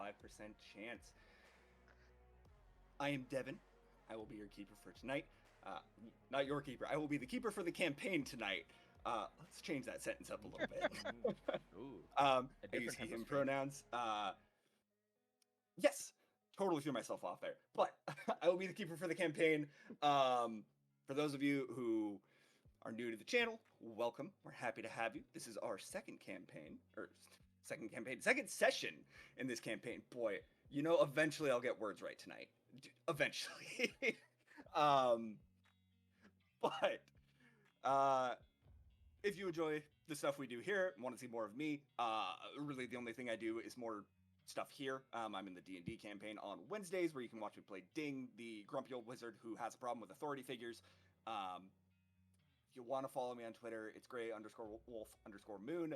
5% chance. I am Devin. I will be your keeper for tonight. Not your keeper. I will be the keeper for the campaign tonight. Let's change that sentence up a little bit. Ooh, I a use different he, type of him strength. pronouns. Yes, totally threw myself off there. But I will be the keeper for the campaign. For those of you who are new to the channel, welcome. We're happy to have you. This is our second session in this campaign. Boy, eventually I'll get words right tonight. Eventually. um, but if you enjoy the stuff we do here and want to see more of me, really the only thing I do is more stuff here. I'm in the D&D campaign on Wednesdays where you can watch me play Ding, the grumpy old wizard who has a problem with authority figures. If you want to follow me on Twitter, it's gray_wolf_moon.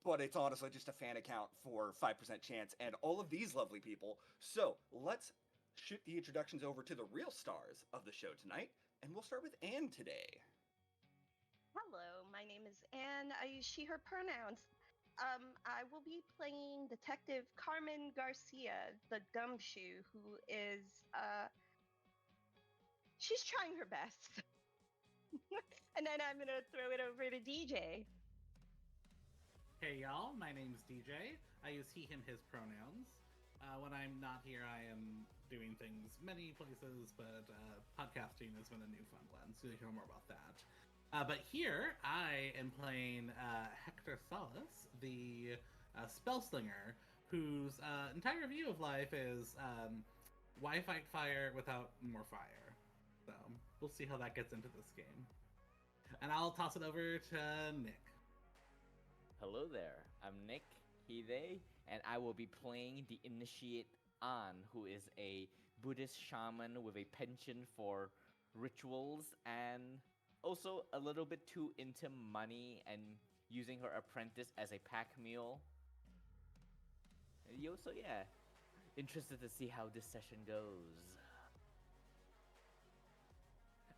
But it's honestly just a fan account for 5% chance and all of these lovely people. So let's shoot the introductions over to the real stars of the show tonight. And we'll start with Anne today. Hello, my name is Anne. I use she, her pronouns. I will be playing Detective Carmen Garcia, the gumshoe, who is, she's trying her best. And then I'm gonna throw it over to DJ. Hey y'all, my name's DJ. I use he, him, his pronouns. When I'm not here, I am doing things many places, but podcasting has been a new fun blend, so you'll hear more about that. But here, I am playing Hector Salas, the spellslinger, whose entire view of life is why fight fire without more fire? So, we'll see how that gets into this game. And I'll toss it over to Nick. Hello there, I'm Nick, he, they, and I will be playing the initiate An, who is a Buddhist shaman with a penchant for rituals and also a little bit too into money and using her apprentice as a pack mule. So yeah, interested to see how this session goes.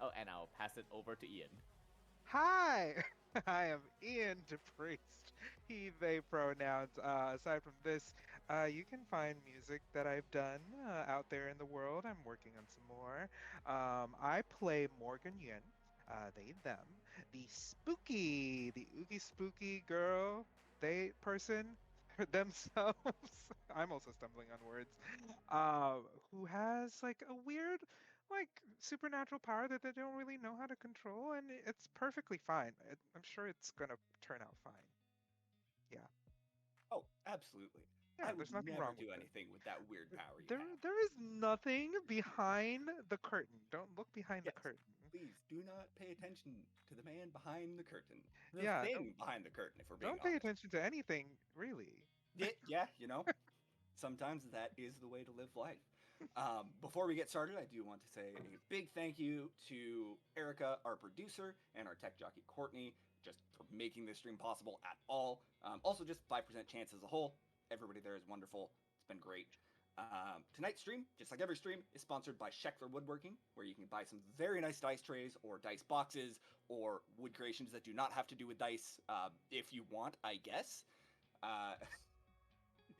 Oh, and I'll pass it over to Ian. Hi, I am Ian DePriest, he, they pronouns. Aside from this, you can find music that I've done out there in the world. I'm working on some more. I play Morgan Yuen, they, them, the oogie spooky girl, they person, themselves. I'm also stumbling on words. Who has like a weird supernatural power that they don't really know how to control, and it's perfectly fine. I'm sure it's gonna turn out fine. Yeah. Oh, absolutely. Yeah, I would there's nothing never wrong do with it. anything with that weird power you There, have. there is nothing behind the curtain. Don't look behind the Yes, curtain. please do not pay attention to the man behind the curtain. The Yeah, thing behind the curtain, if we're being don't pay honest. attention to anything, really. Yeah, sometimes that is the way to live life. Before we get started, I do want to say a big thank you to Erica, our producer, and our tech jockey, Courtney, just for making this stream possible at all. Also, just 5% chance as a whole. Everybody there is wonderful. It's been great. Tonight's stream, just like every stream, is sponsored by Scheckler Woodworking, where you can buy some very nice dice trays or dice boxes or wood creations that do not have to do with dice if you want, I guess.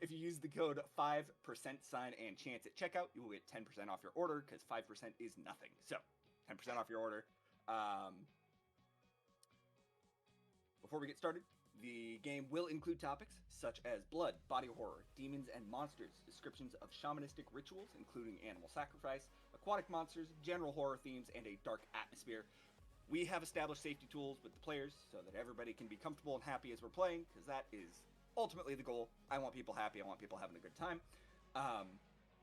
If you use the code 5% sign and chance at checkout, you will get 10% off your order because 5% is nothing. So, 10% off your order. Before we get started, the game will include topics such as blood, body horror, demons and monsters, descriptions of shamanistic rituals, including animal sacrifice, aquatic monsters, general horror themes, and a dark atmosphere. We have established safety tools with the players so that everybody can be comfortable and happy as we're playing, because that is ultimately the goal. I want people happy. I want people having a good time.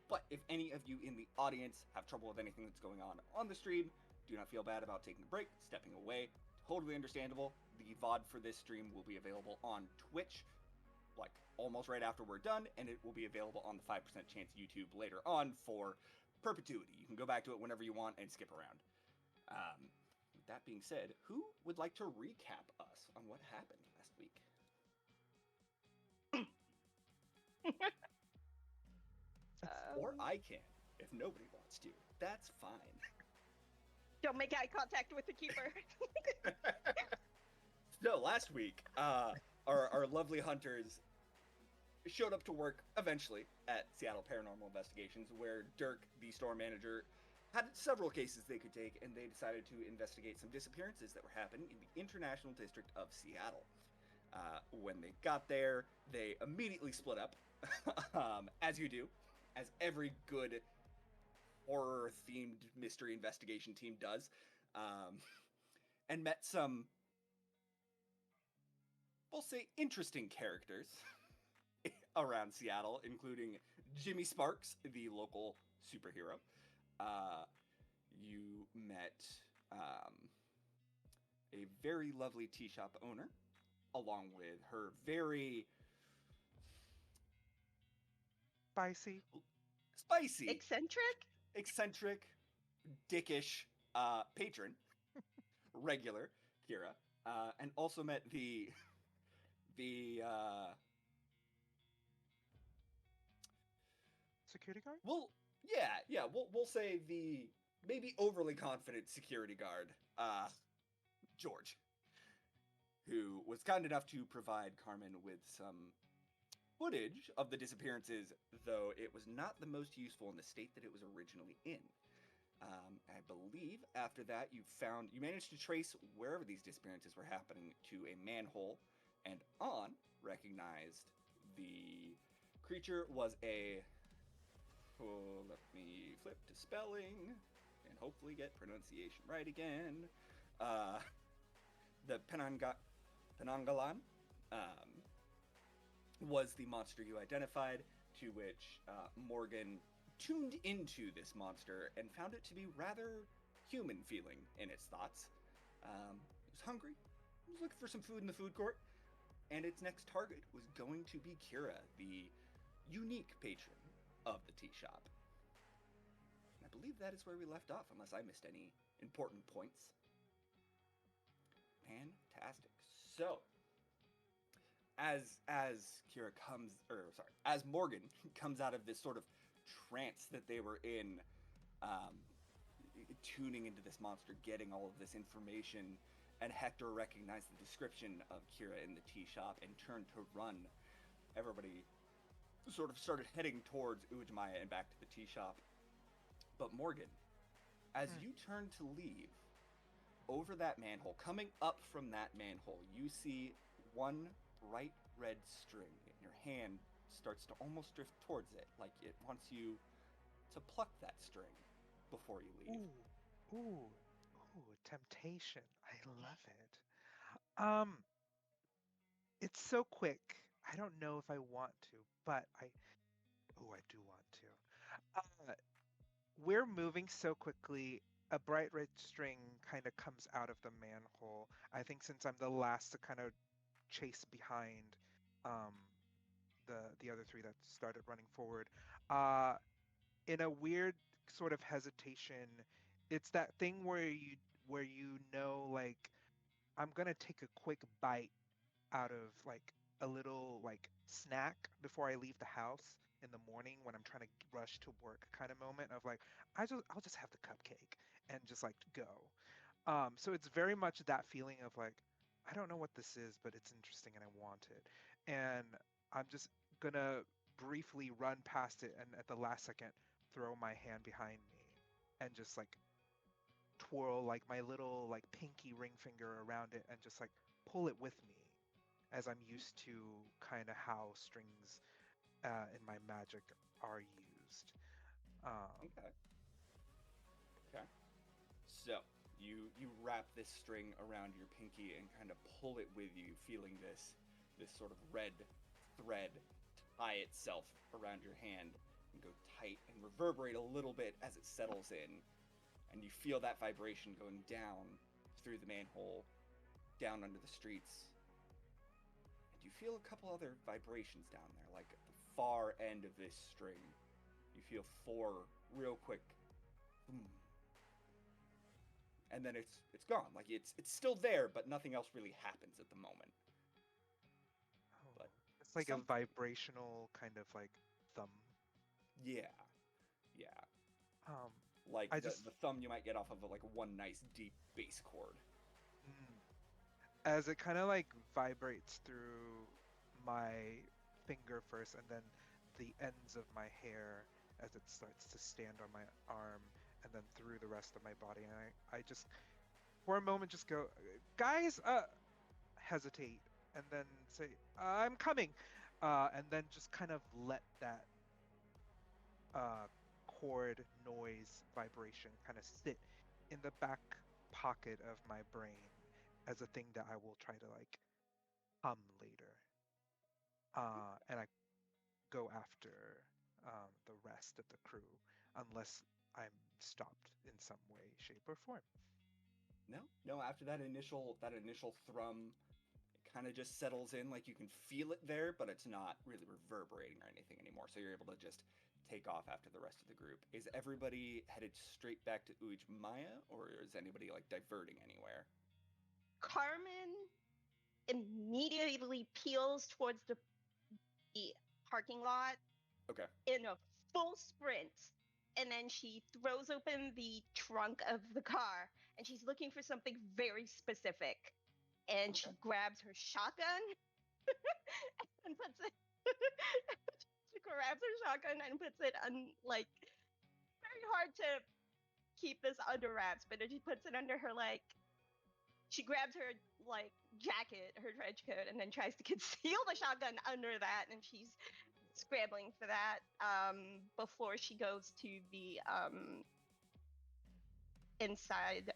But if any of you in the audience have trouble with anything that's going on the stream, do not feel bad about taking a break, stepping away. Totally understandable. The VOD for this stream will be available on Twitch, like almost right after we're done, and it will be available on the 5% Chance YouTube later on for perpetuity. You can go back to it whenever you want and skip around. With that being said, who would like to recap us on what happened last week? Or I can, if nobody wants to. That's fine. Don't make eye contact with the keeper. So last week, our lovely hunters showed up to work eventually at Seattle Paranormal Investigations, where Dirk, the store manager, had several cases they could take, and they decided to investigate some disappearances that were happening in the International District of Seattle. When they got there, they immediately split up, as you do, as every good horror-themed mystery investigation team does, and met some, we'll say, interesting characters around Seattle, including Jimmy Sparks, the local superhero. You met a very lovely tea shop owner, along with her very Spicy. spicy, Eccentric? dickish patron, regular Kira, and also met the Security guard? we'll say the maybe overly confident security guard, George, who was kind enough to provide Carmen with some footage of the disappearances, though it was not the most useful in the state that it was originally in. I believe after that you managed to trace wherever these disappearances were happening to a manhole, and recognized the creature was a. Oh, let me flip to spelling and hopefully get pronunciation right again. The Penangalan was the monster you identified, to which Morgan tuned into this monster and found it to be rather human feeling in its thoughts. It was hungry, it was looking for some food in the food court, and its next target was going to be Kira, the unique patron of the tea shop. And I believe that is where we left off, unless I missed any important points. Fantastic. So, as Kira as Morgan comes out of this sort of trance that they were in, tuning into this monster, getting all of this information, and Hector recognized the description of Kira in the tea shop and turned to run. Everybody sort of started heading towards Ujamaya and back to the tea shop. But Morgan, as you turn to leave, over that manhole, coming up from that manhole, you see one bright red string, and your hand starts to almost drift towards it, like it wants you to pluck that string before you leave. Ooh, temptation. I love it. It's so quick. I don't know if I want to, but I do want to. We're moving so quickly. A bright red string kind of comes out of the manhole. I think since I'm the last to kind of chase behind um, the other three that started running forward, uh, in a weird sort of hesitation, it's that thing where you know like I'm gonna take a quick bite out of like a little like snack before I leave the house in the morning when I'm trying to rush to work kind of moment of like I'll just have the cupcake and just like go. So it's very much that feeling of like I don't know what this is, but it's interesting and I want it. And I'm just gonna briefly run past it and at the last second throw my hand behind me and just like twirl like my little like pinky ring finger around it and just like pull it with me as I'm used to kind of how strings in my magic are used. Okay. Okay. So you wrap this string around your pinky and kind of pull it with you, feeling this sort of red thread tie itself around your hand and go tight and reverberate a little bit as it settles in, and you feel that vibration going down through the manhole, down under the streets. And you feel a couple other vibrations down there, like at the far end of this string. You feel 4 real quick, boom, and then it's gone. Like it's still there, but nothing else really happens at the moment. Oh, But it's like a something. vibrational kind of like thumb. Yeah, yeah. Um, Like I the just thumb you might get off of like one nice deep bass chord. mm, as it kind of like vibrates through my finger first, and then the ends of my hair as it starts to stand on my arm, and then through the rest of my body. And I just, for a moment, just go, guys, hesitate, and then say, I'm coming, and then just kind of let that uh, chord noise vibration kind of sit in the back pocket of my brain as a thing that I will try to like hum later. And I go after the rest of the crew unless I'm stopped in some way, shape, or form. No. After that initial thrum, it kind of just settles in. Like you can feel it there, but it's not really reverberating or anything anymore. So you're able to just take off after the rest of the group. Is everybody headed straight back to Maya, or is anybody like diverting anywhere? Carmen immediately peels towards the parking lot Okay. in a full sprint. And then she throws open the trunk of the car and she's looking for something very specific. And she Okay. grabs her shotgun and puts it. She grabs her shotgun and puts it on, like, very hard to keep this under wraps, but then she puts it under her, like, she grabs her, like, jacket, her trench coat, and then tries to conceal the shotgun under that, and she's scrambling for that before she goes to the inside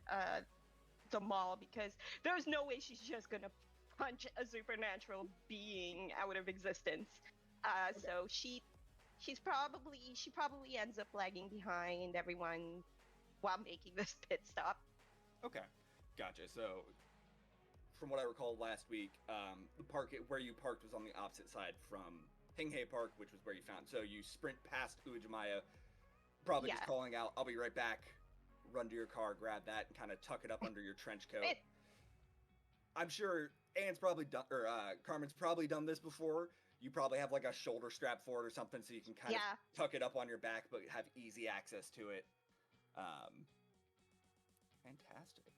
the mall, because there's no way she's just gonna punch a supernatural being out of existence. So she probably ends up lagging behind everyone while making this pit stop. Okay. Gotcha. So, from what I recall last week, the park where you parked was on the opposite side from Hinghe Park, which was where you found. So you sprint past Ujimaya, probably just Yeah. calling out, "I'll be right back." Run to your car, grab that, and kind of tuck it up under your trench coat. I'm sure Anne's probably done, or Carmen's probably done this before. You probably have like a shoulder strap for it or something, so you can kind of tuck it up on your back, but have easy access to it. Fantastic.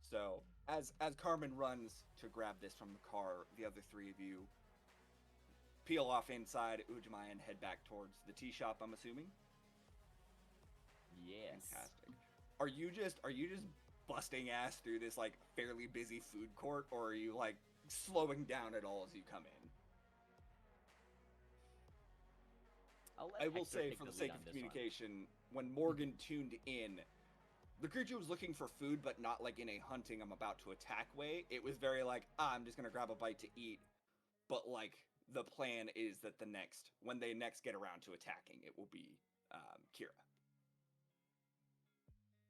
So as Carmen runs to grab this from the car, the other three of you peel off inside Ujimaya and head back towards the tea shop, I'm assuming. Yes. Fantastic. Are you just busting ass through this like fairly busy food court, or are you like slowing down at all as you come in? I will say, for the sake of communication, when Morgan tuned in, the creature was looking for food, but not like in a hunting I'm about to attack way. It was very like, I'm just gonna grab a bite to eat. But like the plan is that when they next get around to attacking, it will be Kira.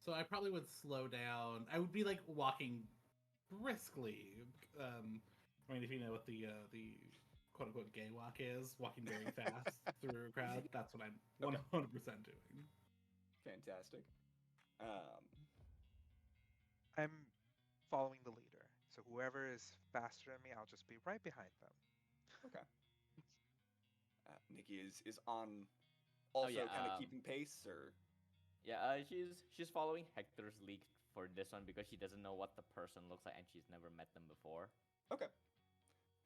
So I probably would slow down. I would be like walking briskly. I mean, if you know what the quote unquote gay walk is, walking very fast through a crowd. That's what I'm 100% doing. Fantastic. I'm following the leader. So whoever is faster than me, I'll just be right behind them. Okay. Nikki is on also kind of keeping pace, or yeah, she's following Hector's lead for this one because she doesn't know what the person looks like and she's never met them before. Okay.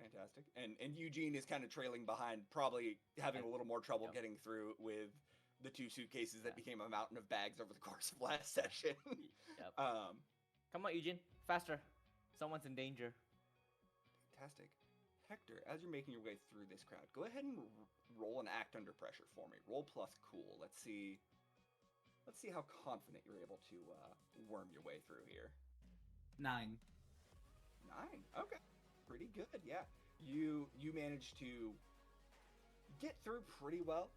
Fantastic. And Eugene is kind of trailing behind, probably having a little more trouble getting through with the 2 suitcases that became a mountain of bags over the course of last session. Yep. Come on, Eugene, faster. Someone's in danger. Fantastic. Hector, as you're making your way through this crowd, go ahead and roll an act under pressure for me. Roll plus cool. Let's see how confident you're able to worm your way through here. 9. 9. Okay. Pretty good. Yeah. You managed to get through pretty well.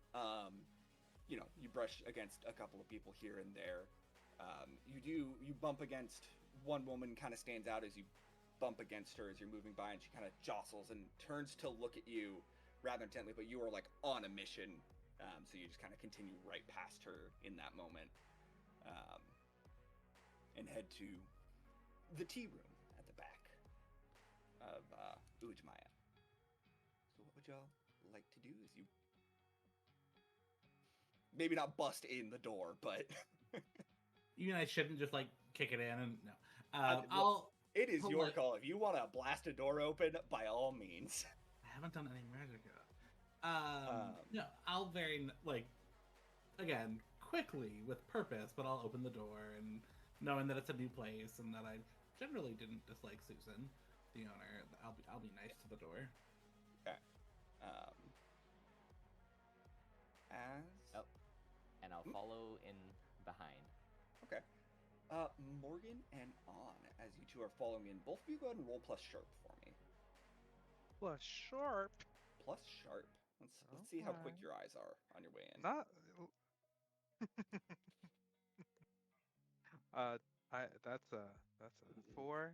You brush against a couple of people here and there. You bump against one woman, kind of stands out as you bump against her as you're moving by, and she kind of jostles and turns to look at you rather intently, but you are like on a mission, so you just kind of continue right past her in that moment, and head to the tea room at the back of Ujimaya. So what would y'all like to do as you maybe not bust in the door, but You mean I shouldn't just like kick it in and no? It is your call. If you want to blast a door open, by all means. I haven't done any magic yet. No, I'll again, quickly with purpose, but I'll open the door and knowing that it's a new place and that I generally didn't dislike Susan, the owner. I'll be nice to the door. Okay. As Oh, and I'll follow in behind. okay. Morgan and On, as you two are following in, both of you go ahead and roll plus sharp for me. Plus sharp. Plus sharp. Let's see how quick Okay. your eyes are on your way in. Not. That's a 4.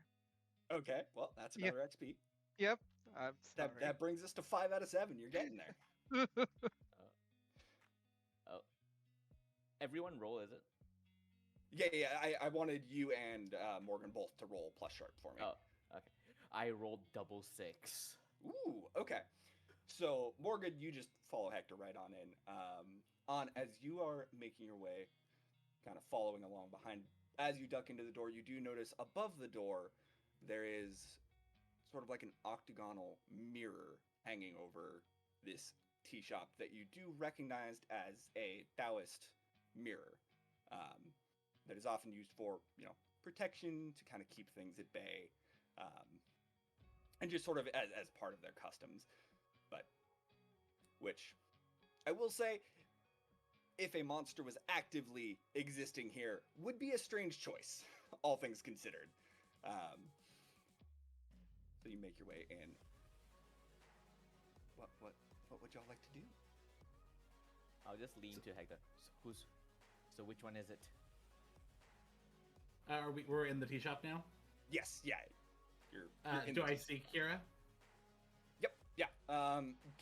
Okay, well that's Yeah. another XP. Yep. I'm sorry. That brings us to 5 out of 7. You're getting there. Oh, everyone roll, is it? Yeah. I wanted you and Morgan both to roll plus sharp for me. Oh, okay. I rolled double 6. Ooh, okay. So Morgan, you just follow Hector right on in. As you are making your way, kind of following along behind, as you duck into the door, you do notice above the door there is sort of like an octagonal mirror hanging over this tea shop that you do recognize as a Taoist mirror that is often used for, protection, to kind of keep things at bay, and just sort of as part of their customs. But which I will say, if a monster was actively existing here, would be a strange choice, all things considered. So you make your way in. What would y'all like to do? I'll just lean to Hector. So which one is it? We're in the tea shop now? Yes, yeah. You're in do the I tea- see Kira? Yep, yeah.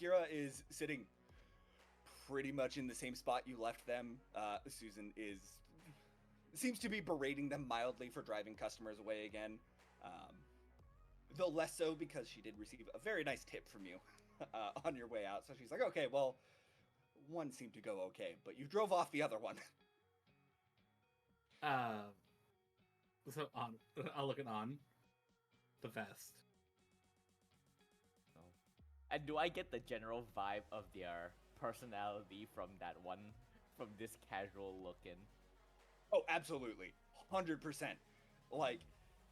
Kira is sitting pretty much in the same spot you left them. Susan seems to be berating them mildly for driving customers away again. Though less so because she did receive a very nice tip from you on your way out. So she's like, okay, well, one seemed to go okay, but you drove off the other one. So I'll look at On. The vest. Oh. And do I get the general vibe of their personality from this casual looking? Oh, absolutely. 100%. Like,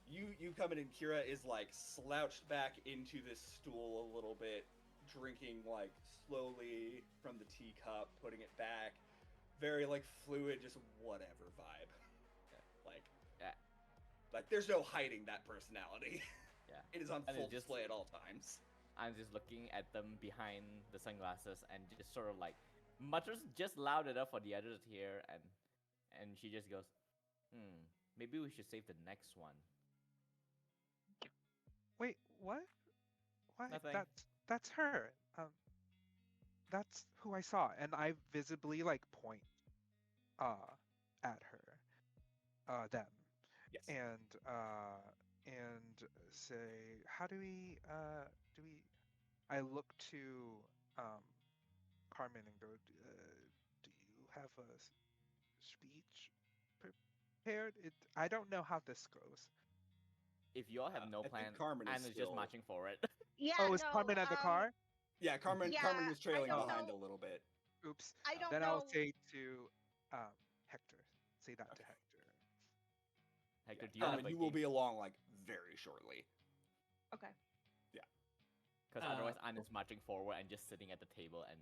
you come in and Kira is, like, slouched back into this stool a little bit, drinking, like, slowly from the teacup, putting it back. Very, like, fluid, just whatever vibe. Yeah. Like, there's no hiding that personality. Yeah. It is on And full it just- display at all times. I'm just looking at them behind the sunglasses and just sort of like mutters just loud enough for the others to hear, and she just goes, maybe we should save the next one. Wait, what? What? Nothing. That's her. That's who I saw, and I visibly like point at her, them, Yes. and say, how do we I look to Carmen and go, do you have a speech prepared? I don't know how this goes. If you all have no I think plan, Carmen is Anna's still- just marching forward. Yeah. Oh, is no, Carmen at the car? Yeah, Carmen Yeah, was trailing I don't behind know. a little bit. Oops. I don't Then know. I'll say to Hector. Say that to Okay. Hector. Hector, Yeah, do you have Carmen, a you will be along, like, very shortly. Okay. Because otherwise Uh, Anna's marching forward and just sitting at the table and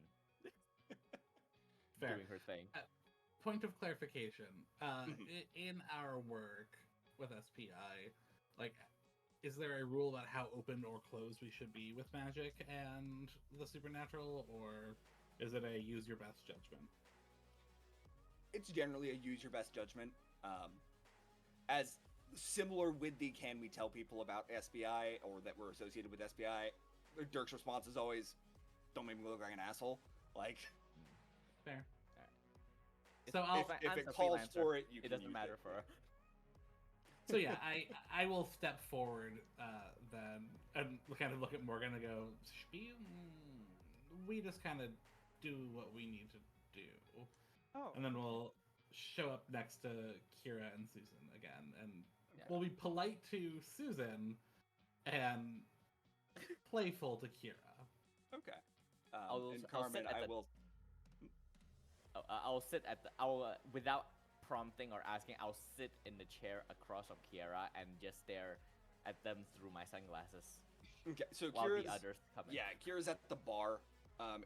Fair. doing her thing. Point of clarification. Mhm. In our work with SPI, like, is there a rule about how open or closed we should be with magic and the supernatural, or is it a use your best judgment? It's generally a use your best judgment. As similar with the can we tell people about SBI or that we're associated with SBI, Dirk's response is always, don't make me look like an asshole. Like, Fair. It's- So I'll. it's- if Anna's it a calls freelancer. for it, you It can doesn't use matter it. for her. So yeah, I will step forward then and kind of look at Morgan and go, we just kind of do what we need to do, Oh. and then we'll show up next to Kira and Susan again, and Yeah. we'll be polite to Susan and playful to Kira. Okay. I'll Carmen, sit at I the will. I'll sit at the. I'll without prompting or asking. I'll sit in the chair across from Kiera and just stare at them through my sunglasses Okay, so while Kira's the others come in. yeah, Kira's at the bar,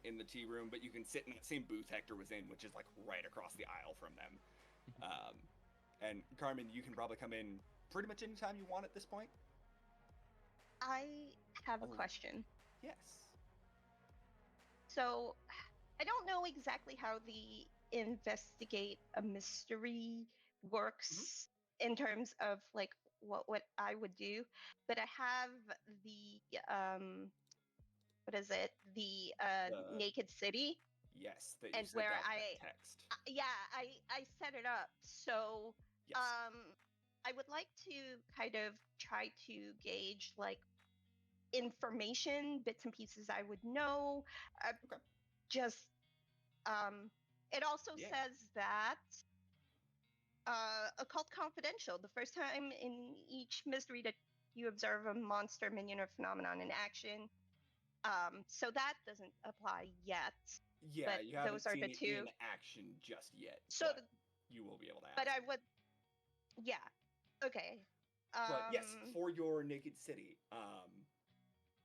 in the tea room, but you can sit in that same booth Hector was in, which is like right across the aisle from them. Um, and Carmen, you can probably come in pretty much anytime you want at this point. I have a Oh. question. Yes. So, I don't know exactly how the investigate a mystery works in terms of like what I would do, but I have the what is it? The The- Naked City, Yes, that you and sent where out that text. yeah, I set it up. So, Yes. I would like to kind of try to gauge like information, bits and pieces I would know. Okay. Just it also Yeah. says that occult confidential. The first time in each mystery that you observe a monster, minion, or phenomenon in action. So that doesn't apply yet. Yeah, but you haven't those are seen the it two. in action just yet, So, but you will be able to ask. but I would, yeah, okay. But yes, for your Naked City,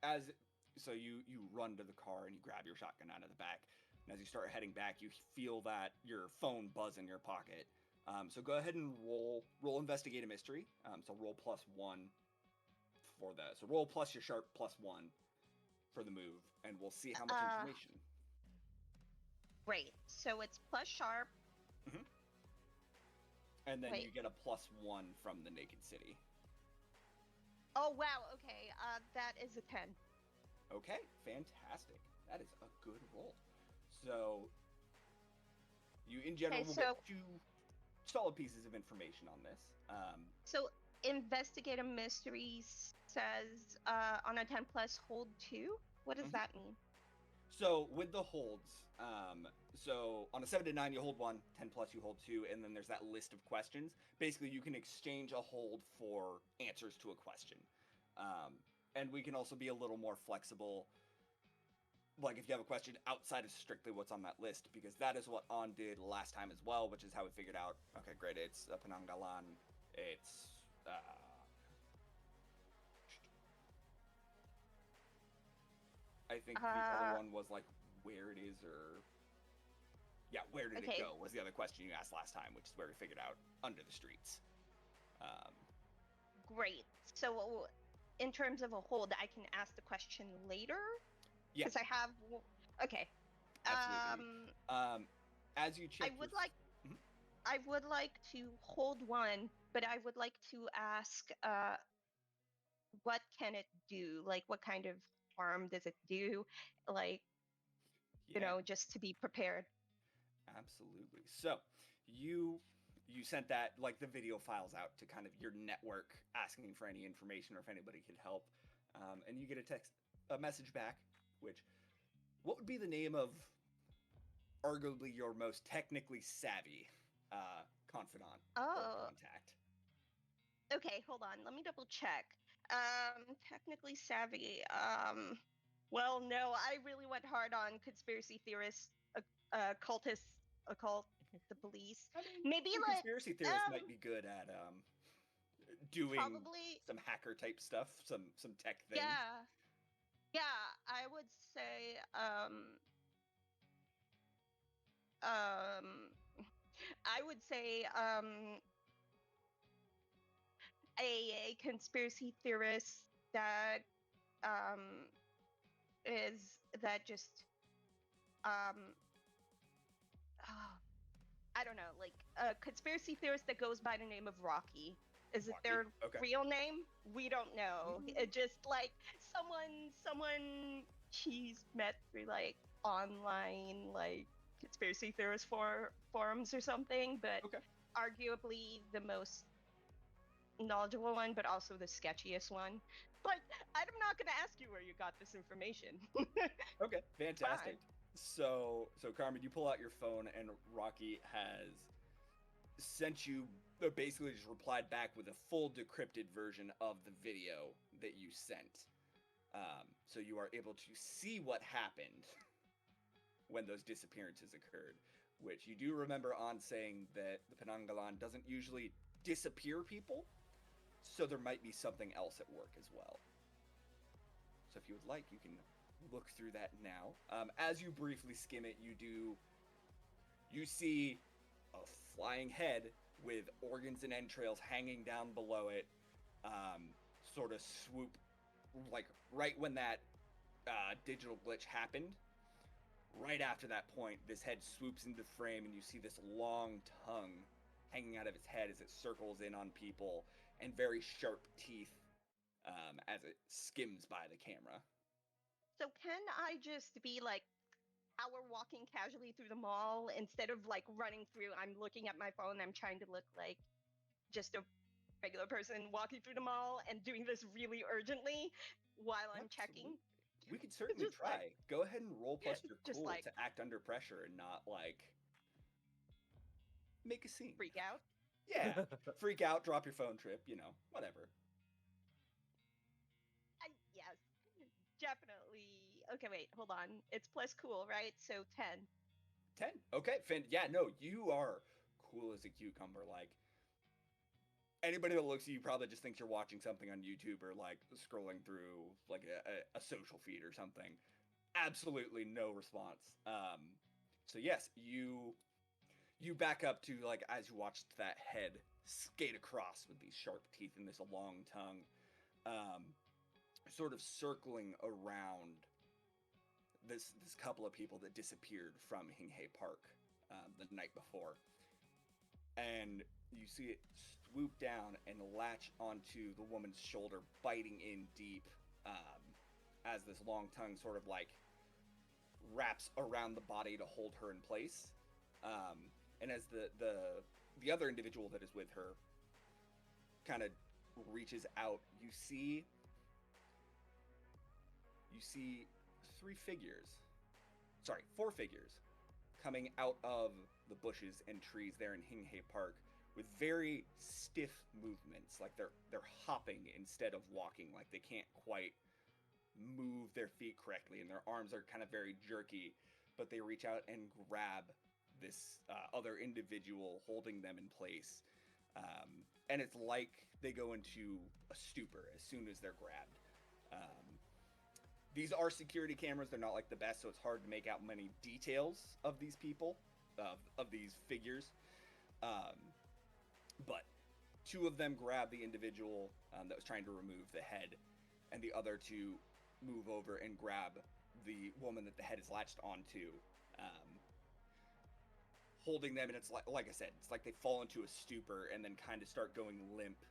as so you run to the car and you grab your shotgun out of the back, and as you start heading back, you feel that your phone buzz in your pocket. So go ahead and roll investigate a mystery. So roll +1 for the roll plus your sharp +1 for the move, and we'll see how much information. Great. So it's plus sharp. And then Wait. you get a +1 from the Naked City. Oh wow. Okay. That is a 10. Okay, fantastic. That is a good roll. So you, in general, Okay, will so- get 2 solid pieces of information on this. So investigate a mystery says on a 10 plus hold 2. What does that mean? So with the holds, so on a 7 to 9 you hold 1, 10 plus you hold 2, and then there's that list of questions. Basically, you can exchange a hold for answers to a question, and we can also be a little more flexible. Like if you have a question outside of strictly what's on that list, because that is what On did last time as well, which is how we figured out. Okay, great. It's Penanggalan. It's I think the other one was like where it is, or yeah, where did it go was the other question you asked last time, which is where we figured out under the streets. Great. So in terms of a hold, I can ask the question later. Yeah. Because I have. Okay. Absolutely. As you check, I would like to hold 1, but I would like to ask, what can it do? Like, what kind of harm does it do? Like, just to be prepared. Absolutely. So you sent that, like, the video files out to kind of your network asking for any information or if anybody could help, and you get a message back, which, what would be the name of arguably your most technically savvy confidant or contact? Okay, hold on. Let me double check. Technically savvy. Well, no, I really went hard on conspiracy theorists, cultists, occult, the police. I mean, Maybe some like conspiracy theorists might be good at doing probably some hacker type stuff, some tech things. yeah. I would say I would say a conspiracy theorist that is that just I don't know, like a conspiracy theorist that goes by the name of Rocky. Is it their real name? We don't know. It just like someone she's met through like online like conspiracy theorist forums or something, but arguably the most knowledgeable one, but also the sketchiest one. But I'm not going to ask you where you got this information. Okay, fantastic. So Carmen, you pull out your phone, and Rocky has sent you, basically just replied back with a full decrypted version of the video that you sent. So you are able to see what happened. when those disappearances occurred, which you do remember on saying that the Penanggalan doesn't usually disappear people, so there might be something else at work as well. So if you would like, you can look through that now. As you briefly skim it, you see a flying head with organs and entrails hanging down below it, sort of swoop, like right when that digital glitch happened. Right after that point, this head swoops into frame, and you see this long tongue hanging out of its head as it circles in on people, and very sharp teeth as it skims by the camera. So can I just be like, how we're walking casually through the mall instead of like running through? I'm looking at my phone. I'm trying to look like just a regular person walking through the mall and doing this really urgently while I'm checking. Absolutely. We could certainly Just like- try. Go ahead and roll plus your Just cool like- to act under pressure and not like make a scene. Freak out. Yeah, freak out, drop your phone, trip, whatever. Yes, definitely. Okay, wait, hold on. It's plus cool, right? So 10. 10. Okay, yeah, no, you are cool as a cucumber. Like, anybody that looks at you probably just thinks you're watching something on YouTube or like scrolling through like a social feed or something. Absolutely no response. So yes, you back up to, like, as you watched that head skate across with these sharp teeth and this long tongue, sort of circling around this couple of people that disappeared from Hinghe Park the night before. And you see it swoop down and latch onto the woman's shoulder, biting in deep, as this long tongue sort of like wraps around the body to hold her in place. And as the other individual that is with her kind of reaches out, you see four figures coming out of the bushes and trees there in Hinghe Park with very stiff movements, like they're hopping instead of walking, like they can't quite move their feet correctly, and their arms are kind of very jerky, but they reach out and grab this other individual, holding them in place. And it's like they go into a stupor as soon as they're grabbed. These are security cameras. They're not like the best, so it's hard to make out many details of these people, of these figures. But two of them grab the individual that was trying to remove the head, and the other two move over and grab the woman that the head is latched onto, holding them. And it's like I said, it's like they fall into a stupor and then kind of start going limp.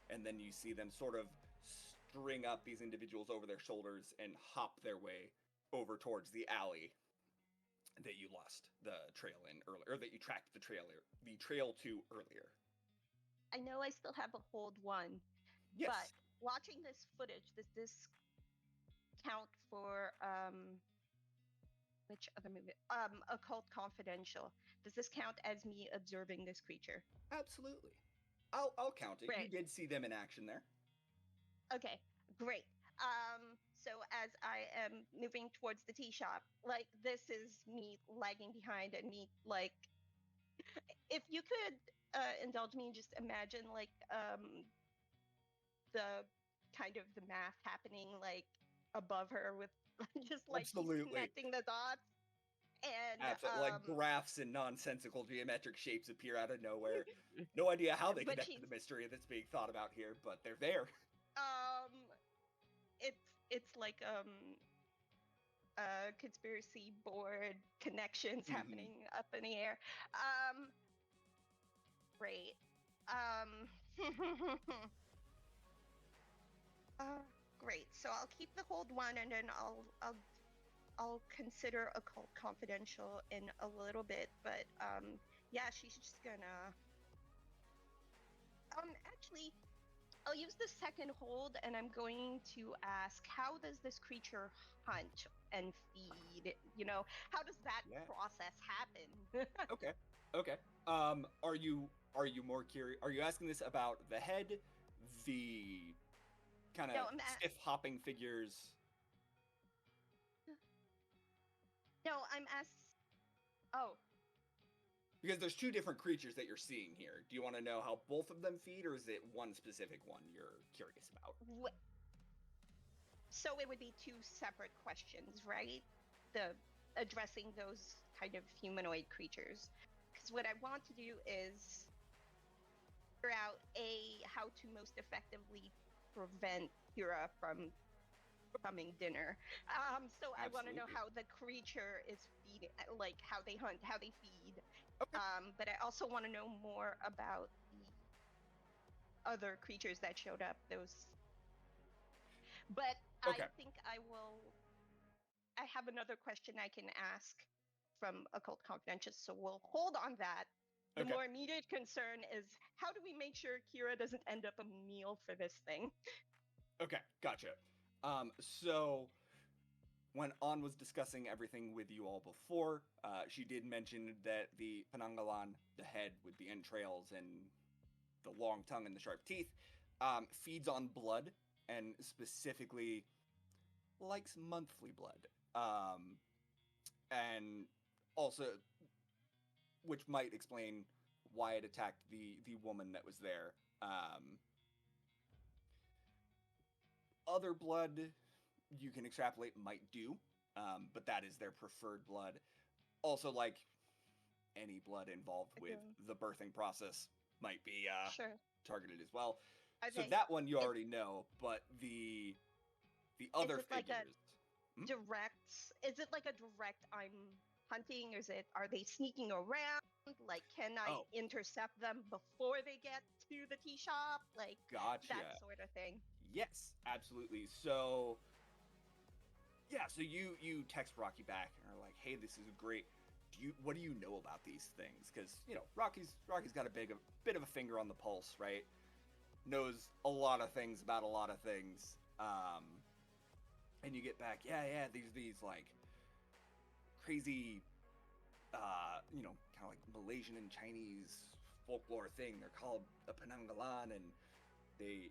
And then you see them sort of string up these individuals over their shoulders and hop their way over towards the alley that you lost the trail in earlier, or that you tracked the trail to earlier. I know I still have a hold one, Yes. but watching this footage, does this count for which other movie? Occult Confidential. Does this count as me observing this creature? Absolutely. I'll count it. You Great. did see them in action there. Okay, great. So as I am moving towards the tea shop, like this is me lagging behind and me like, if you could indulge me and just imagine like the kind of the math happening like above her with just like she's Absolutely. connecting the dots. And Absolutely. Like graphs and nonsensical geometric shapes appear out of nowhere. No idea how they But connect to the mystery that's being thought about here, but they're there. it's like conspiracy board connections Mhm. happening up in the air. Great. Great. So I'll keep the hold one, and then I'll consider Occult Confidential in a little bit. But yeah, she's just gonna actually. I'll use the second hold, and I'm going to ask, how does this creature hunt and feed? You know, how does that Yeah. process happen? Okay. Are you more curious? Are you asking this about the head, the kind of No, I'm stiff hopping figures? No, I'm asked. Oh, Because there's two different creatures that you're seeing here. Do you want to know how both of them feed, or is it one specific one you're curious about? so it would be two separate questions, right? The addressing those kind of humanoid creatures. Because what I want to do is figure out how to most effectively prevent Kira from becoming dinner. So I want to know Absolutely. how the creature is feeding, like how they hunt, how they feed. Okay. But I also want to know more about the other creatures that showed up. Those, but Okay. I think I will. I have another question I can ask from Occult Confidential, so we'll hold on that. The Okay. more immediate concern is how do we make sure Kira doesn't end up a meal for this thing? Okay. Gotcha. So when An was discussing everything with you all before, she did mention that the Penangalan, the head with the entrails and the long tongue and the sharp teeth, feeds on blood and specifically likes monthly blood. And also, which might explain why it attacked the woman that was there. Other blood you can extrapolate might do, but that is their preferred blood. Also, like any blood involved with the birthing process might be Sure. targeted as well. Are So they? that one you already know, but the other Is it like a figures. direct? Is it like a direct? I'm hunting. Is it? Are they sneaking around? Like, can I Oh, intercept them before they get to the tea shop? Like gotcha. that sort of thing. Yes, absolutely. So yeah, so you text Rocky back and are like, "Hey, this is great. What do you know about these things?" Because Rocky's got a bit of a finger on the pulse, right? Knows a lot of things about a lot of things. And you get back, yeah, these like crazy, kind of like Malaysian and Chinese folklore thing. They're called a Penanggalan, and they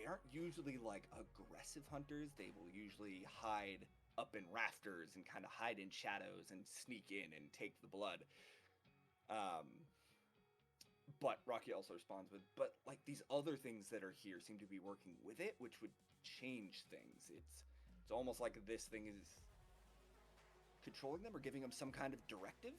aren't usually like aggressive hunters. They will usually hide up in rafters and kind of hide in shadows and sneak in and take the blood. But Rocky also responds with, but like these other things that are here seem to be working with it, which would change things. It's almost like this thing is controlling them or giving them some kind of directive.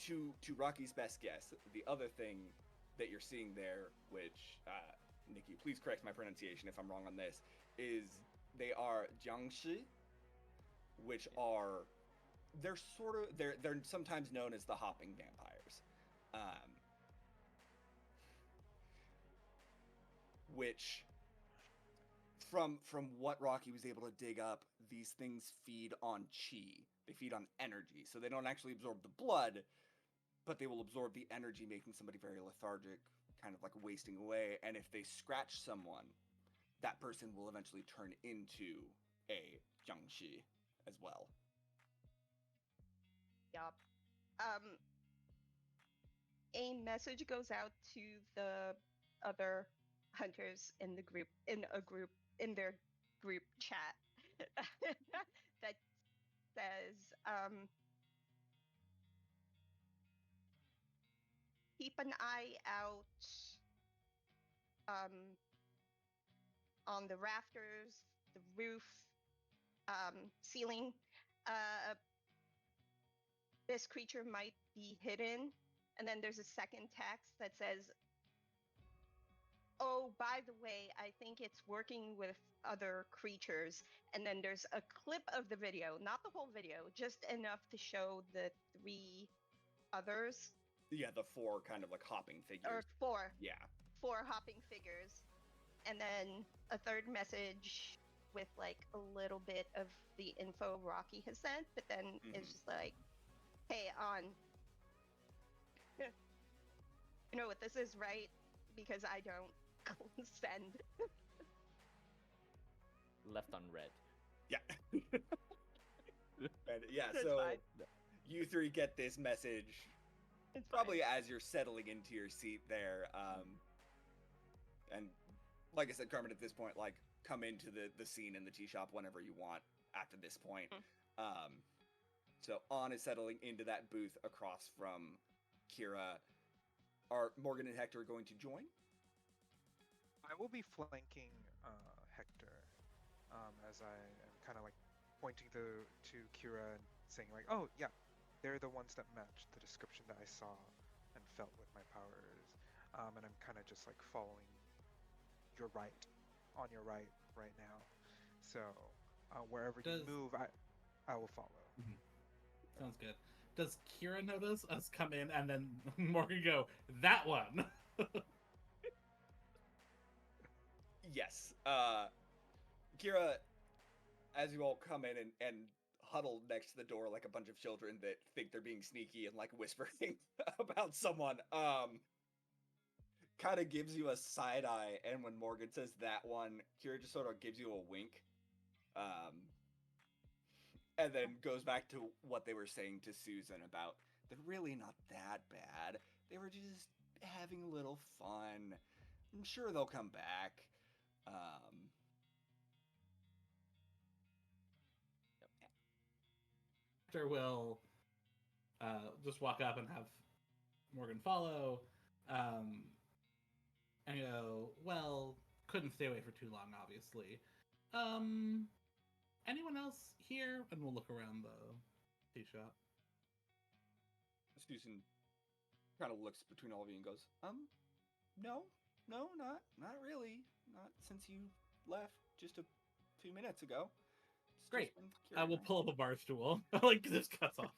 To Rocky's best guess, the other thing that you're seeing there, which Nikki, please correct my pronunciation if I'm wrong on this, is they are jiangshi, which are they're sometimes known as the hopping vampires, which from what Rocky was able to dig up, these things feed on chi. They feed on energy, so they don't actually absorb the blood, but they will absorb the energy, making somebody very lethargic, kind of like wasting away. And if they scratch someone, that person will eventually turn into a jiangshi as well. Yup. A message goes out to the other hunters in the group in their group chat that says keep an eye out um, on the rafters, the roof, ceiling. This creature might be hidden. And then there's a second text that says, oh, by the way, I think it's working with other creatures. And then there's a clip of the video, not the whole video, just enough to show the three others. Yeah, the four kind of like hopping figures. Or four. Yeah. Four hopping figures. And then a third message with like a little bit of the info Rocky has sent, but then it's just like, hey, on. You know what this is, right? Because I don't send. Left on red. Yeah. And yeah, It's so fine. you three get this message It's probably fine. as you're settling into your seat there. And like I said, Carmen, at this point, like come into the scene in the tea shop whenever you want after this point. So On is settling into that booth across from Kira. Are Morgan and Hector going to join? I will be flanking Hector as I am kind of like pointing to Kira and saying like, "Oh yeah, they're the ones that match the description that I saw and felt with my powers." And I'm kind of just like following your right, on your right now. So wherever you Does- move, I will follow. Sounds good. Does Kira notice us come in and then Morgan go, that one? Yes. Kira, as you all come in and huddle next to the door like a bunch of children that think they're being sneaky and like whispering about someone, kind of gives you a side eye, and when Morgan says that one, Kira just sort of gives you a wink. And then goes back to what they were saying to Susan about they're really not that bad. They were just having a little fun. I'm sure they'll come back. Hector will just walk up and have Morgan follow, and go, well, couldn't stay away for too long, obviously. Anyone else here? And we'll look around the tea shop. Susan kind of looks between all of you and goes, no, not really. Not since you left just a few minutes ago. It's Great. just been I will Kira. pull up a bar stool. Like, this cuts off.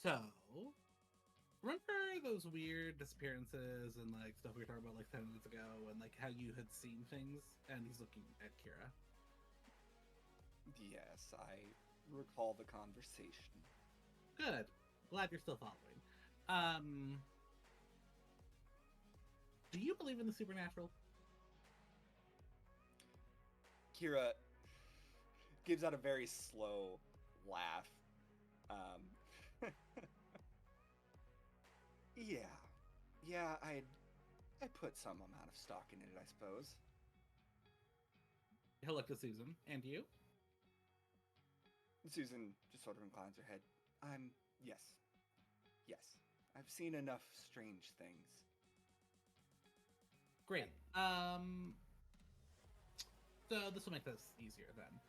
So, remember those weird disappearances and like stuff we were talking about like 10 minutes ago, and like how you had seen things? And he's looking at Kira. Yes, I recall the conversation. Good. Glad you're still following. Do you believe in the supernatural? Kira gives out a very slow laugh. Yeah, I put some amount of stock in it, I suppose. He'll look to Susan. And you? Susan just sort of inclines her head. Yes. I've seen enough strange things. Great. So this will make this easier then.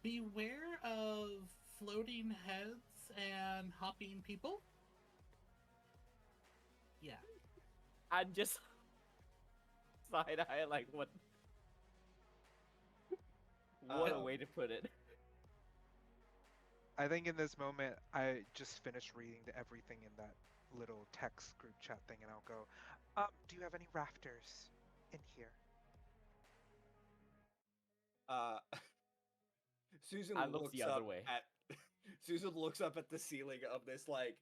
Beware of floating heads and hopping people. Yeah. I'm just side eye like what? What a way to put it. I think in this moment, I just finished reading everything in that little text group chat thing, and I'll go, do you have any rafters in here? Susan I look looks the other up way. at Susan looks up at the ceiling of this like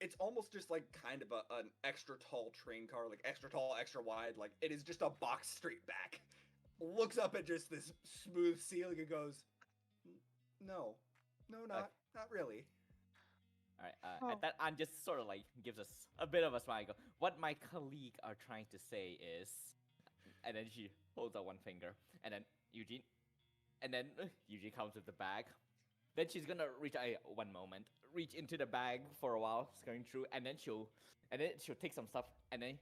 it's almost just like kind of an extra tall train car, like extra tall, extra wide, like it is just a box straight back. Looks up at just this smooth ceiling and goes, "No, not really." All right. Oh. At that, I'm just sort of like gives us a bit of a smile. I go, what my colleague are trying to say is, and then she holds out one finger, and then Eugene, and then Eugene comes with the bag. Then she's gonna reach reach into the bag for a while, going through, and then she'll take some stuff, and then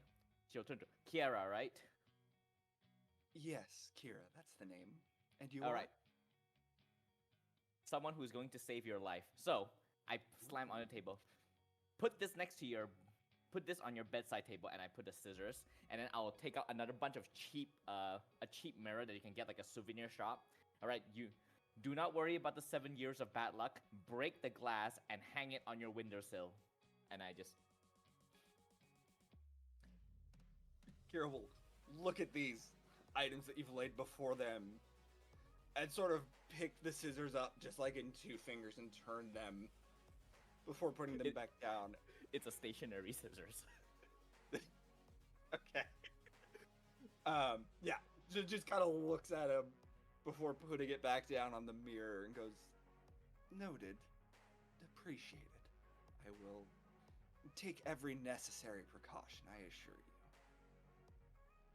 she'll turn to Kiara, right? Yes, Kira, that's the name. And you All are? right. Someone who's going to save your life. So I slam on the table. Put this on your bedside table, and I put the scissors, and then I'll take out another bunch of a cheap mirror that you can get like a souvenir shop. All right, you do not worry about the 7 years of bad luck. Break the glass and hang it on your windowsill. And I just Kira will look at these items that you've laid before them and sort of pick the scissors up just like in two fingers and turn them before putting them back down. it's a stationary scissors. Okay. Yeah, just kind of looks at him before putting it back down on the mirror and goes, "Noted. Appreciate it. I will take every necessary precaution, I assure you.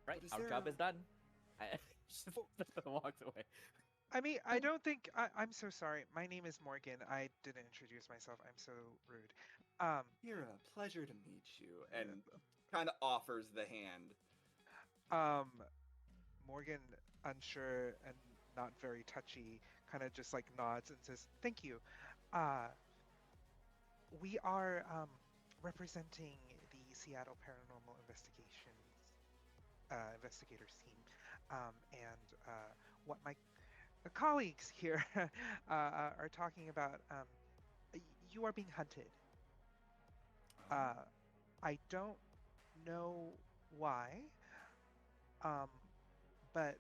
Right, But is our there- job is done. I just Oh. walks away. I mean, I don't think I'm so sorry. My name is Morgan. I didn't introduce myself. I'm so rude. Kira, pleasure to meet you. And kind of offers the hand. Um, Morgan, unsure and not very touchy, kind of just like nods and says, "Thank you." Uh, we are representing the Seattle Paranormal Investigators team, and what my colleagues here are talking about. You are being hunted. Uh, I don't know why, um, but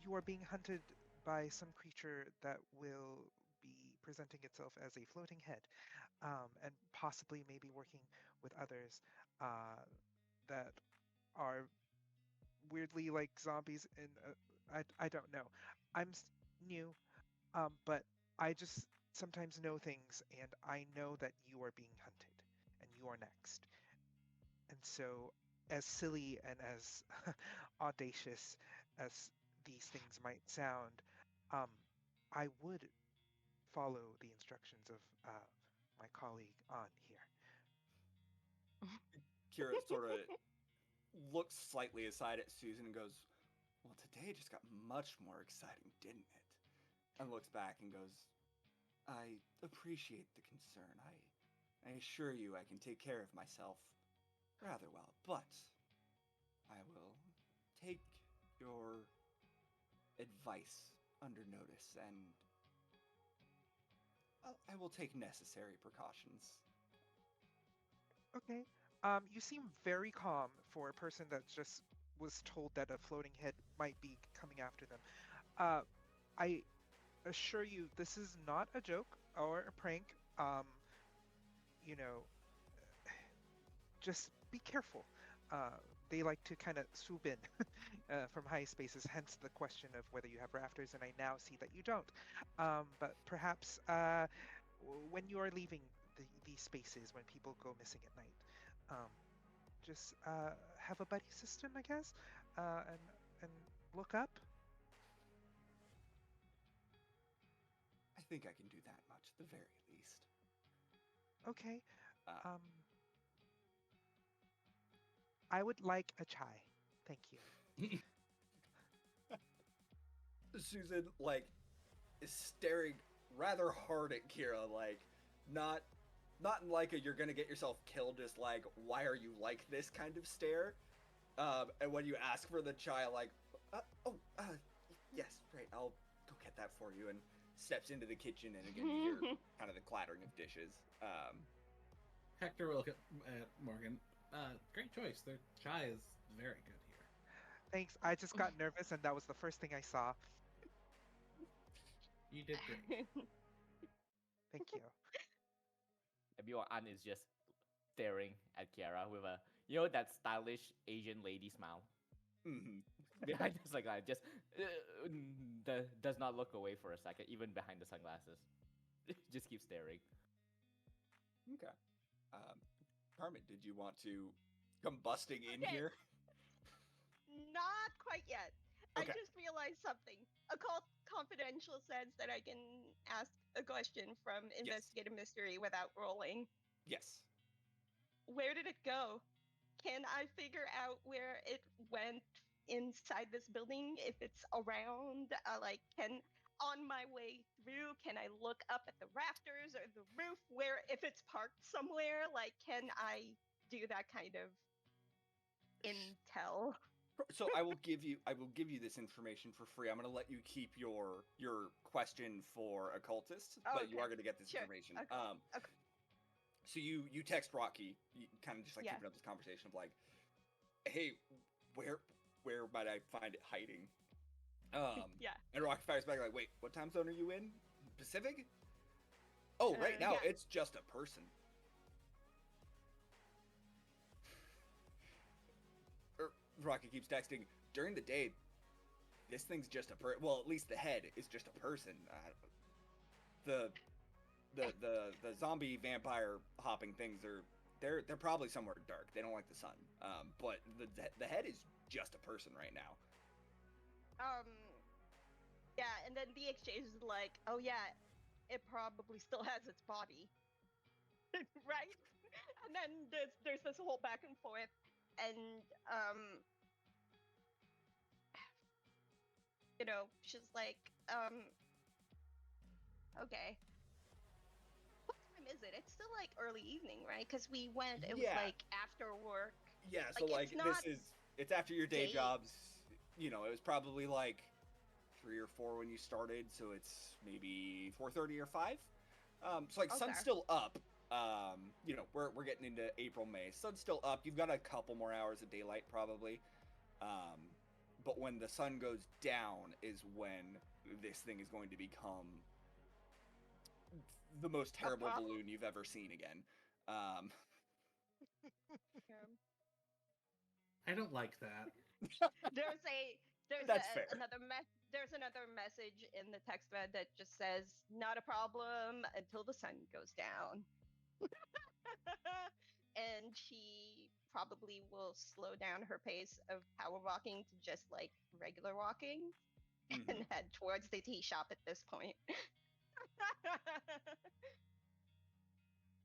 you are being hunted by some creature that will be presenting itself as a floating head, and possibly maybe working with others that are weirdly like zombies. In I don't know. New, but I just sometimes know things, and I know that you are being hunted, and you are next. And so, as silly and as audacious as these things might sound, um, I would follow the instructions of my colleague on here. Kira sort of looks slightly aside at Susan and goes, "Well, today just got much more exciting, didn't it?" And looks back and goes, "I appreciate the concern. I assure you I can take care of myself rather well, but I will take your advice under notice and I will take necessary precautions." Okay. You seem very calm for a person that just was told that a floating head might be coming after them. Uh, I assure you, this is not a joke or a prank. You know, just be careful. Uh, they like to kind of swoop in from high spaces, hence the question of whether you have rafters, and I now see that you don't. But perhaps when you are leaving these spaces, when people go missing at night, um, just have a buddy system, I guess, and look up. I think I can do that much at the very least. Okay. Uh, Um, I would like a chai. Thank you. Susan, like, is staring rather hard at Kira, like, not not in like a "you're gonna get yourself killed," just like "why are you like this" kind of stare. And when you ask for the chai, like, yes, right, I'll go get that for you, and steps into the kitchen, and again you hear kind of the clattering of dishes. Hector will look at Morgan. Great choice. The chai is very good here. Thanks. I just got nervous, and that was the first thing I saw. You did great. Thank you. Everyone is just staring at Kiara with a that stylish Asian lady smile. Mhm. Behind the sunglasses, just does not look away for a second, even behind the sunglasses. Just keep staring. Okay. Carmen, did you want to come busting in Okay. here? Not quite yet. I Okay. just realized something. A confidential says that I can ask a question from investigative mystery without rolling. Yes. Where did it go? Can I figure out where it went inside this building? If it's around, on my way through, can I look up at the rafters or the roof? Where, if it's parked somewhere, like, can I do that kind of intel? So I will give you this information for free. I'm going to let you keep your question for occultist, but you Okay. are going to get this Sure. information. Okay. Okay. So you text Rocky, you kind of just like Yeah. keeping up this conversation of like, "Hey, where might I find it hiding?" Yeah. And Rocky fires back like, "Wait, what time zone are you in? Pacific? Oh, right now Yeah. it's just a person." Rocky keeps texting. During the day, this thing's just a well, at least the head is just a person. The zombie vampire hopping things are they're probably somewhere dark. They don't like the sun. But the head is just a person right now. Yeah, and then the exchange is like, oh yeah, it probably still has its body, right? And then there's this whole back and forth, and she's like, okay, what time is it? It's still like early evening, right? Because we went, it was Yeah. like after work. Yeah, so Like, it's not it's after your day day. jobs. You know, it was probably like 3 or 4 when you started, so it's maybe 4:30 or 5. So like sun's Okay. still up. You know, we're getting into April, May. Sun's still up. You've got a couple more hours of daylight probably. But when the sun goes down is when this thing is going to become the most terrible problem? balloon you've ever seen again. I don't like that. There's That's fair. there's another message in the text thread that just says, not a problem until the sun goes down. And she probably will slow down her pace of power walking to just like regular walking and head towards the tea shop at this point.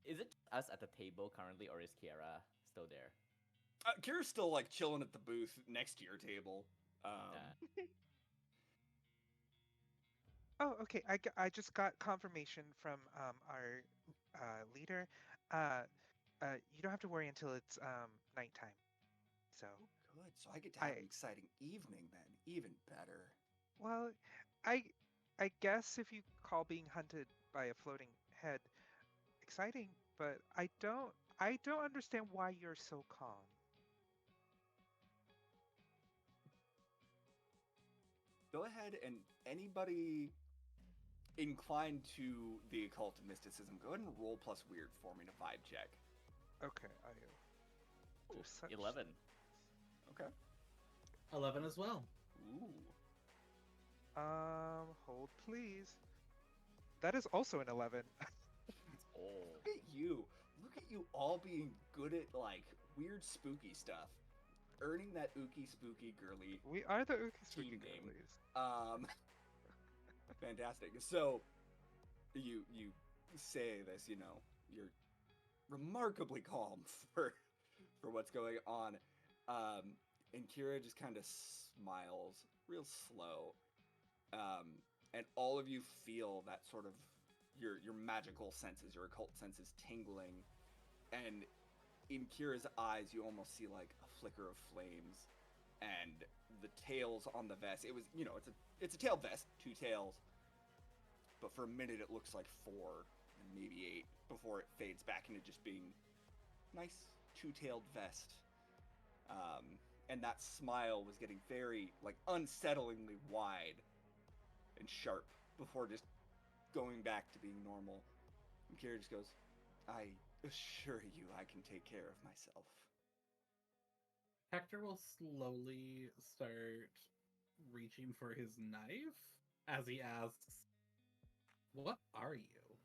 Is it us at the table currently, or is Kiara still there? Kira's still like chilling at the booth next to your table. Oh, okay. I just got confirmation from our leader. You don't have to worry until it's nighttime. So, Good. So I get to have an I exciting evening then. Even better. well, I I guess if you call being hunted by a floating head exciting, but I don't understand why you're so calm. Go ahead and anybody inclined to the occult and mysticism, go ahead and roll plus weird for me to vibe check. Okay, I Ooh, there's such 11. Okay. 11 as well. Ooh. hold please. That is also an 11. Oh. Look at you. Look at you all being good at like weird spooky stuff. Earning that ooky spooky girly. We are the Ookie Spooky Team name. Girlies. Fantastic. So you say this, you know, you're remarkably calm for what's going on. And Kira just kind of smiles real slow. And all of you feel that sort of your magical senses, your occult senses tingling. And in Kira's eyes, you almost see like a flicker of flames. And the tails on the vest, it was, you know, it's a tailed vest, 2 tails. But for a minute it looks like 4 and maybe 8 before it fades back into just being nice 2-tailed vest. And that smile was getting very like unsettlingly wide and sharp before just going back to being normal. And Kira just goes, I assure you I can take care of myself. Hector will slowly start reaching for his knife as he asks, "What are you?"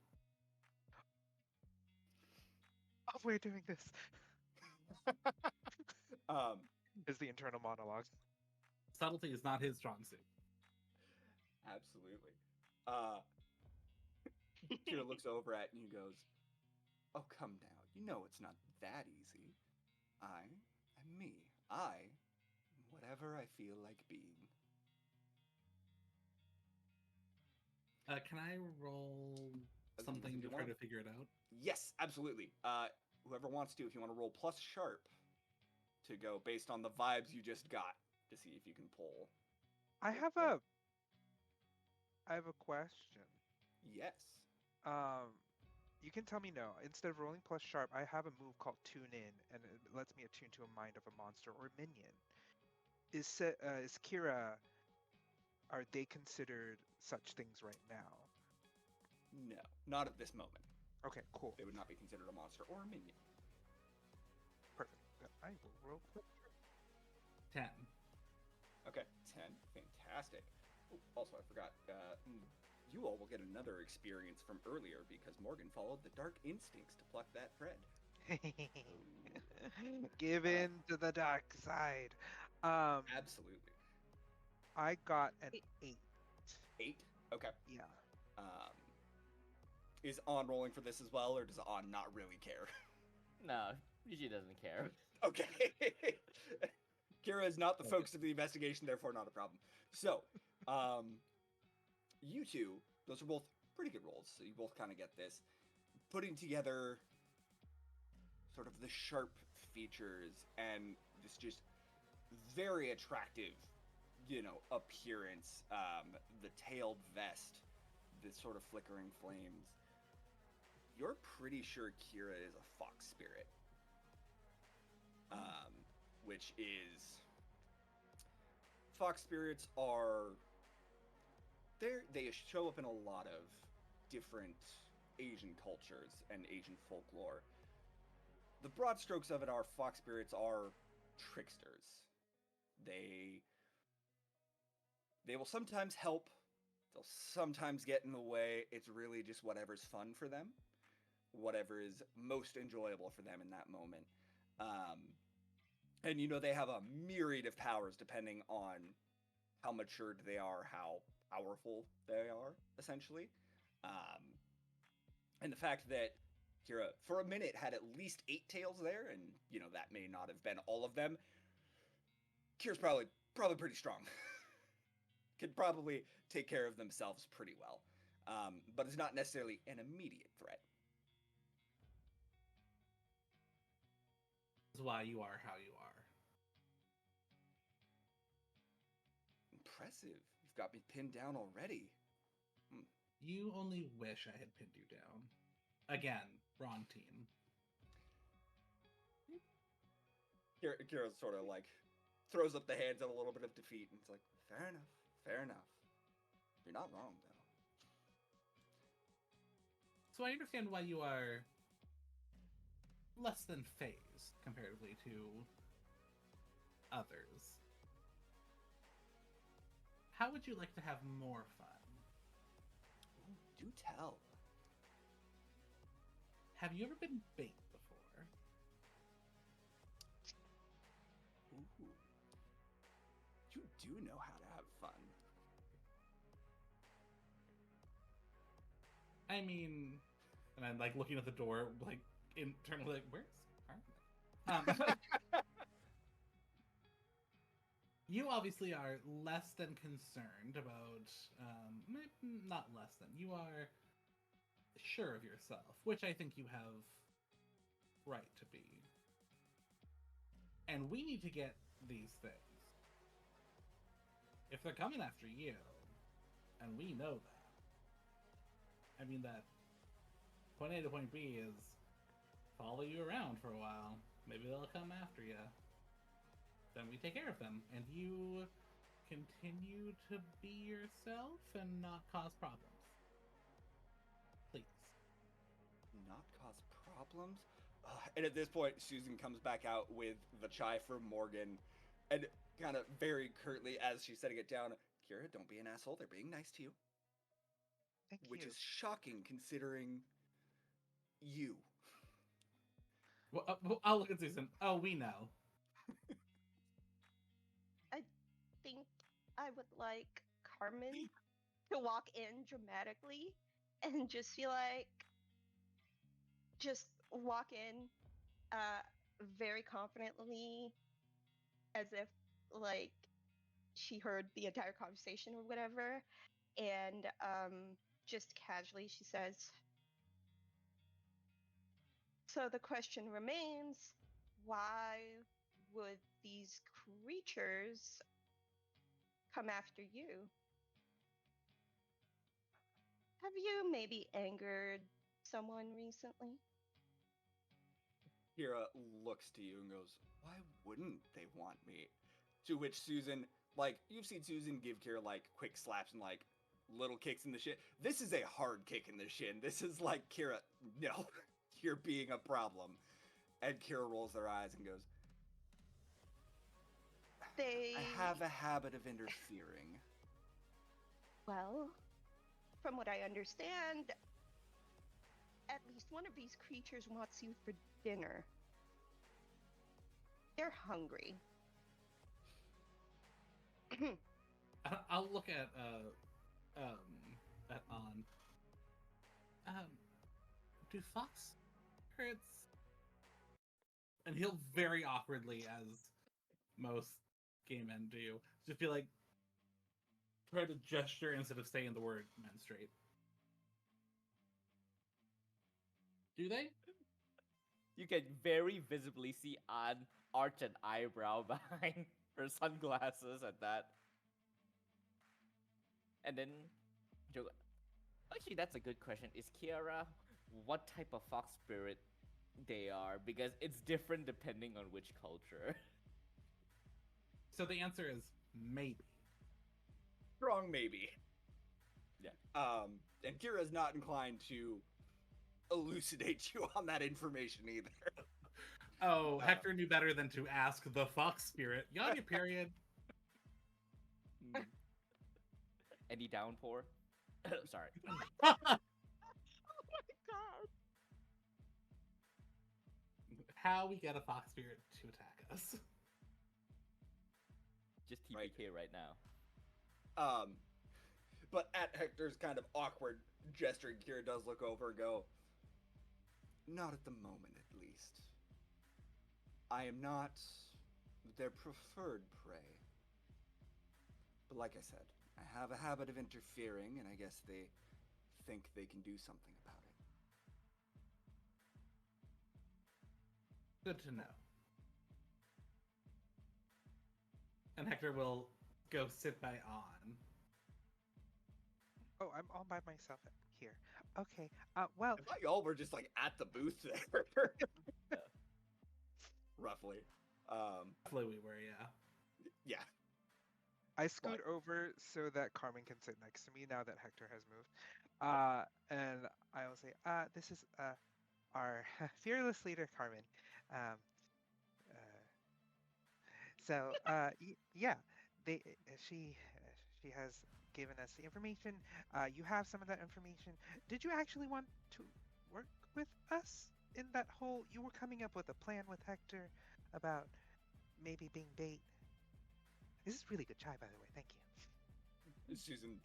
Oh, we're doing this. Um, Is the internal monologue. Subtlety is not his strong suit. Absolutely. Kira looks over at you and goes, oh, come now. You know it's not that easy. I am me. I am whatever I feel like being. Can I roll As long as something you to try want. to figure it out? Yes, absolutely. Whoever wants to, if you want to roll plus sharp to go based on the vibes you just got to see if you can pull. I have a question. Yes. You can tell me no. Instead of rolling plus sharp, I have a move called Tune In, and it lets me attune to a mind of a monster or minion. Is Kira? Are they considered such things right now? No, not at this moment. Okay, cool, They would not be considered a monster or a minion. perfect. Then I will roll. 10. Okay, 10. Fantastic. Oh, also, I forgot. You all will get another experience from earlier because Morgan followed the dark instincts to pluck that thread. Give Uh, in to the dark side. Um, Absolutely. I got an It- 8. 8. Okay. Yeah. Um, is On rolling for this as well, or does On not really care? No, she doesn't care. Okay. Kira is not the focus of the investigation, therefore not a problem. So, um, you two, those are both pretty good rolls, so you both kind of get this. Putting together sort of the sharp features and this just very attractive, appearance, the tailed vest, the sort of flickering flames. You're pretty sure Kira is a fox spirit. Um, which is fox spirits are they show up in a lot of different Asian cultures and Asian folklore. The broad strokes of it are fox spirits are tricksters. They they will sometimes help, they'll sometimes get in the way. It's really just whatever's fun for them, whatever is most enjoyable for them in that moment. Um, and they have a myriad of powers depending on how matured they are, how powerful they are, essentially. Um, and the fact that Kira, for a minute, had at least 8 tails there, and that may not have been all of them. Kira's probably pretty strong. Could probably take care of themselves pretty well, but it's not necessarily an immediate threat. This is why you are how you are. Impressive. You've got me pinned down already. You only wish I had pinned you down. Again, wrong team. Kira sort of like throws up the hands in a little bit of defeat, and it's like, fair enough, fair enough. You're not wrong, though. So I understand why you are less than phased comparatively to others. How would you like to have more fun? Ooh, do tell. Have you ever been bait before? Ooh. You do know how to have fun. I mean, and I'm like looking at the door, like internally, like, where's Harmony? You obviously are less than concerned about, not less than, you are sure of yourself, which I think you have right to be. And we need to get these things. If they're coming after you, and we know that, I mean that point A to point B is follow you around for a while. Maybe they'll come after you. Then we take care of them, and you continue to be yourself and not cause problems. Please. Not cause problems? And at this point, Susan comes back out with the chai for Morgan, and kind of very curtly, as she's setting it down, Kira, don't be an asshole. They're being nice to you. Thank Which you. is shocking considering you. Well, I'll look at Susan. Oh, we know. I think I would like Carmen to walk in dramatically and just be like, just walk in very confidently as if like she heard the entire conversation or whatever, and just casually she says, so the question remains, why would these creatures come after you? Have you maybe angered someone recently? Kira looks to you and goes, why wouldn't they want me? To which Susan, like, you've seen Susan give Kira, like, quick slaps and, like, little kicks in the shin. This is a hard kick in the shin. This is like, Kira, no, you're being a problem. And Kira rolls their eyes and goes, They, I have a habit of interfering. well, from what I understand, at least one of these creatures wants you for dinner. They're hungry. I'll look at On. Do fox spirits? And he'll very awkwardly, as most gay men do, just be like, try to gesture instead of saying the word menstruate. Do they? You can very visibly see An arch an eyebrow behind her sunglasses at that. And then, actually, that's a good question. Is Kiara what type of fox spirit they are? Because it's different depending on which culture. So the answer is maybe. Strong maybe. Yeah. And Kira's not inclined to elucidate you on that information either. Oh, Hector knew better than to ask the fox spirit. You on your period? Any downpour? Sorry. Oh my god. How we get a fox spirit to attack us? Just TPK right now. But at Hector's kind of awkward gesture, Kira does look over and go, "Not at the moment, at least. I am not their preferred prey. But like I said, I have a habit of interfering, and I guess they think they can do something about it." Good to know. And Hector will go sit by On. Oh, I'm all by myself here. Okay. Well, I thought y'all were just like at the booth there. Roughly. Hopefully we were, yeah. Yeah. I scoot over so that Carmen can sit next to me now that Hector has moved. And I will say, this is our fearless leader, Carmen. Um, yeah, they she has given us the information. You have some of that information. Did you actually want to work with us in that whole? You were coming up with a plan with Hector about maybe being bait. This is really good chai, by the way. Thank you. Susan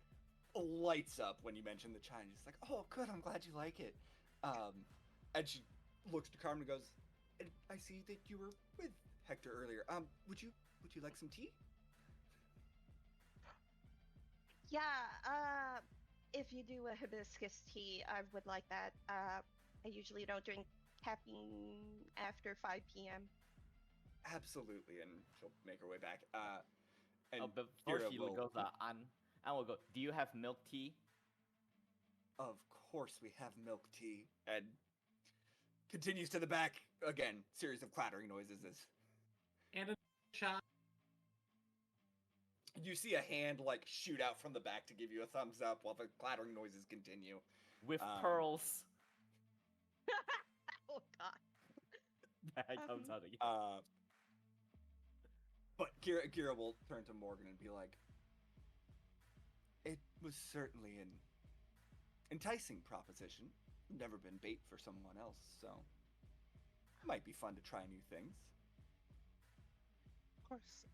lights up when you mention the china. She's like, "Oh, good. I'm glad you like it." And she looks to Carmen and goes, "I see that you were with Hector earlier. Would you like some tea?" Yeah, if you do a hibiscus tea, I would like that. I usually don't drink caffeine after 5 p.m. Absolutely, and she'll make her way back. And Before Kira she will, goes, An will go, do you have milk tea? "Of course, we have milk tea," and continues to the back again. Series of clattering noises. And a shot. You see a hand like shoot out from the back to give you a thumbs up while the clattering noises continue. With pearls. Oh god. That comes out again. But Kira will turn to Morgan and be like, "It was certainly an enticing proposition. Never been bait for someone else, so it might be fun to try new things." Of course.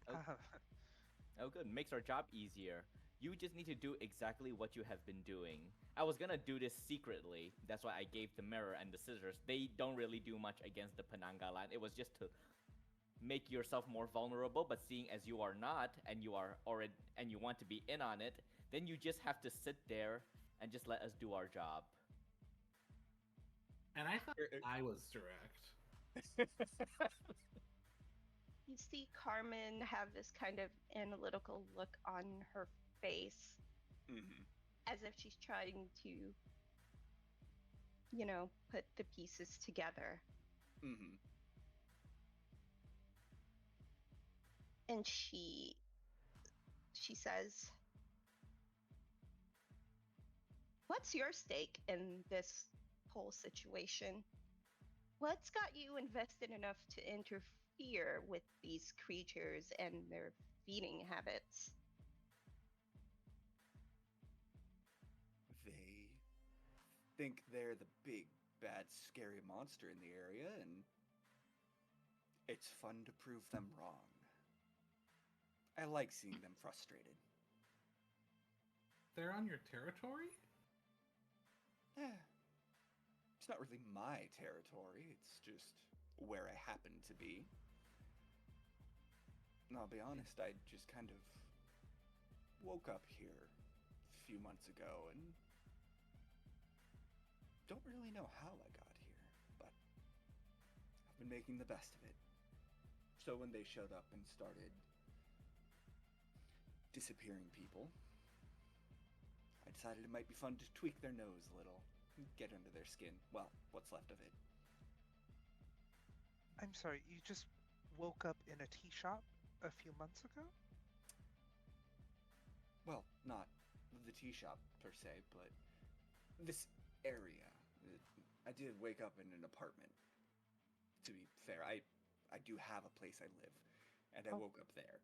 Oh, good. Makes our job easier. You just need to do exactly what you have been doing. I was gonna do this secretly. That's why I gave the mirror and the scissors. They don't really do much against the Penanga line. It was just to make yourself more vulnerable. But seeing as you are not, and you are already, and you want to be in on it, then you just have to sit there and just let us do our job. And I thought I was direct. You see Carmen have this kind of analytical look on her face, as if she's trying to, put the pieces together. And she says, "What's your stake in this whole situation? What's got you invested enough to interfere with these creatures and their feeding habits?" They think they're the big bad, scary monster in the area, and it's fun to prove them wrong. I like seeing them frustrated. They're on your territory? Eh, it's not really my territory, it's just where I happen to be. And I'll be honest, I just kind of woke up here a few months ago and don't really know how I got here, but I've been making the best of it. So when they showed up and started disappearing people, I decided it might be fun to tweak their nose a little, get under their skin. Well, what's left of it. I'm sorry, you just woke up in a tea shop a few months ago? Well, not the tea shop per se, but this area. I did wake up in an apartment. To be fair, I do have a place I live, and I Oh. woke up there.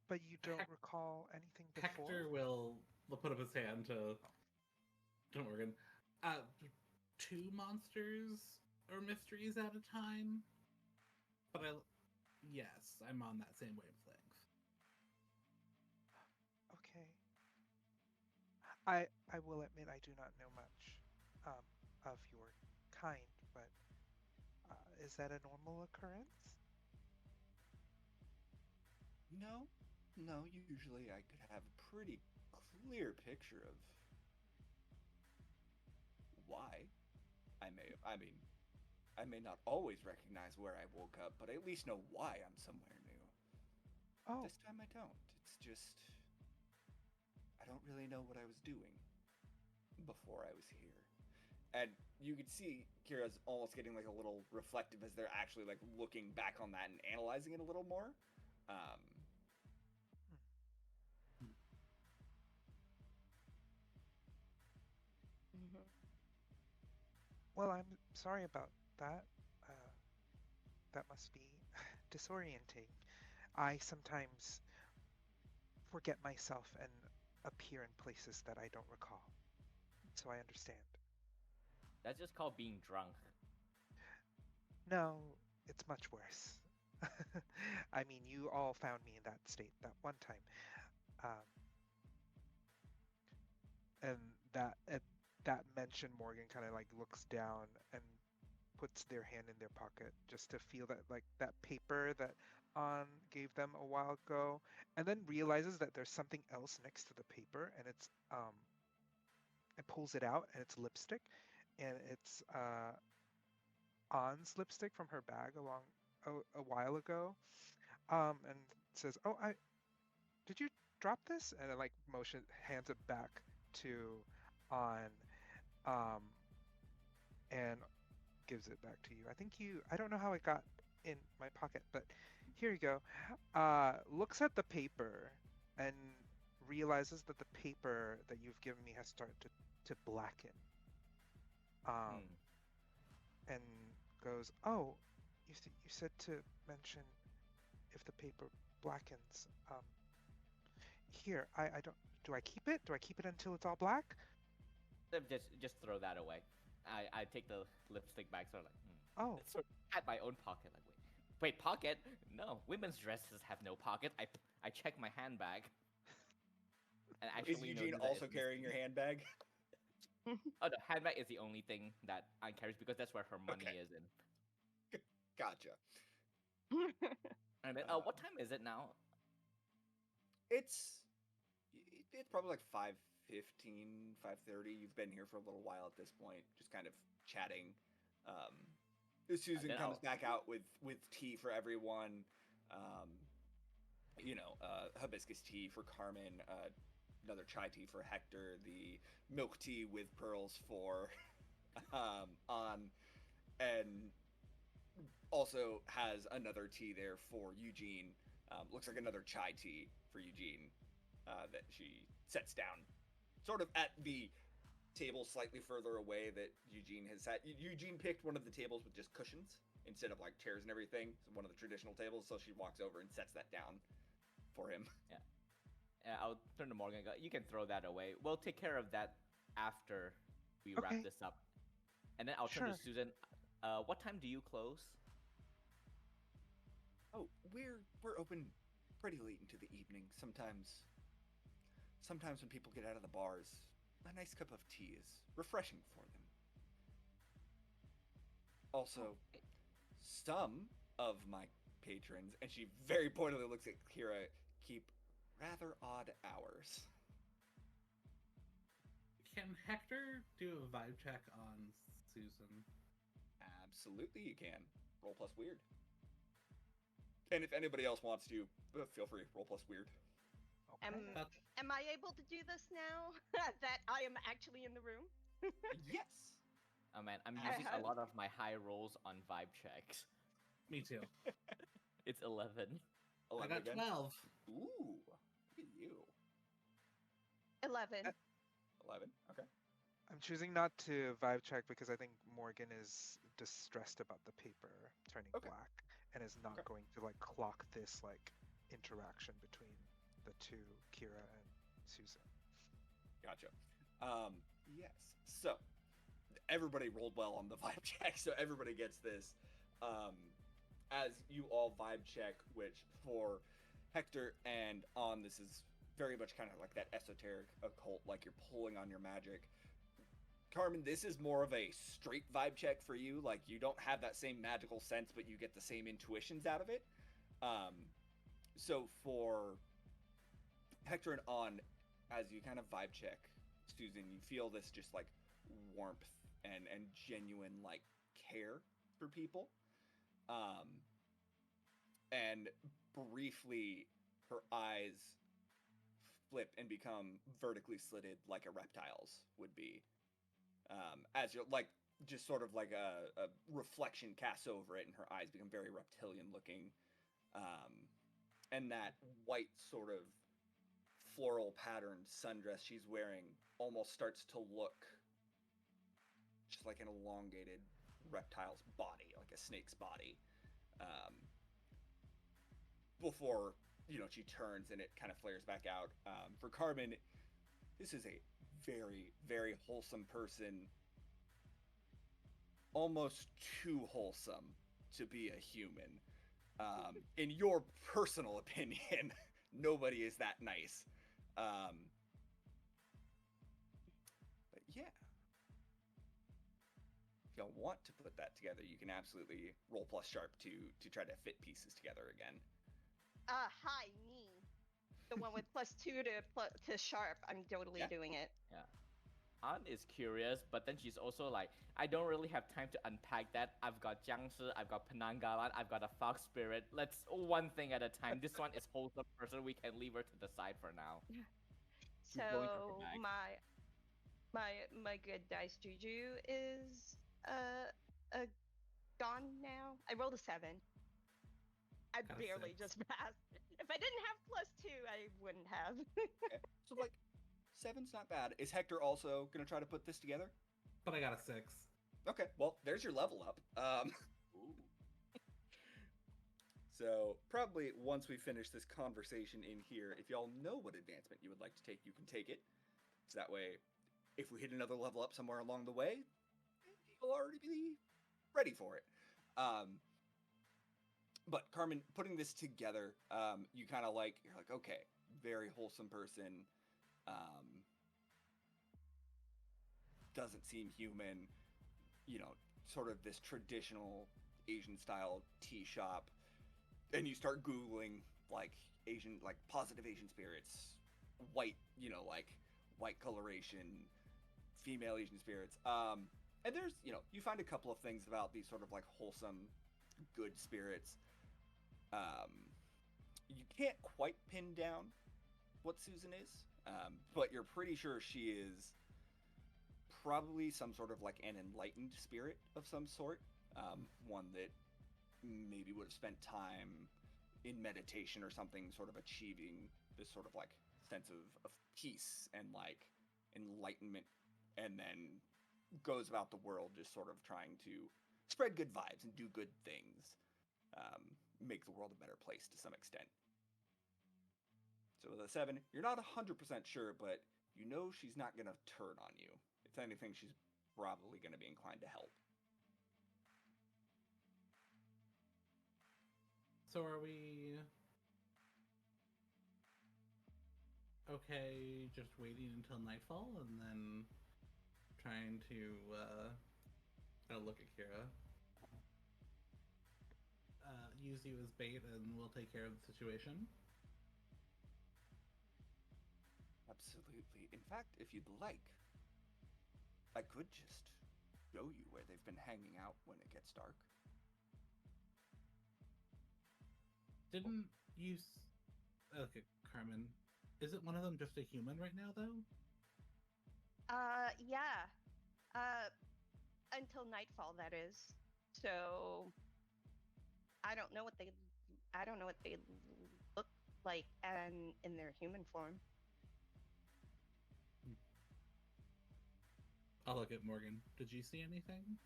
But you don't Hec- recall anything before? Hector will put up his hand to Morgan. Two monsters or mysteries at a time. But yes, I'm on that same wavelength. Okay. I will admit I do not know much of your kind, but is that a normal occurrence? No, usually I could have a pretty clear picture of why. I may not always recognize where I woke up, but I at least know why I'm somewhere new. Oh, This time I don't. It's just I don't really know what I was doing before I was here. And you could see Kira's almost getting like a little reflective as they're actually like looking back on that and analyzing it a little more. Um, Mhm. well, I'm sorry about that. Uh, that must be disorienting. I sometimes forget myself and appear in places that I don't recall. So I understand. That's just called being drunk. No, it's much worse. I mean, you all found me in that state that one time. Um, and at that mention, Morgan kind of like looks down and puts their hand in their pocket just to feel that like that paper that On gave them a while ago, and then realizes that there's something else next to the paper, and it pulls it out, and it's lipstick, and it's On's lipstick from her bag a while ago, and says, "Oh, I did you drop this?" And it like motion hands it back to On, um, and gives it back to you. I don't know how it got in my pocket, but here you go. Looks at the paper and realizes that the paper that you've given me has started to blacken. Um, Hmm. and goes, "Oh, you said to mention if the paper blackens. Here, I don't. Do I keep it? Do I keep it until it's all black? Just throw that away. I take the lipstick back, sort of like, Oh, it's sort of at my own pocket. Like, wait, pocket? No, women's dresses have no pocket. I check my handbag, and is actually Eugene notice that also it's carrying missing. your handbag? Oh, the handbag is the only thing that Anne carries because that's where her money Okay. is in. Gotcha. And then, Uh, what time is it now? it's it's probably like 5:15, 5:30. You've been here for a little while at this point, just kind of chatting. Um, Susan Then comes I'll. back out with tea for everyone. Um, hibiscus tea for Carmen, another chai tea for Hector, the milk tea with pearls for On, and also has another tea there for Eugene. Looks like another chai tea for Eugene that she sets down, sort of at the table slightly further away that Eugene has sat. Eugene picked one of the tables with just cushions instead of like chairs and everything, so one of the traditional tables. So she walks over and sets that down for him. Yeah, I'll turn to Morgan and go, you can throw that away. We'll take care of that after we wrap Okay. this up. And then I'll turn to Sure. Susan. What time do you close? Oh, we're open pretty late into the evening. Sometimes when people get out of the bars, a nice cup of tea is refreshing for them. Also, some of my patrons, and she very pointedly looks at Kira, keep rather odd hours. Can Hector do a vibe check on Susan? Absolutely, you can. Roll plus weird. And if anybody else wants to, feel free. Roll plus weird. Am, Okay. That's am I able to do this now that I am actually in the room? Yes. Oh man, I'm I using a have- lot of my high rolls on vibe checks. me too. It's 11. 11 I got again. 12. Ooh, look at you. 11. 11. Okay. I'm choosing not to vibe check because I think Morgan is distressed about the paper turning Okay. black and is not Okay. going to like clock this like interaction between the two, Kira and Susan. Gotcha. Yes. So everybody rolled well on the vibe check, so everybody gets this. As you all vibe check, which for Hector and On, this is very much kind of like that esoteric occult, like you're pulling on your magic. Carmen, this is more of a straight vibe check for you. Like you don't have that same magical sense, but you get the same intuitions out of it. So for Hector and On, as you kind of vibe check, Susan, you feel this just like warmth and genuine like care for people. And briefly, her eyes flip and become vertically slitted like a reptile's would be. As you're like, just sort of like a reflection casts over it, and her eyes become very reptilian looking. And that white sort of floral patterned sundress she's wearing almost starts to look just like an elongated reptile's body, like a snake's body. Before, she turns and it kind of flares back out. For Carmen, this is a very, very wholesome person. Almost too wholesome to be a human. In your personal opinion, nobody is that nice. But yeah. If y'all want to put that together, you can absolutely roll plus sharp to try to fit pieces together again. Hi, me. The one with +2 to sharp. I'm totally Yeah. doing it. An is curious, but then she's also like, I don't really have time to unpack that. I've got Jiangshi, I've got Penanggalan, I've got a fox spirit. Let's one thing at a time. This one is wholesome person. We can leave her to the side for now. She's going through her So bag. my good dice juju is gone now. I rolled a 7. I Got a barely 6. just passed. If I didn't have +2, I wouldn't have. Okay. So like 7's not bad. Is Hector also gonna try to put this together? But I got a 6. Okay, well, there's your level up. Ooh. So probably once we finish this conversation in here, if y'all know what advancement you would like to take, you can take it. So that way, if we hit another level up somewhere along the way, you'll already be ready for it. But Carmen, putting this together, you kind of like, you're like, okay, very wholesome person. Doesn't seem human. Sort of this traditional Asian style tea shop. And you start Googling like Asian, like positive Asian spirits, white, like white coloration, female Asian spirits. And there's, you find a couple of things about these sort of like wholesome, good spirits. You can't quite pin down what Susan is, but you're pretty sure she is probably some sort of like an enlightened spirit of some sort. One that maybe would have spent time in meditation or something, sort of achieving this sort of like sense of peace and like enlightenment, and then goes about the world just sort of trying to spread good vibes and do good things, make the world a better place to some extent. So with a 7, you're not 100% sure, but you know she's not gonna turn on you. If anything, she's probably going to be inclined to help. So are we okay just waiting until nightfall and then trying to look at Kira? Use you as bait and we'll take care of the situation? Absolutely. In fact, if you'd like, I could just show you where they've been hanging out when it gets dark. Didn't you... Okay, Carmen. Isn't one of them just a human right now, though? Yeah. Until nightfall, that is. So I don't know what they look like and in their human form. I'll look at Morgan. Did you see anything?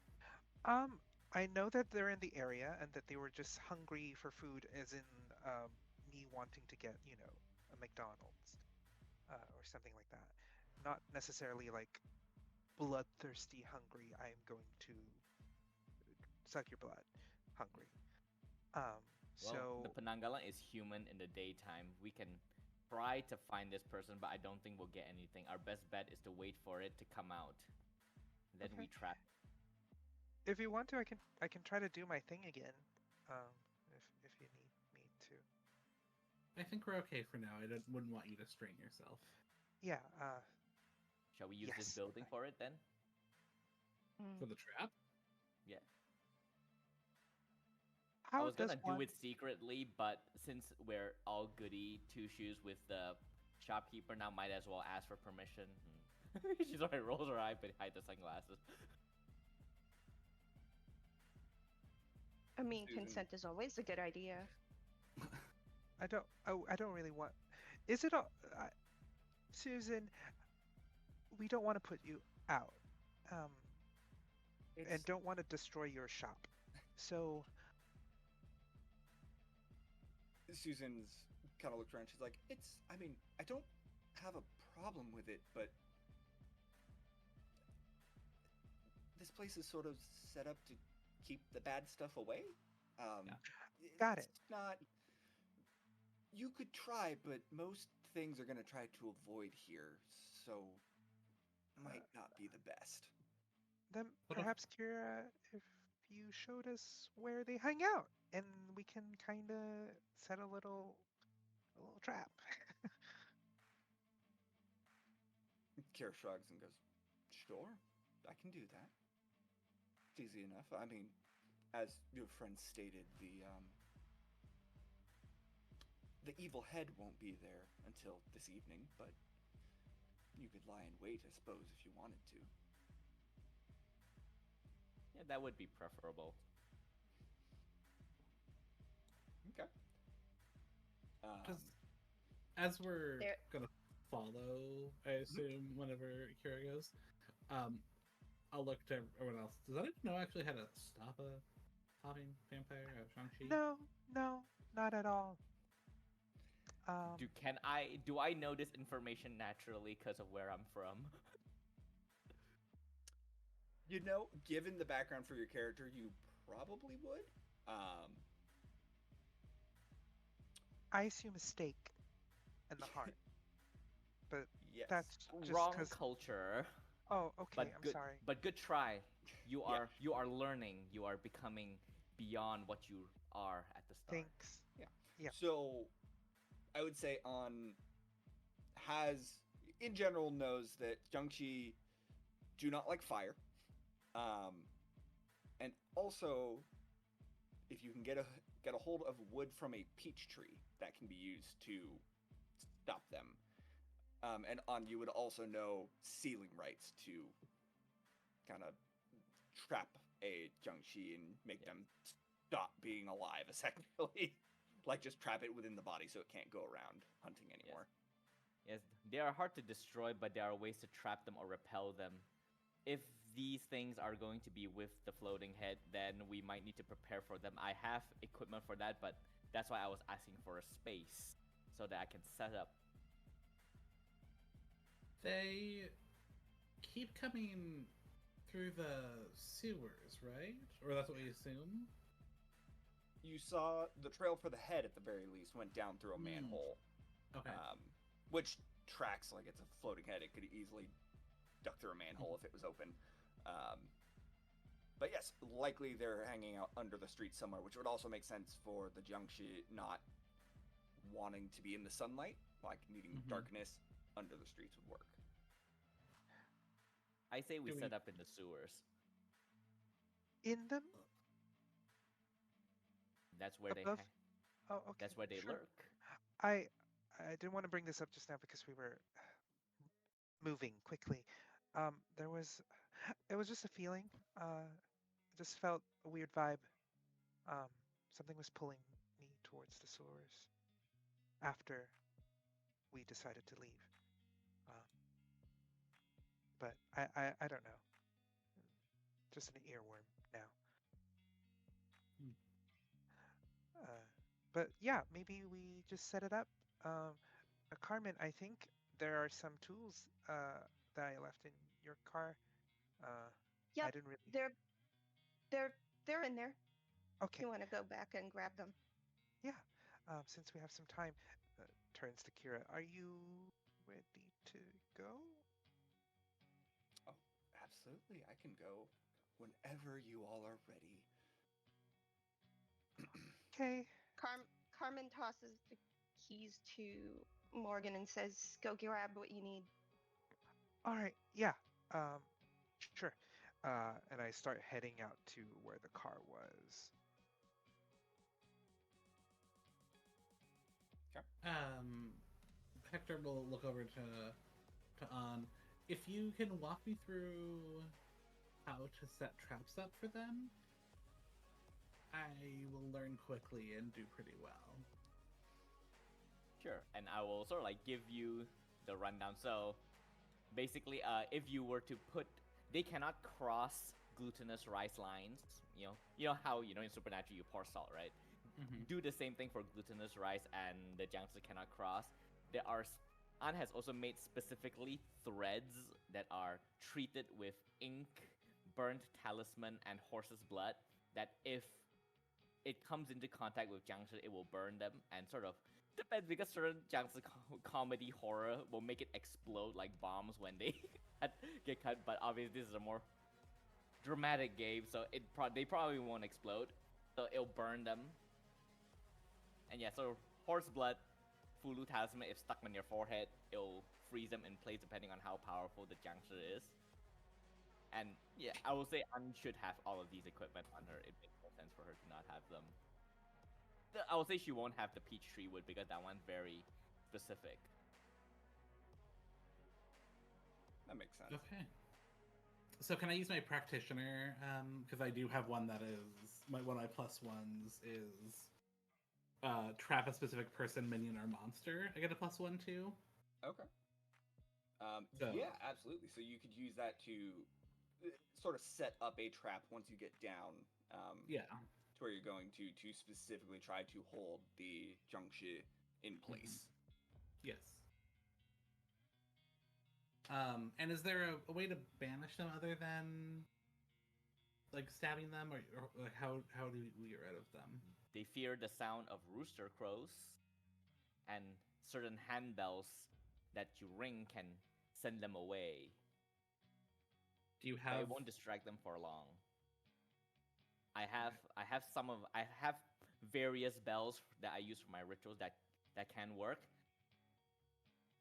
I know that they're in the area and that they were just hungry for food, as in me wanting to get, a McDonald's or something like that. Not necessarily like bloodthirsty hungry. I am going to suck your blood hungry. Um, Well, the so Penanggalang is human in the daytime. We can try to find this person, but I don't think we'll get anything. Our best bet is to wait for it to come out. Then Okay. we trap. if you want to, I can try to do my thing again. Um, if you need me to. I think we're okay for now. I wouldn't want you to strain yourself. Yeah. Shall we use this Yes. building for it then? For the trap? Yeah. I How was does gonna one? do it secretly, but since we're all goody two shoes with the shopkeeper, now might as well ask for permission. She's already rolls her eye behind the sunglasses. I mean, Susan. consent is always a good idea. I don't really want. Is it all? Susan, we don't want to put you out. Um, and don't want to destroy your shop. So Susan's kind of looks around. She's like, I mean, I don't have a problem with it, but this place is sort of set up to keep the bad stuff away. Yeah. Got it. It's not. You could try, but most things are going to try to avoid here, so might not be the best. then What if- perhaps, Kira, if you showed us where they hang out, and we can kind of set a little trap. Kira shrugs and goes, "Sure, I can do that. It's easy enough. I mean, as your friend stated, the evil head won't be there until this evening, but you could lie in wait, I suppose, if you wanted to." Yeah, that would be preferable. Okay. Just as we're There- gonna follow, I assume, whenever Kira goes, I'll look to everyone else. Does anyone know actually how to stop a hopping vampire at Shang-Chi? No, not at all. Do I know this information naturally because of where I'm from? You know, given the background for your character, you probably would. I assume a stake in the heart, but Yes. that's just Wrong 'cause- culture. Oh, okay. But I'm good, sorry. but good try. You Yeah. are learning. You are becoming beyond what you are at the start. Thanks. Yeah. So, I would say has in general knows that Jiangxi do not like fire, and also if you can get a hold of wood from a peach tree, that can be used to stop them. And you would also know sealing rights to kind of trap a Jiangxi and make them stop being alive, essentially. Like just trap it within the body so it can't go around hunting anymore. Yes, they are hard to destroy, but there are ways to trap them or repel them. If these things are going to be with the floating head, then we might need to prepare for them. I have equipment for that, but that's why I was asking for a space so that I can set up. They keep coming through the sewers, right? Or that's what we assume? You saw the trail for the head, at the very least, went down through a Hmm. manhole, Okay. which tracks like it's a floating head. It could easily duck through a manhole if it was open. But yes, likely they're hanging out under the street somewhere, which would also make sense for the Jiangshi not wanting to be in the sunlight, like needing darkness under the streets would work. I say we Do we- set up in the sewers. In them? That's where they. Above? Oh, okay. That's where they sure. lurk. I didn't want to bring this up just now because we were moving quickly. It was just a feeling. I just felt a weird vibe. Something was pulling me towards the sewers after we decided to leave. But I don't know. Just an earworm now. But yeah, maybe we just set it up. Carmen, I think there are some tools that I left in your car. I Yep, didn't really. they're in there. Okay, You want to go back and grab them? yeah. Since we have some time, turns to Kira. Are you ready to go? Oh, absolutely. I can go whenever you all are ready. Okay. Carmen tosses the keys to Morgan and says, "Go grab what you need." All right. Yeah. Sure. And I start heading out to where the car was. Hector will look over to An. If you can walk me through how to set traps up for them, I will learn quickly and do pretty well. Sure, and I will sort of like give you the rundown. So, basically, if you were to put, they cannot cross glutinous rice lines. You know how in Supernatural you pour salt, right? Do the same thing for glutinous rice, and the Jiangsu cannot cross. There are An has also made specifically threads that are treated with ink, burnt talisman, and horse's blood. That if it comes into contact with Jiangsu, it will burn them, and sort of depends because certain Jiangsu comedy horror will make it explode like bombs when they get cut. But obviously, this is a more dramatic game, so they probably won't explode. So it'll burn them. And yeah, so horse blood, Fulu talisman, if stuck on your forehead, it'll freeze them in place depending on how powerful the Jiangshi is. And yeah, I will say An should have all of these equipment on her. It makes no sense for her to not have them. I will say she won't have the peach tree wood because that one's very specific. That makes sense. Okay. So can I use my practitioner? Because I do have one that is one of my plus ones is trap a specific person, minion, or monster. I get a +1 too. Okay. So- Yeah, absolutely. So you could use that to sort of set up a trap once you get down. Yeah. To where you're going to specifically try to hold the Jiangshi in place. Yes. And is there a way to banish them other than like stabbing them, or like how do we get rid of them? They fear the sound of rooster crows, and certain handbells that you ring can send them away. Do you But have? it won't distract them for long. I have various bells that I use for my rituals that can work.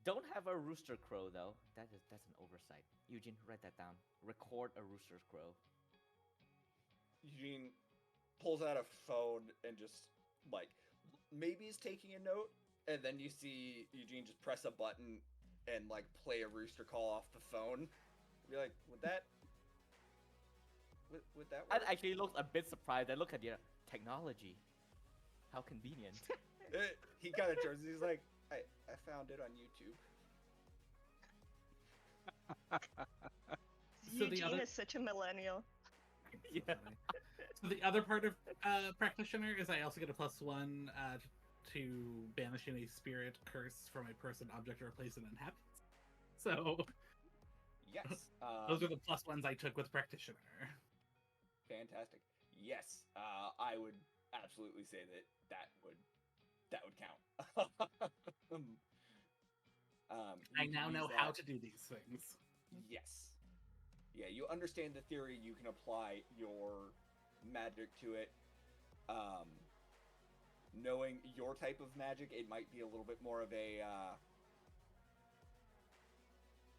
Don't have a rooster crow though. That's an oversight. Eugene, write that down. Record a rooster crow. Eugene pulls out a phone and just like maybe is taking a note, and then you see Eugene just press a button and like play a rooster call off the phone. Be like, would that I work? actually looked a bit surprised. I look at your technology. How convenient. He kind of turns. He's like, I found it on YouTube. So the Eugene other- is such a millennial. Yeah. So the other part of practitioner is I also get a +1 to banishing a spirit curse from a person, object, or place in inhabitants. So Yes. Those are the plus ones I took with practitioner. Fantastic. Yes, I would absolutely say that would count. I You can now use know how that. to do these things. Yes. Yeah, you understand the theory. You can apply your magic to it. Um, Knowing your type of magic, it might be a little bit more of a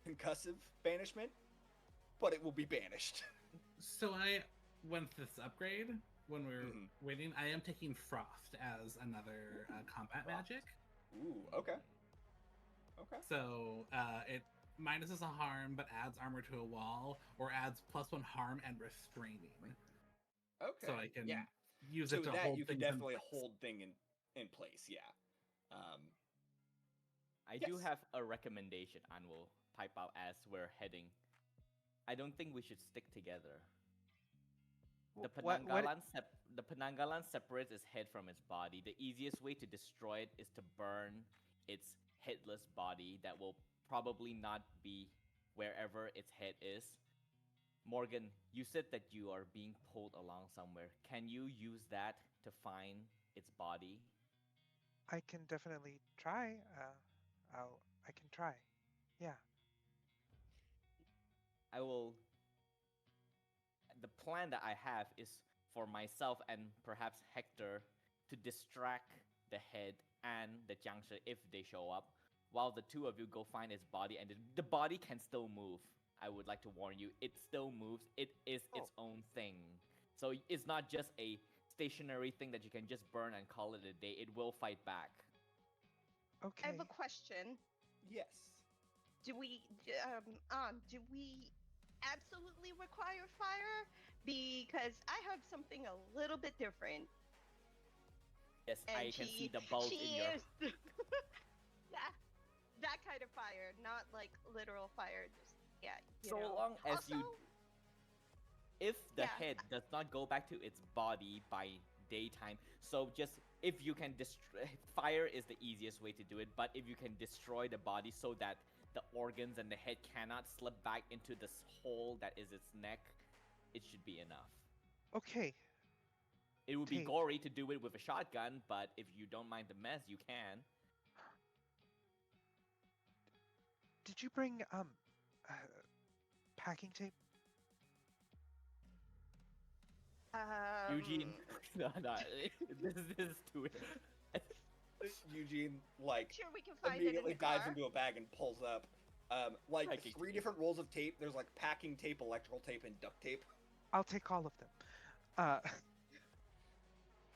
concussive banishment, but it will be banished. So I went this upgrade when we were Mhm. waiting. I am taking Frost as another combat Frost. magic. Ooh, okay. Okay. So it minuses a harm but adds armor to a wall, or adds +1 harm and restraining. Okay. So I can yeah. use So it to that hold you can things in definitely place. hold thing in place. Yeah. Um, I do Yes. have a recommendation, and will type out as we're heading. I don't think we should stick together. The What? The Penanggalan separates its head from its body. The easiest way to destroy it is to burn its headless body that will probably not be wherever its head is. Morgan, you said that you are being pulled along somewhere. Can you use that to find its body? I can definitely try. I can try. Yeah. I will. The plan that I have is for myself and perhaps Hector to distract the head and the Jiangshi if they show up, while the two of you go find its body. And the body can still move. I would like to warn you, it still moves. It is Oh. its own thing. So it's not just a stationary thing that you can just burn and call it a day. It will fight back. Okay. I have a question. yes. Do we do we absolutely require fire? Because I have something a little bit different. Yes, And I can see the bulge in your. is yeah, that kind of fire, not like literal fire. Just yeah. You So know. long as Also, you. If the Yeah. head does not go back to its body by daytime, so just if you can destroy. Fire is the easiest way to do it, but if you can destroy the body so that the organs and the head cannot slip back into this hole that is its neck, it should be enough. Okay. It would be Tape. gory to do it with a shotgun, but if you don't mind the mess, you can. Did you bring uh, packing tape? Eugene, no, no, this is too. Eugene like sure we can find it in immediately the dives car. into a bag and pulls up like Packing three tape. different rolls of tape. There's like packing tape, electrical tape, and duct tape. I'll take all of them. Uh,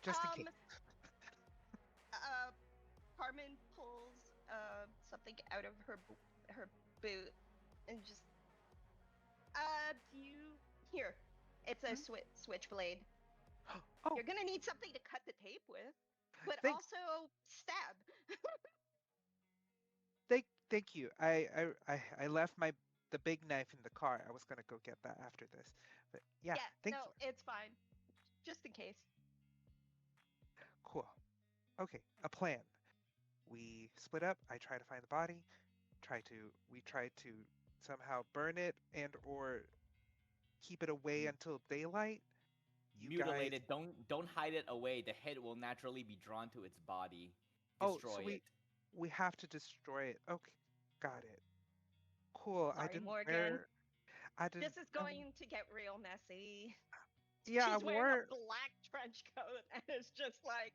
just in Um, case. Carmen pulls something out of her boot and just do you here? It's a switchblade. Oh, You're gonna need something to cut the tape with, but thanks. also stab. Thank you. I left the big knife in the car. I was gonna go get that after this. But yeah, Yeah, thank no, you. it's fine. Just in case. Cool. Okay, a plan. We split up. I try to find the body. We try to somehow burn it and or keep it away until daylight. You guys. Mutilate it. Don't hide it away. The head will naturally be drawn to its body. Oh, Destroy so it. we have to destroy it. Okay, got it. Cool. Sorry, Morgan. I didn't. This is going to get real messy. Yeah, She's wearing a black trench coat and it's just like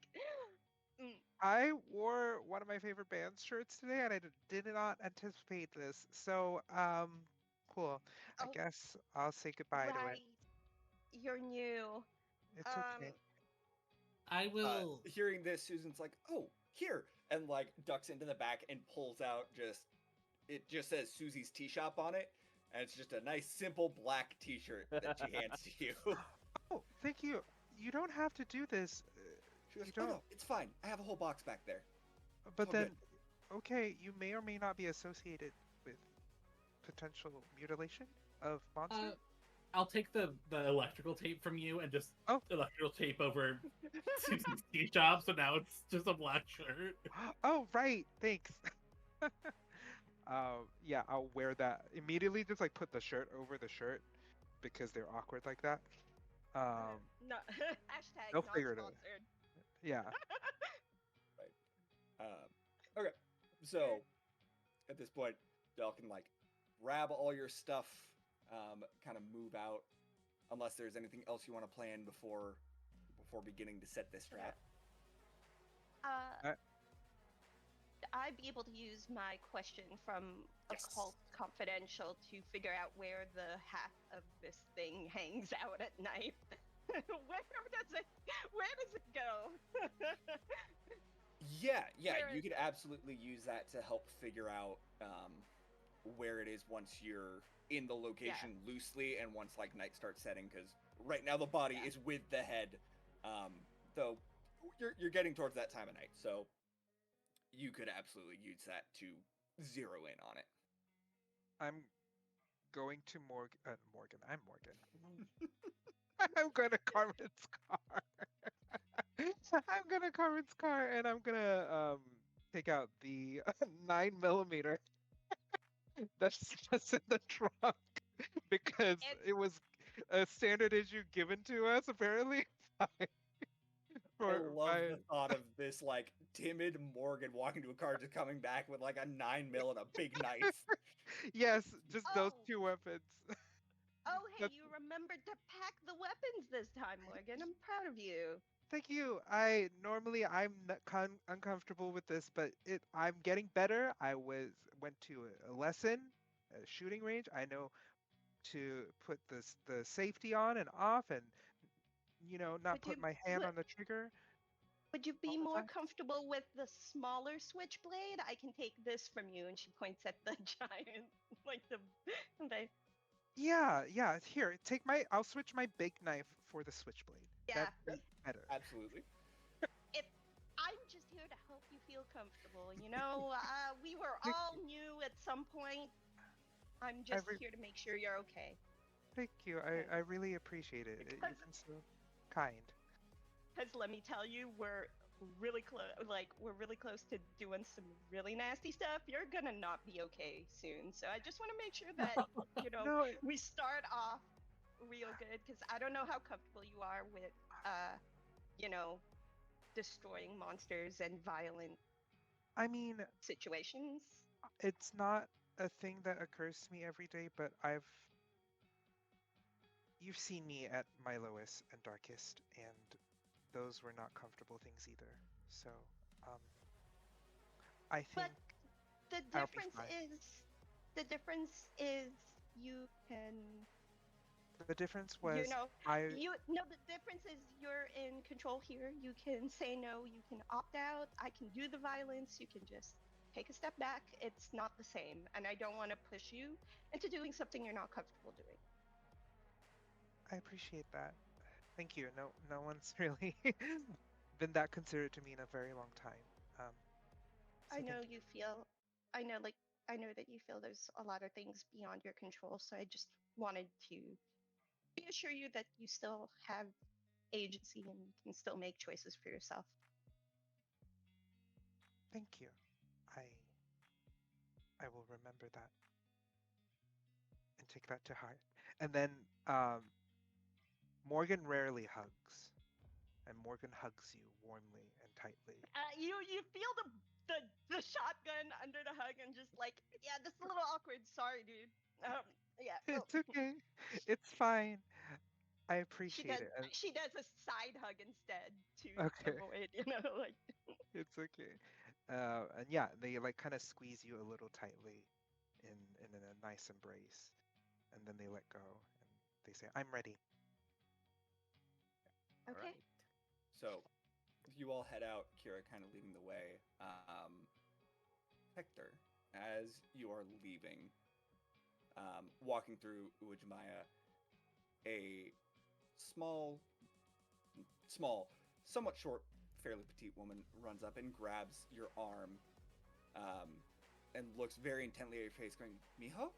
I wore one of my favorite band's shirts today, and I did not anticipate this. So, cool. I oh guess I'll say goodbye to it. right. You're new. It's okay. I will. Hearing this, Susan's like, "Oh, here," and like ducks into the back and pulls out it just says Susie's Tea Shop on it, and it's just a nice simple black T-shirt that she hands to you. Oh, thank you. You don't have to do this. She goes, You "Oh don't. no, it's fine. I have a whole box back there." But all then, good. okay, you may or may not be associated with potential mutilation of monsters. I'll take the electrical tape from you and just Oh. electrical tape over Susan's tea shop, so now it's just a black shirt. Oh, right. Thanks. Yeah, I'll wear that immediately. Just like put the shirt over the shirt because they're awkward like that. Um, No, hashtag they'll not figure it out. sponsored. Yeah. Right. Okay. So at this point, y'all can like grab all your stuff, kind of move out, unless there's anything else you want to plan before beginning to set this trap. Uh, I'd be able to use my question from Yes. Occult Confidential to figure out where the hat of this thing hangs out at night. Where does it go? Yeah, Where you is could it? absolutely use that to help figure out where it is once you're in the location loosely and once like night starts setting. Because right now the body Yeah. is with the head, though you're getting towards that time of night, so you could absolutely use that to zero in on it. I'm going to Morgan. I'm Morgan. I'm going to Carmen's car. I'm gonna Carmen's car and I'm gonna take out the 9 millimeter that's just in the trunk because It's it was a standard issue given to us apparently by I for love by the thought of this like timid Morgan walking to a car, just coming back with like a 9 mil and a big knife. yes, just those oh two weapons. oh hey, That's, you remembered to pack the weapons this time, Morgan. I'm proud of you. thank you. I normally I'm not uncomfortable with this, but I'm getting better. I went to a lesson, a shooting range. I know to put the safety on and off and not Would you put my hand would, on the trigger would you be all the more time. comfortable with the smaller switchblade? I can take this from you, and she points at the giant, like the Yeah, here, I'll switch my big knife for the switchblade. yeah. That'd be better. Absolutely. If I'm just here to help you feel comfortable, we were Thank all you. new at some point. I'm I just re- here to make sure you're okay. Thank you. I really appreciate it. Because, You've been so kind. because let me tell you, we're really close. Like we're really close to doing some really nasty stuff. You're gonna not be okay soon. So I just want to make sure that No, we start off real good. Because I don't know how comfortable you are with, you know, destroying monsters and violent I mean, situations. it's not a thing that occurs to me every day, but you've seen me at my lowest and darkest, and those were not comfortable things either. So, um, I But think the I'll be difference fine. is the difference is you can The difference you was know I you no the difference is you're in control here. You can say no, you can opt out. I can do the violence. You can just take a step back. It's not the same, and I don't want to push you into doing something you're not comfortable doing. I appreciate that. Thank you. No one's really been that considerate to me in a very long time. Um, I so know thank you feel I know like I know that you feel there's a lot of things beyond your control, so I just wanted to reassure you that you still have agency and you can still make choices for yourself. thank you. I I will remember that and take that to heart. And then Morgan rarely hugs, and Morgan hugs you warmly and tightly. You feel the shotgun under the hug and just like, yeah, this is a little awkward. Sorry, dude. Yeah. Oh. It's okay. It's fine. I She appreciate does it. And, she does a side hug instead to okay, avoid, like. it's okay. And yeah, they like kind of squeeze you a little tightly in a nice embrace, and then they let go and they say, "I'm ready." All Okay. right. So you all head out, Kira kind of leading the way. Hector, as you are leaving, walking through Uwajimaya, a small, somewhat short, fairly petite woman runs up and grabs your arm, um, and looks very intently at your face, going, "Miho?"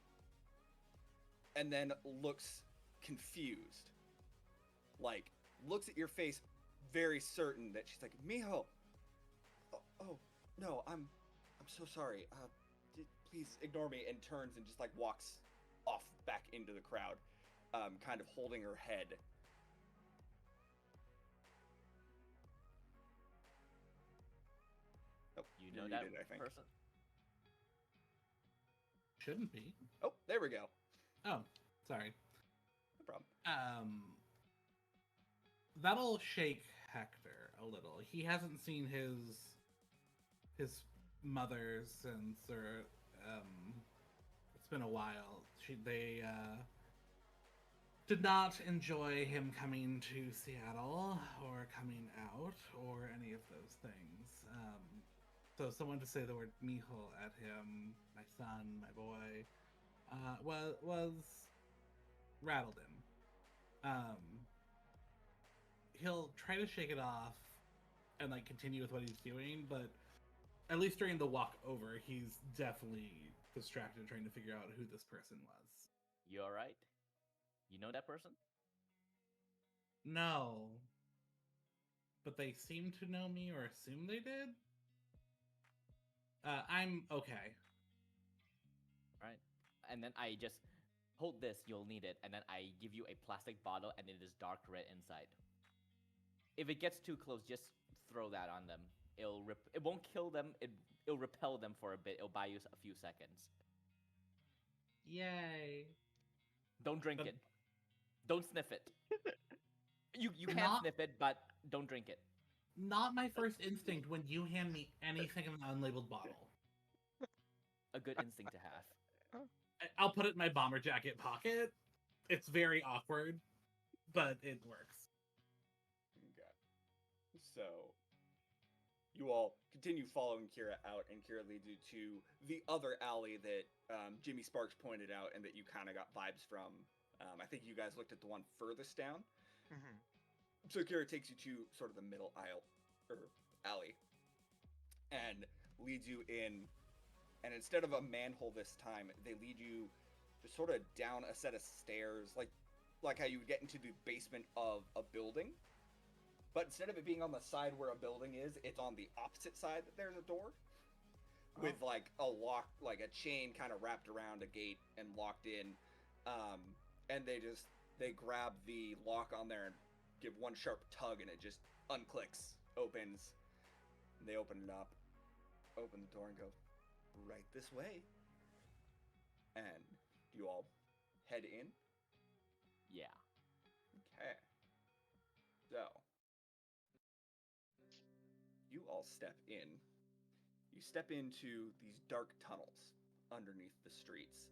And then looks confused, like looks at your face, very certain that she's like, "Miho, oh no, I'm so sorry. please ignore me, and turns and just like walks off back into the crowd, kind of holding her head. Oh, You you're know that muted, I think. person? Shouldn't be. Oh, there we go. Oh, sorry. No problem. That'll shake Hector a little. He hasn't seen his mother since, or it's been a while. They did not enjoy him coming to Seattle or coming out or any of those things. So someone to say the word mijo at him, my son, my boy, was rattled him. He'll try to shake it off and like continue with what he's doing, but at least during the walk over, he's definitely distracted trying to figure out who this person was. You alright? You know that person? No. But they seem to know me or assume they did? I'm okay. Right? And then I just hold this, you'll need it, and then I give you a plastic bottle and it is dark red inside. If it gets too close, just throw that on them. It won't kill them, it'll repel them for a bit, it'll buy you a few seconds. Yay. Don't drink But- it. Don't sniff it. You can Not- sniff it, but don't drink it. Not my first instinct when you hand me anything in an unlabeled bottle. A good instinct to have. I'll put it in my bomber jacket pocket. It's very awkward, but it works. Okay. So, you all continue following Kira out, and Kira leads you to the other alley that Jimmy Sparks pointed out and that you kind of got vibes from. I think you guys looked at the one furthest down. Mm-hmm. So Kira takes you to sort of the middle aisle, or alley, and leads you in. And instead of a manhole this time, they lead you just sort of down a set of stairs, like how you would get into the basement of a building. But instead of it being on the side where a building is, it's on the opposite side that there's a door. With like a lock, like a chain kind of wrapped around a gate and locked in. And they grab the lock on there and give one sharp tug and it just unclicks, opens. And they open it up, open the door and go, right this way. And you all head in. Yeah. Okay. So, you all step in. You step into these dark tunnels underneath the streets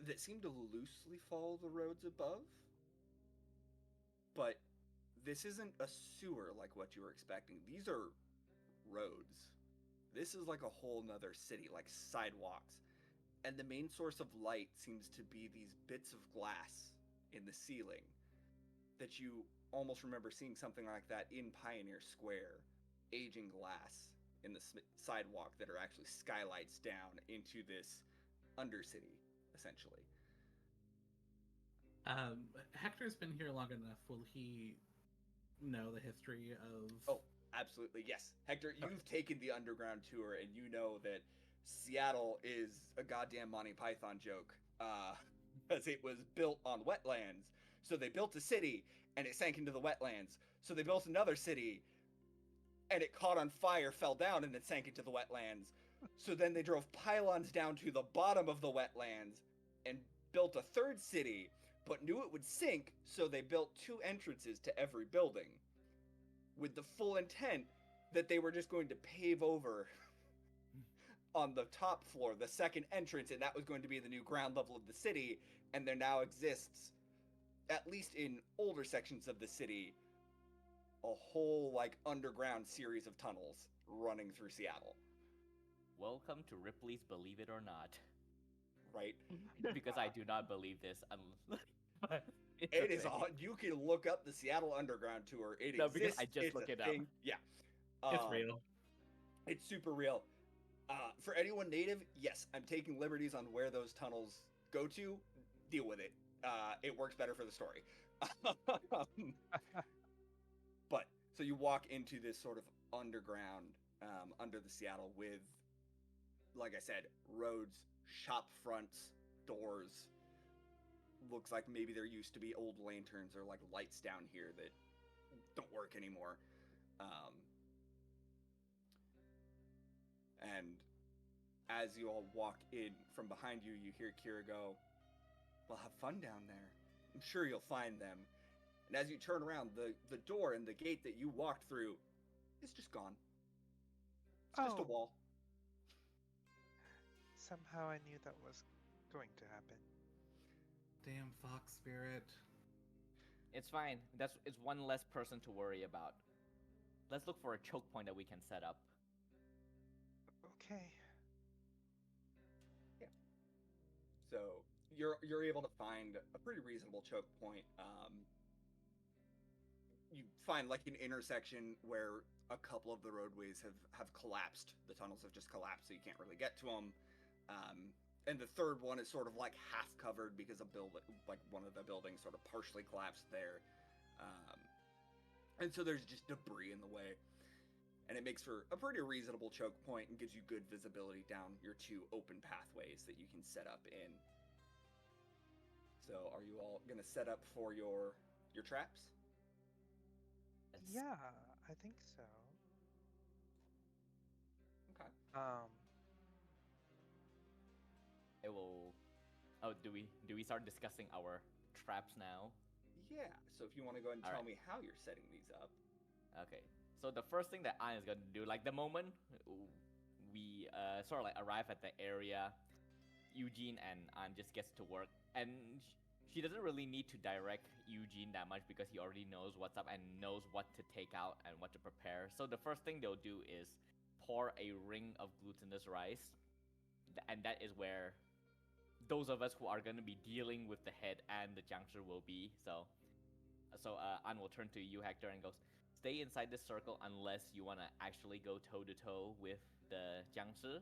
that seem to loosely follow the roads above. But this isn't a sewer like what you were expecting. These are roads. This is like a whole nother city, like sidewalks. And the main source of light seems to be these bits of glass in the ceiling that you almost remember seeing something like that in Pioneer Square. Aging glass in the sidewalk that are actually skylights down into this undercity, essentially. Hector's been here long enough. Will he know the history of... Oh, absolutely, yes. Hector, you've taken the underground tour, and you know that Seattle is a goddamn Monty Python joke, because it was built on wetlands. So they built a city, and it sank into the wetlands. So they built another city, and it caught on fire, fell down, and then sank into the wetlands. So then they drove pylons down to the bottom of the wetlands and built a third city, but knew it would sink, so they built 2 entrances to every building, with the full intent that they were just going to pave over on the top floor, the second entrance, and that was going to be the new ground level of the city, and there now exists, at least in older sections of the city, a whole, like, underground series of tunnels running through Seattle. Welcome to Ripley's Believe It or Not. Right? Because I do not believe this. It is all, you can look up the Seattle Underground Tour. It No, exists. because I just it's looked a it up. thing. Yeah. It's real. It's super real. For anyone native, yes, I'm taking liberties on where those tunnels go to. Deal with it. It works better for the story. But, so you walk into this sort of underground, under the Seattle with, like I said, roads, shop fronts, doors. Looks like maybe there used to be old lanterns or like lights down here that don't work anymore. Um, and as you all walk in from behind you, you hear Kira go, "Well, have fun down there. I'm sure you'll find them." And as you turn around, the door and the gate that you walked through is just gone. It's just a Oh, wall. somehow I knew that was going to happen. Damn fox spirit. It's fine. It's one less person to worry about. Let's look for a choke point that we can set up. Okay. Yeah. So you're able to find a pretty reasonable choke point. You find like an intersection where a couple of the roadways have collapsed. The tunnels have just collapsed, so you can't really get to them. And the third one is sort of like half covered because like one of the buildings sort of partially collapsed there. And so there's just debris in the way. And it makes for a pretty reasonable choke point and gives you good visibility down your two open pathways that you can set up in. So are you all going to set up for your traps? Let's- Yeah, I think so. Okay. It will. Oh, do we start discussing our traps now? Yeah. So if you want to go ahead and All tell right. me how you're setting these up. Okay. So the first thing that Anne is going to do, like the moment we sort of like arrive at the area, Eugene and Anne just gets to work, and she doesn't really need to direct Eugene that much because he already knows what's up and knows what to take out and what to prepare. So the first thing they'll do is pour a ring of glutinous rice, and that is where those of us who are going to be dealing with the head and the juncture will be. So Anne will turn to you, Hector, and goes, "Stay inside this circle unless you want to actually go toe to toe with the juncture.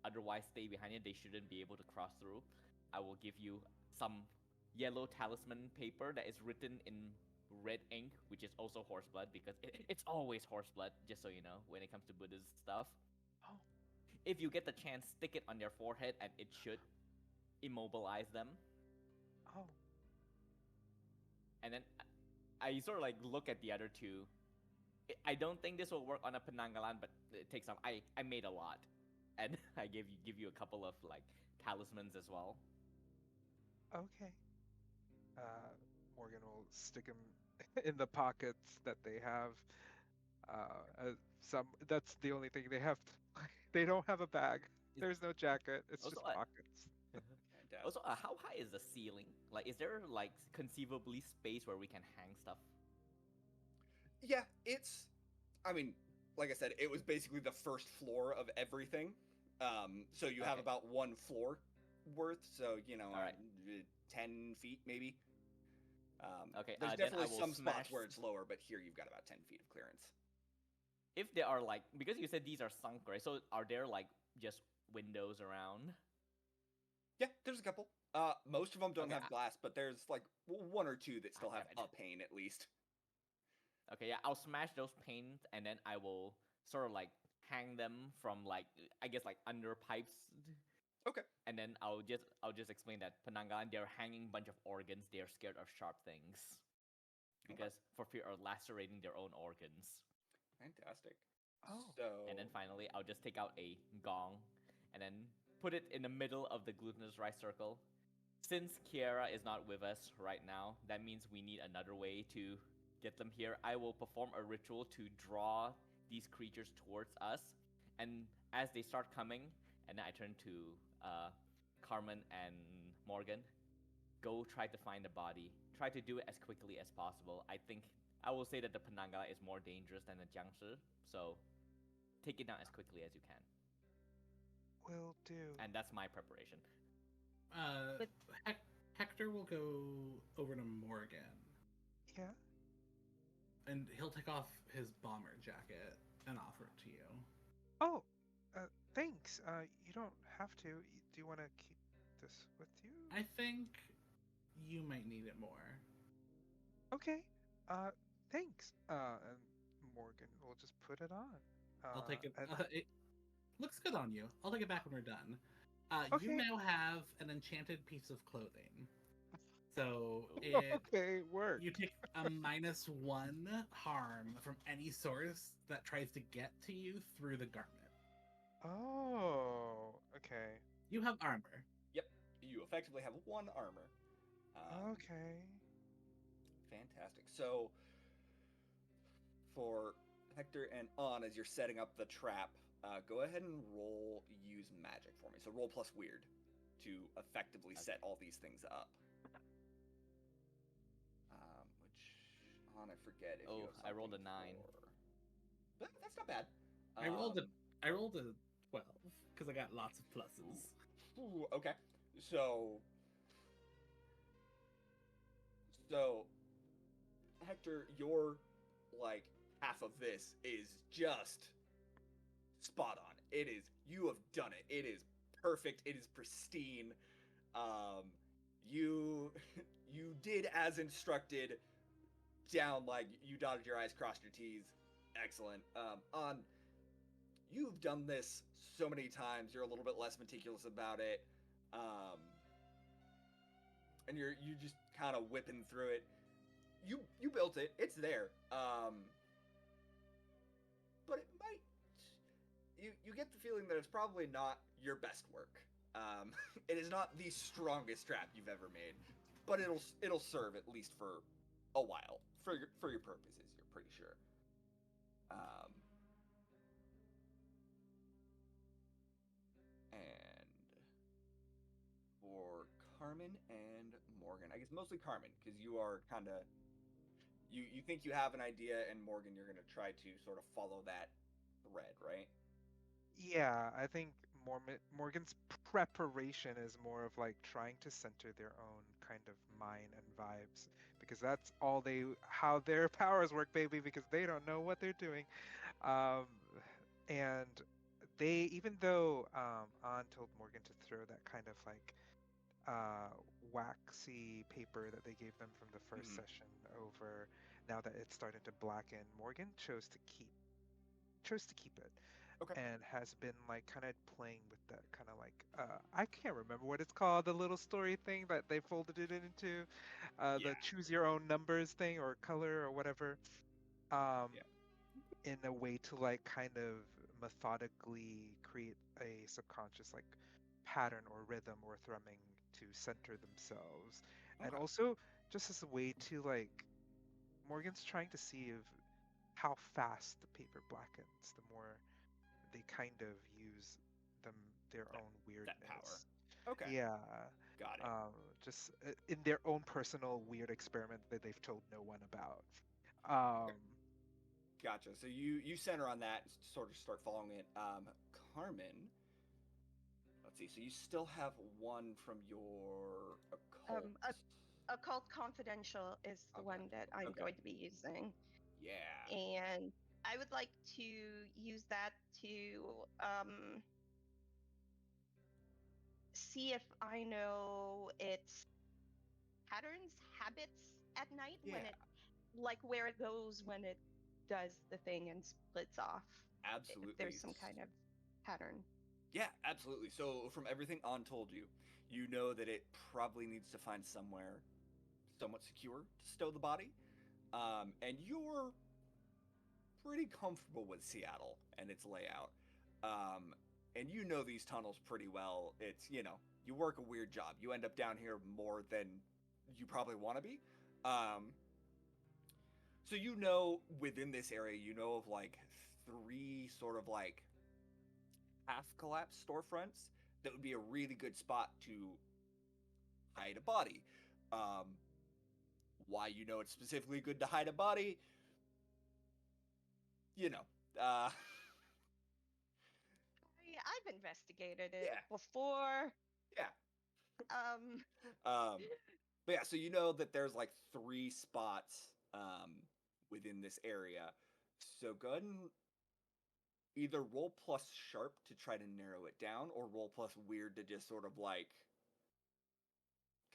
Otherwise, stay behind it. They shouldn't be able to cross through. I will give you some yellow talisman paper that is written in red ink, which is also horse blood because it's always horse blood, just so you know, when it comes to Buddhist stuff. Oh. If you get the chance, stick it on their forehead and it should immobilize them." Oh. And then I sort of like look at the other two. I don't think this will work on a Penanggalan, but it takes some. I made a lot, and I give you a couple of like talismans as well. Okay. Morgan will stick him in the pockets that they have. That's the only thing they have. They don't have a bag. Is- There's no jacket. It's Also, just pockets. Fantastic. also, how high is the ceiling? Like, is there like conceivably space where we can hang stuff? Yeah, it's. I mean, like I said, it was basically the first floor of everything. So you have Okay. about one floor worth. So All right. 10 feet maybe. Okay, There's then I definitely will some spots smash- where it's lower, but here you've got about 10 feet of clearance. If there are like, because you said these are sunk, right? So are there like just windows around? Yeah, there's a couple. Most of them don't Okay, have glass, but there's like one or two that still have damn a it. pane at least. Okay, yeah, I'll smash those panes and then I will sort of like hang them from like, I guess like under pipes. Okay. And then I'll just explain that Penanggalan, they're hanging bunch of organs. They're scared of sharp things because for fear of lacerating their own organs. Fantastic. Oh. So And then finally, I'll just take out a gong and then put it in the middle of the glutinous rice circle. Since Kiara is not with us right now, that means we need another way to get them here. I will perform a ritual to draw these creatures towards us. And as they start coming, and then I turn to Carmen and Morgan, go try to find the body. Try to do it as quickly as possible. I think I will say that the Penangala is more dangerous than the Jiangshi, so take it down as quickly as you can. Will do. And that's my preparation. But- Hector will go over to Morgan, Yeah. and he'll take off his bomber jacket and offer it to you. Oh. Thanks. You don't have to. Do you want to keep this with you? I think you might need it more. Okay. Thanks. And Morgan will just put it on. I'll take it. and- Looks good on you. I'll take it back when we're done. You Okay. now have an enchanted piece of clothing. So Ooh. Okay, work. you take a -1 harm from any source that tries to get to you through the garment. Oh, okay. You have armor. Yep, you effectively have one armor. Um, Okay. Fantastic. So for Hector and On, as you're setting up the trap, go ahead and roll use magic for me. So roll plus weird to effectively set all these things up. Which On, I forget if you Oh, have I rolled a something 9. But that's not bad. I rolled a Um, I rolled a 12 because I got lots of pluses. Ooh, okay. So so Hector, your like half of this is just spot on. It is, you have done it. It is perfect. It is pristine. Um, you you did as instructed. Down, like you dotted your i's, crossed your t's. Excellent. On, you've done this so many times. You're a little bit less meticulous about it. And you just kind of whipping through it. You built it. It's there. But it might, you get the feeling that it's probably not your best work. It is not the strongest trap you've ever made, but it'll serve at least for a while for your purposes. You're pretty sure. And for Carmen and Morgan, I guess mostly Carmen, because you are kind of, you think you have an idea, and Morgan, you're gonna try to sort of follow that thread, right? Yeah, I think Morgan's preparation is more of like trying to center their own kind of mind and vibes because that's all how their powers work, baby, because they don't know what they're doing. Um, and even though An told Morgan to throw that kind of like uh, waxy paper that they gave them from the first Mm-hmm. session over, now that it's starting to blacken, Morgan chose to keep it Okay. and has been like kind of playing with that kind of like I can't remember what it's called, the little story thing that they folded it into, Yeah. the choose your own numbers thing or color or whatever, um, Yeah. in a way to like kind of methodically create a subconscious like pattern or rhythm or thrumming to center themselves, and Okay. also just as a way to like Morgan's trying to see if how fast the paper blackens the more they kind of use them their That own that power. weirdness. Okay. Yeah, Got it. um, just in their own personal weird experiment that they've told no one about. Um, Okay. Gotcha. So you center on that, sort of start following it. Carmen, let's see. So you still have one from your occult. Um, Occult Confidential is the one that I'm Okay. going to be using, Yeah. and I would like to use that to see if I know its patterns, habits at night when Yeah. it, like where it goes when it does the thing and splits off. If Absolutely. there's some kind of pattern. Yeah, absolutely. So from everything On told you, you know that it probably needs to find somewhere somewhat secure to stow the body. And you're pretty comfortable with Seattle and its layout. Um, and you know these tunnels pretty well. It's, you work a weird job. You end up down here more than you probably want to be. Um, so you know within this area, you know of like three sort of like half collapsed storefronts that would be a really good spot to hide a body. Um, why you know it's specifically good to hide a body, you know. Uh, I've investigated it yeah, before. yeah. Um, Um, but yeah, so you know that there's like three spots within this area. So go ahead and either roll plus sharp to try to narrow it down, or roll plus weird to just sort of like,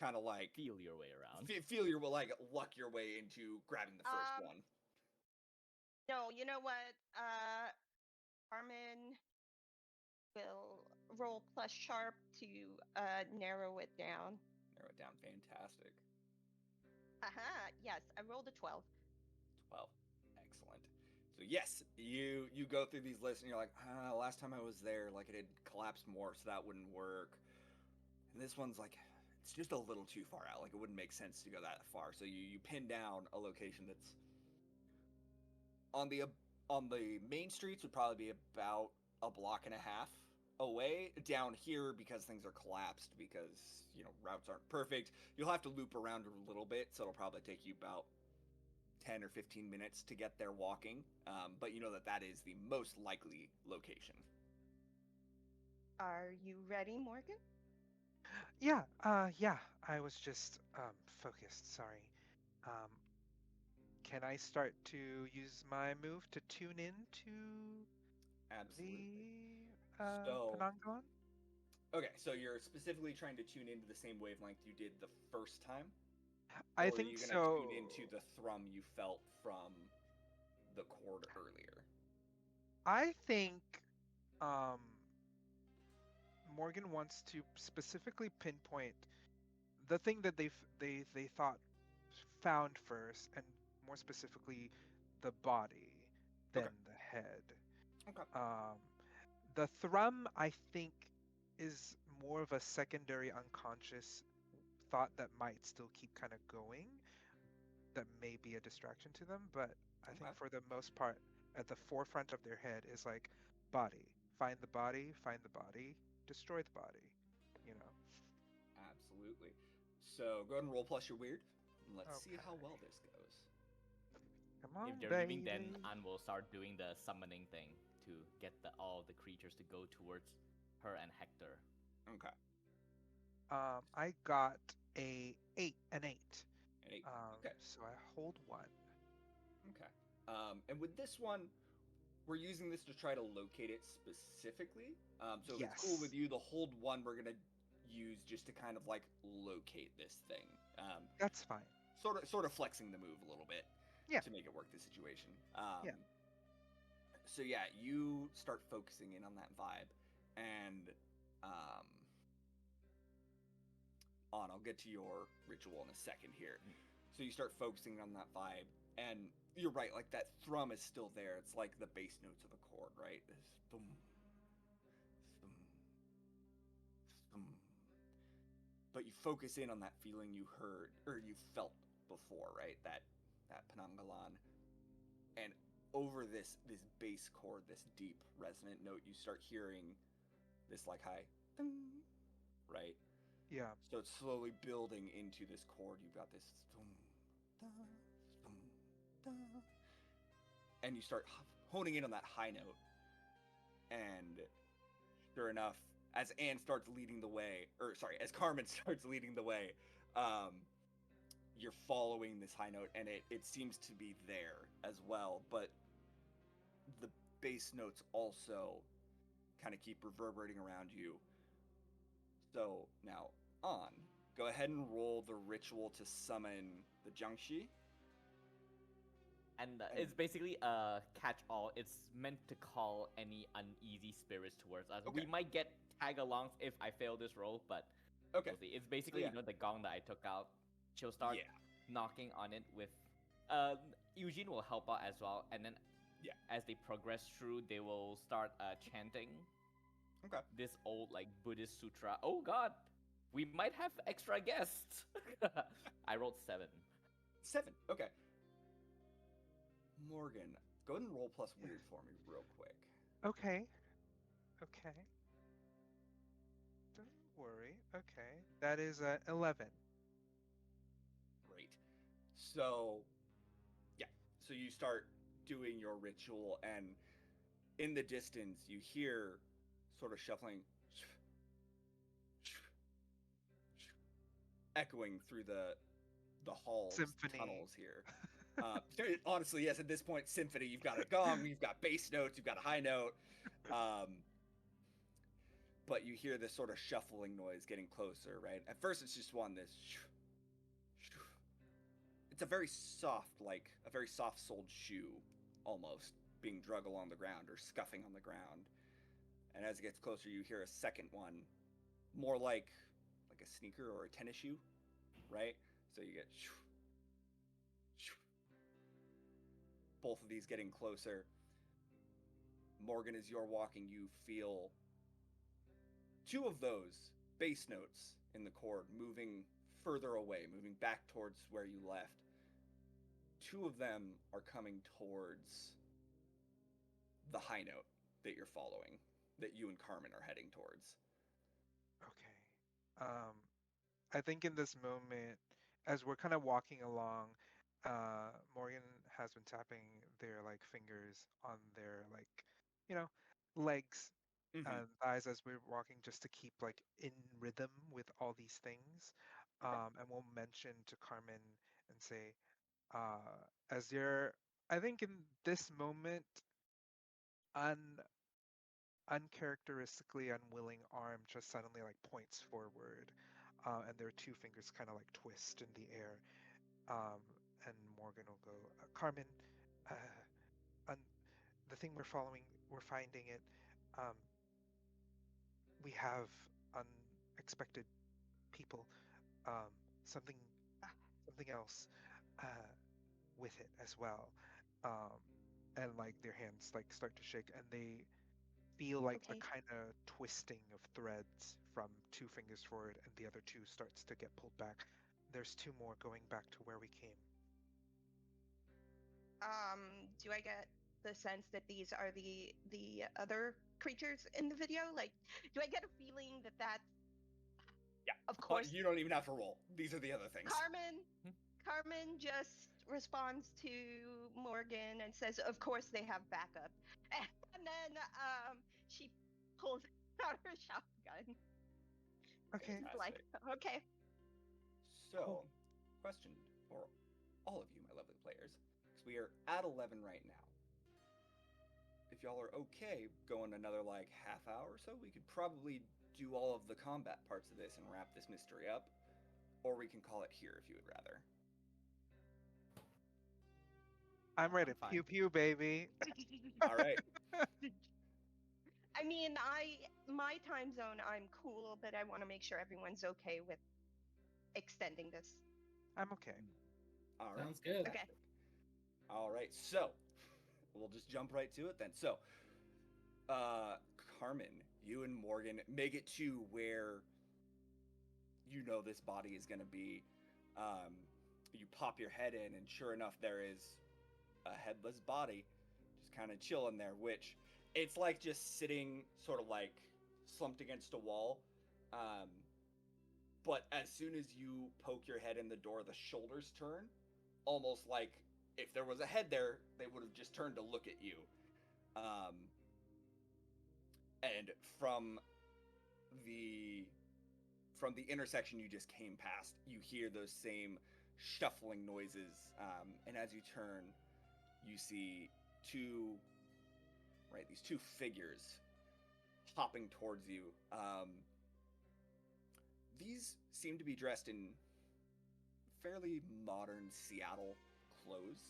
kind of like Feel your way around. feel your like luck your way into grabbing the first um, one. no, you know what? Carmen, will roll plus sharp to narrow it down. Narrow it down. Fantastic. Aha, yes, I rolled a 12. 12. Excellent. So yes, you go through these lists and you're like, last time I was there, like it had collapsed more, so that wouldn't work. And this one's like, it's just a little too far out. Like it wouldn't make sense to go that far. So you pin down a location that's on the main streets would probably be about a block and a half away. Down here, because things are collapsed, because routes aren't perfect, you'll have to loop around a little bit. So it'll probably take you about 10 or 15 minutes to get there walking. But you know that is the most likely location. Are you ready, Morgan? Yeah, yeah. I was just focused. Sorry. Um, can I start to use my move to tune in to Absolutely. the So, Penangalan? okay, so you're specifically trying to tune into the same wavelength you did the first time? I Or are think you going to tune into so. the thrum you felt from the chord earlier? I think um, Morgan wants to specifically pinpoint the thing that they thought found first, and more specifically, the body Okay. than the head. Okay. Um, the thrum, I think, is more of a secondary unconscious thought that might still keep kind of going, that may be a distraction to them, but I Okay. think for the most part, at the forefront of their head is like body. Find the body, find the body, destroy the body. You know. Absolutely. So go ahead and roll plus your weird. And let's see Okay. how well this goes. Come If on, they're leaving, then baby. An will start doing the summoning thing to get all the creatures to go towards her and Hector. Okay. I got an eight. An 8. Okay. So I hold one. Okay. And with this one, we're using this to try to locate it specifically. So if it's cool with Yes. you, the hold one we're gonna use just to kind of like locate this thing. That's fine. Sort of flexing the move a little bit Yeah. to make it work the situation. Yeah. So yeah, you start focusing in on that vibe, and I'll get to your ritual in a second here. So you start focusing on that vibe, and you're right, like that thrum is still there. It's like the bass notes of a chord, right? This thum, thum, thum. But you focus in on that feeling you heard or you felt before, right? That Penangalan. And over this bass chord, this deep resonant note, you start hearing this like high, ding, right? Yeah. So it's slowly building into this chord. You've got this thum, da, thum, da, and you start honing in on that high note. And sure enough, as Anne starts leading the way, or sorry, as Carmen starts leading the way, you're following this high note, and it seems to be there as well, but the bass notes also kind of keep reverberating around you. So now, go ahead and roll the ritual to summon the Jiangxi. And it's basically a catch-all. It's meant to call any uneasy spirits towards us. Okay. We might get tag-alongs if I fail this roll, but Okay. we'll see. It's basically, So, yeah. the gong that I took out. She'll start knocking on it with... Eugene will help out as well, and then as they progress through, they will start chanting this old, like, Buddhist sutra. Oh god! We might have extra guests! I rolled 7. 7, okay. Morgan, go ahead and roll plus weird for me real quick. Okay. Don't worry. Okay. That is 11. Great. So, so you start doing your ritual, and in the distance, you hear sort of shuffling, echoing through the halls, Symphony. tunnels here. Honestly, yes, at this point, symphony, you've got a gong, you've got bass notes, you've got a high note. But you hear this sort of shuffling noise getting closer, right? At first, it's just this. It's a very soft-soled shoe, almost, being drug along the ground or scuffing on the ground. and as it gets closer, you hear a second one, more like a sneaker or a tennis shoe, right? So you get both of these getting closer. Morgan, as you're walking, you feel two of those bass notes in the chord moving further away, moving back towards where you left. Two of them are coming towards the high note that you're following, that you and Carmen are heading towards. Okay. I think in this moment, as we're kind of walking along, Morgan has been tapping their like fingers on their like, you know, legs Mm-hmm. and thighs as we're walking just to keep like in rhythm with all these things. Okay. And we'll mention to Carmen and say, as you're, I think in this moment, un uncharacteristically unwilling arm just suddenly like points forward, and their two fingers kind of like twist in the air. Um, and Morgan will go, Carmen, uh, the thing we're following, we're finding it. Um, we have unexpected people, um, something, something else, uh, with it as well. Um, and like their hands like start to shake, and they feel like a Okay. kind of twisting of threads from two fingers forward, and the other two starts to get pulled back. There's two more going back to where we came. Do I get the sense that these are the other creatures in the video? Like, do I get a feeling that that's, Yeah. of course, You don't even have to roll. These are the other things. Carmen? Carmen just responds to Morgan and says, "Of course they have backup," and then she pulls out her shotgun. Okay, She's like, Fantastic. "Okay, cool. So, question for all of you, my lovely players, because we are at 11 right now. If y'all are okay going another like half hour or so, we could probably do all of the combat parts of this and wrap this mystery up, or we can call it here if you would rather. I'm ready. I'm fine. Pew pew, baby. All right. I mean, my time zone, I'm cool, but I want to make sure everyone's okay with extending this." I'm okay. All right. Sounds good. Okay. Fantastic. All right. So, we'll just jump right to it then. So, uh, Carmen, you and Morgan make it to where you know this body is going to be. Um, you pop your head in, and sure enough, there is a headless body just kind of chilling there, which it's like just sitting sort of like slumped against a wall. Um, but as soon as you poke your head in the door, the shoulders turn, almost like if there was a head there, they would have just turned to look at you. Um, and the from the intersection you just came past, you hear those same shuffling noises. And as you turn, you see these two figures hopping towards you. These seem to be dressed in fairly modern Seattle clothes.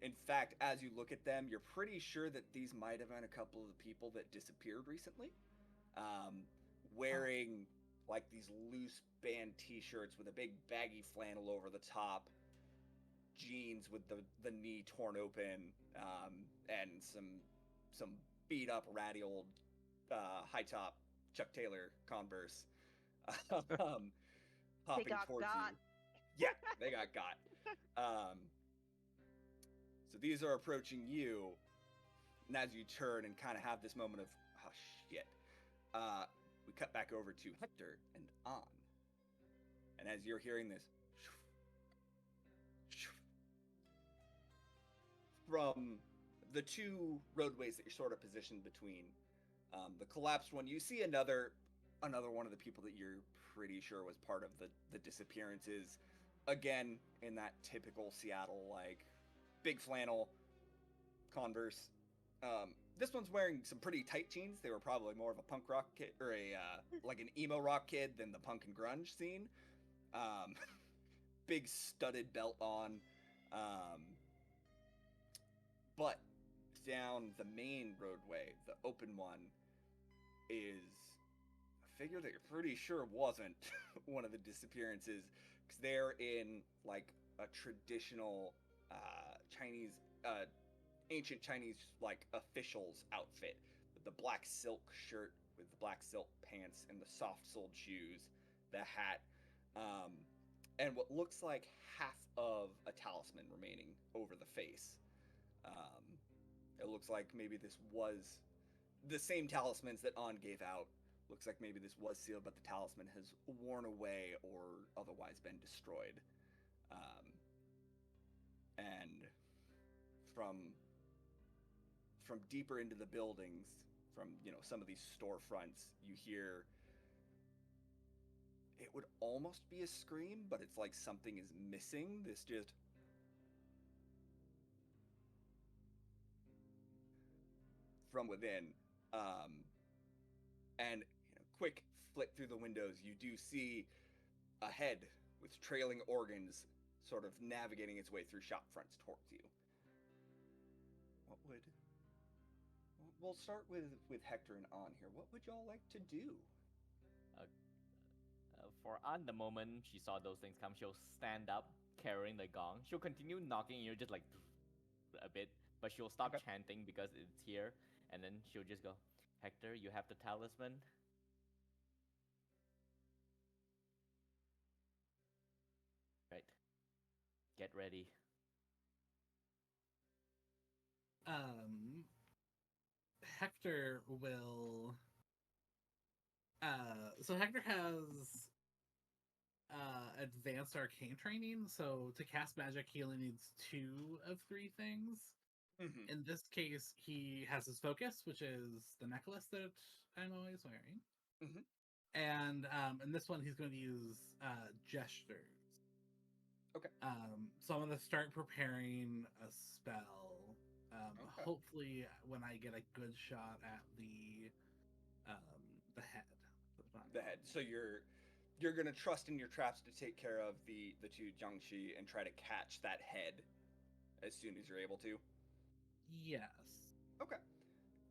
In fact, as you look at them, you're pretty sure that these might have been a couple of the people that disappeared recently. Wearing like these loose band t-shirts with a big baggy flannel over the top, jeans with the knee torn open, and some beat up ratty old high top Chuck Taylor Converse, um, They hopping got towards got. you. Yeah, they got got. Um, so these are approaching you, and as you turn and kind of have this moment of, oh shit, we cut back over to Hector and On. And as you're hearing this, from the two roadways that you're sort of positioned between, the collapsed one, you see another one of the people that you're pretty sure was part of the disappearances. Again, in that typical Seattle, like big flannel, Converse. This one's wearing some pretty tight jeans. They were probably more of a punk rock kid or a like an emo rock kid than the punk and grunge scene. Um, big studded belt on. But down the main roadway, the open one, is a figure that you're pretty sure wasn't one of the disappearances, because they're in like a traditional Chinese, ancient Chinese like officials outfit, with the black silk shirt with the black silk pants and the soft-soled shoes, the hat, um, and what looks like half of a talisman remaining over the face. Um, it looks like maybe this was the same talismans that On gave out. Looks like maybe this was sealed, but the talisman has worn away or otherwise been destroyed. Um, and from deeper into the buildings, from some of these storefronts, you hear it would almost be a scream, but it's like something is missing. This just from within. And quick flick through the windows, you do see a head with trailing organs sort of navigating its way through shop fronts towards you. What would we'll start with Hector and On here. What would y'all like to do? For on the moment she saw those things come, she'll stand up carrying the gong. She'll continue knocking you just like a bit, but she'll stop Okay. chanting because it's here, and then she'll just go, Hector, you have the talisman? Right. Get ready. Hector will. So Hector has advanced arcane training. So to cast magic, he only needs 2 of 3 things. Mm-hmm. In this case, he has his focus, which is the necklace that I'm always wearing. Mm-hmm. And in this one, he's going to use gestures. Okay. So I'm going to start preparing a spell. Okay. Hopefully, when I get a good shot at the head. The head. So you're gonna trust in your traps to take care of the 2 Jiangshi and try to catch that head as soon as you're able to. Yes. Okay.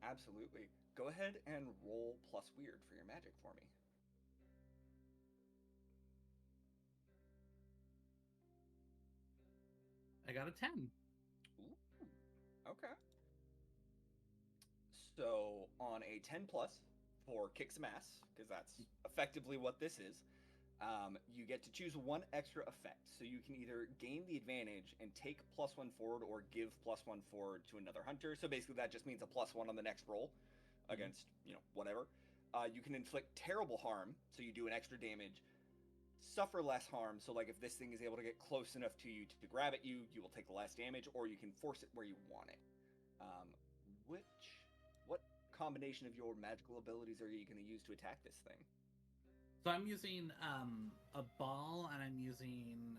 Absolutely. Go ahead and roll plus weird for your magic for me. I got a 10. Ooh. Okay. So on a 10 plus for kick some ass, because that's effectively what this is, you get to choose 1 extra effect. So you can either gain the advantage and take +1 forward, or give +1 forward to another hunter. So basically that just means a +1 on the next roll against, whatever. You can inflict terrible harm, so you do an extra damage. Suffer less harm, so like if this thing is able to get close enough to you to grab at you, you will take less damage, or you can force it where you want it. What combination of your magical abilities are you going to use to attack this thing? So I'm using a ball and I'm using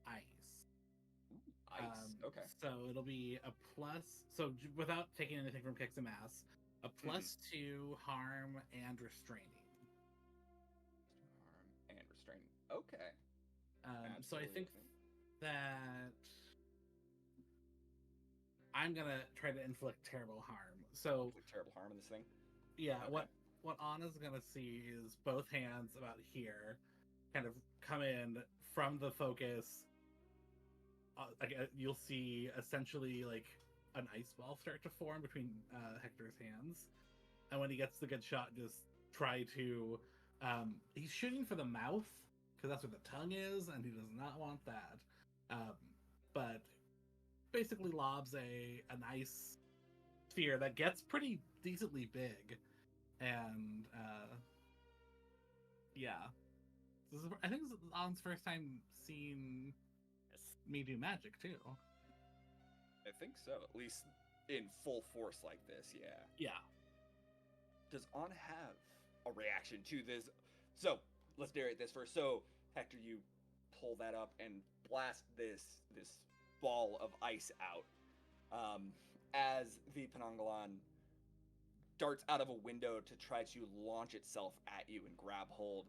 ice. Ooh, ice. Okay. So it'll be a plus. So without taking anything from Kick Some Ass, a +2 harm and restraining. Harm and restraining. Okay. So I think Absolutely. that I'm gonna try to inflict terrible harm. So Inflict terrible harm in this thing. yeah, Okay. what Anna's gonna see is both hands about here, kind of come in from the focus. You'll see essentially like an ice ball start to form between Hector's hands, and when he gets the good shot, just try to. He's shooting for the mouth because that's where the tongue is, and he does not want that. But basically lobs an ice sphere that gets pretty decently big, and yeah, I think this is On's first time seeing me do magic too. I think so. At least in full force like this, yeah. Yeah. Does On have a reaction to this? So let's narrate this first. So Hector, you pull that up and blast this ball of ice out. As the Penangalan darts out of a window to try to launch itself at you and grab hold.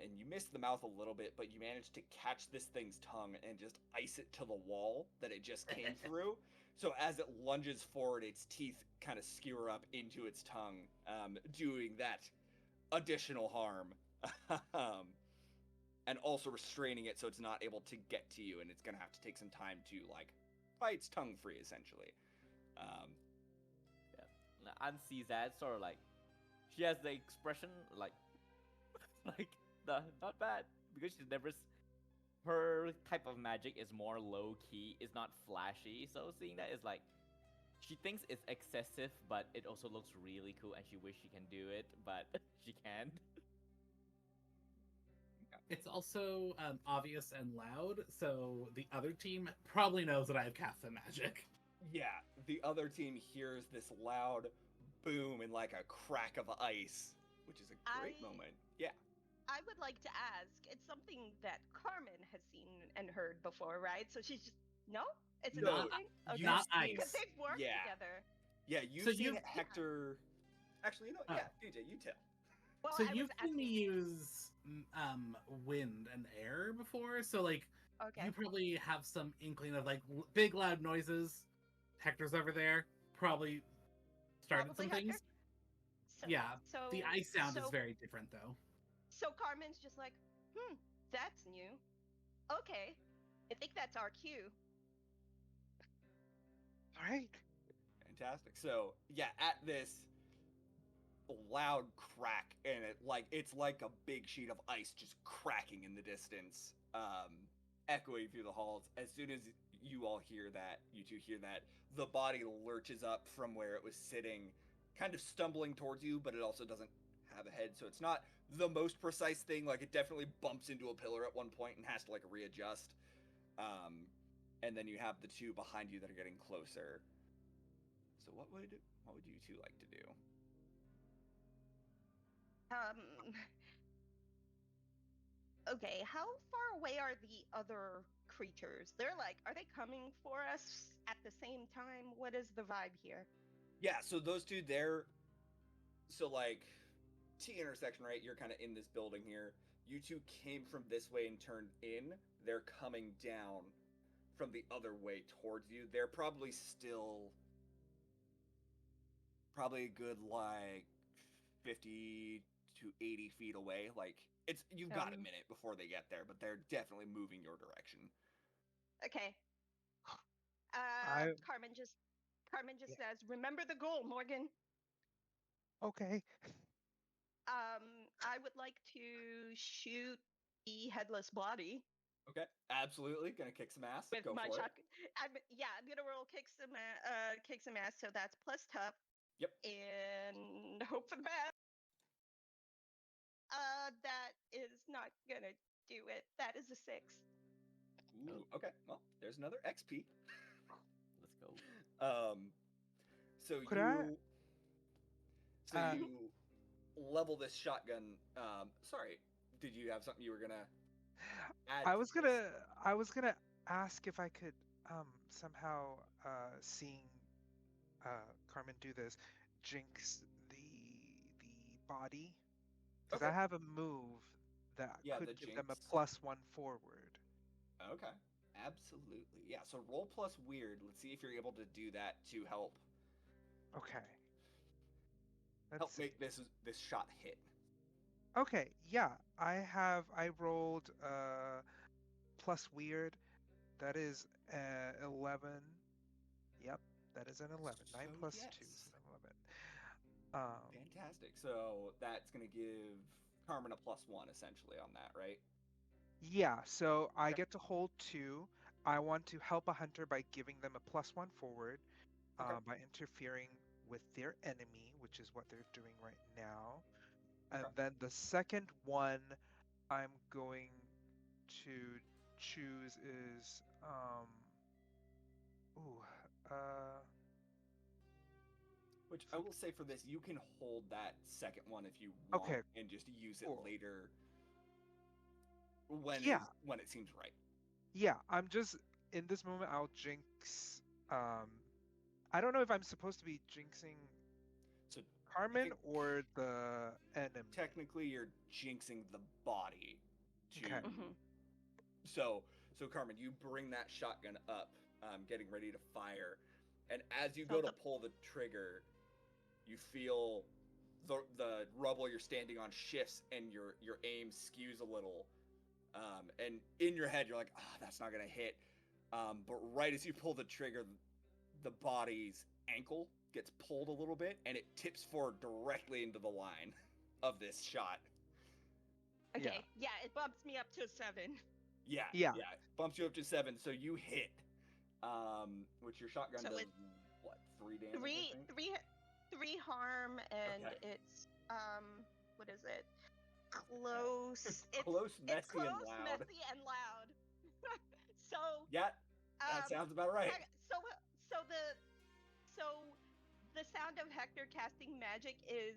And you miss the mouth a little bit, but you manage to catch this thing's tongue and just ice it to the wall that it just came through. So as it lunges forward, its teeth kind of skewer up into its tongue, doing that additional harm, um, and also restraining it so it's not able to get to you, and it's gonna have to take some time to like pry its tongue free, essentially. Um, Yeah. Now, Anne sees that sort of like she has the expression like like not bad because she's never her type of magic is more low key, it's not flashy. So seeing that is like she thinks it's excessive, but it also looks really cool, and she wishes she can do it, but she can't. It's also obvious and loud, so the other team probably knows that I have cast some magic. yeah, the other team hears this loud boom and like a crack of ice, which is a great I- moment. Yeah. I would like to ask. It's something that Carmen has seen and heard before, right? So she's just no. It's a No, new thing. you've Not seen- Because ice. they've worked Yeah. together. Yeah, you've So seen you've- Hector. Actually, you know, Oh. yeah, DJ, you tell. Well, So I was you've seen me asking. use wind and air before, so like Okay. you probably have some inkling of like big loud noises. Hector's over there, probably started Probably some things. Hector. So, Yeah, So the ice sound so, is very different though. So Carmen's just like, that's new. Okay, I think that's our cue. All right. Fantastic. So, yeah, at this loud crack, and it's like a big sheet of ice just cracking in the distance, echoing through the halls. As soon as you two hear that, the body lurches up from where it was sitting, kind of stumbling towards you, but it also doesn't have a head, so it's not the most precise thing. Like, it definitely bumps into a pillar at one point and has to like readjust. And then you have the two behind you that are getting closer. So what would you two like to do? Okay, how far away are the other creatures? They're like, are they coming for us at the same time? What is the vibe here? Yeah, so those two there. So like T intersection, right? You're kind of in this building here. You two came from this way and turned in. They're coming down from the other way towards you. They're probably probably a good like 50 to 80 feet away. Like you've got a Um, minute before they get there, but they're definitely moving your direction. Okay. I Carmen just Yeah. says, "Remember the goal, Morgan." Okay. I would like to shoot the headless body Okay, absolutely. Gonna kick some ass. with Go my for it. shotgun. I'm gonna roll kick some ass. So that's plus tough Yep. and hope for the best. That is not gonna do it. That is a 6. Ooh, okay. Well, there's another XP. Let's go. So Could I? Uh, you level this shotgun. Sorry, did you have something you were gonna add? I to was this? gonna ask if I could somehow seeing Carmen do this jinx the body because I Okay. have a move that Yeah, could the give them a jinx. +1 forward. Okay. Absolutely. Yeah. So roll plus weird. Let's see if you're able to do that to help Okay. help Let's see. make this shot hit. Okay, yeah, I rolled plus weird. That is 11. Yep, that is an 11. 9 So plus 2 is yes. an 11. Um, Fantastic. So that's gonna give Carmen a +1 essentially on that, right? yeah, so I Okay. get to hold 2. I want to help a hunter by giving them a +1 forward, Okay. by interfering with their enemy, which is what they're doing right now. And Okay. then the second one I'm going to choose is ooh uh Which I will say for this, you can hold that second one if you want okay, and just use it cool. later Yeah, when it seems right. yeah. I'm just in this moment I'll jinx I don't know if I'm supposed to be jinxing So Carmen tec- or the enemy. technically you're jinxing the body to Okay. Mm-hmm. so Carmen, you bring that shotgun up, getting ready to fire. And as you So go to the pull the trigger, you feel the rubble you're standing on shifts and your aim skews a little. And in your head, you're like, that's not gonna hit. But right as you pull the trigger, the body's ankle gets pulled a little bit, and it tips forward directly into the line of this shot. Yeah. okay, yeah, it bumps me up to 7. Yeah, Yeah. yeah, bumps you up to 7, so you hit. Which your shotgun So does it's what, 3 damage, I three, think. three, 3 harm, and Okay. it's what is it? Close. Close, It's messy, and close, loud. messy, and loud. So Yeah, that um, sounds about right. so so the sound of Hector casting magic is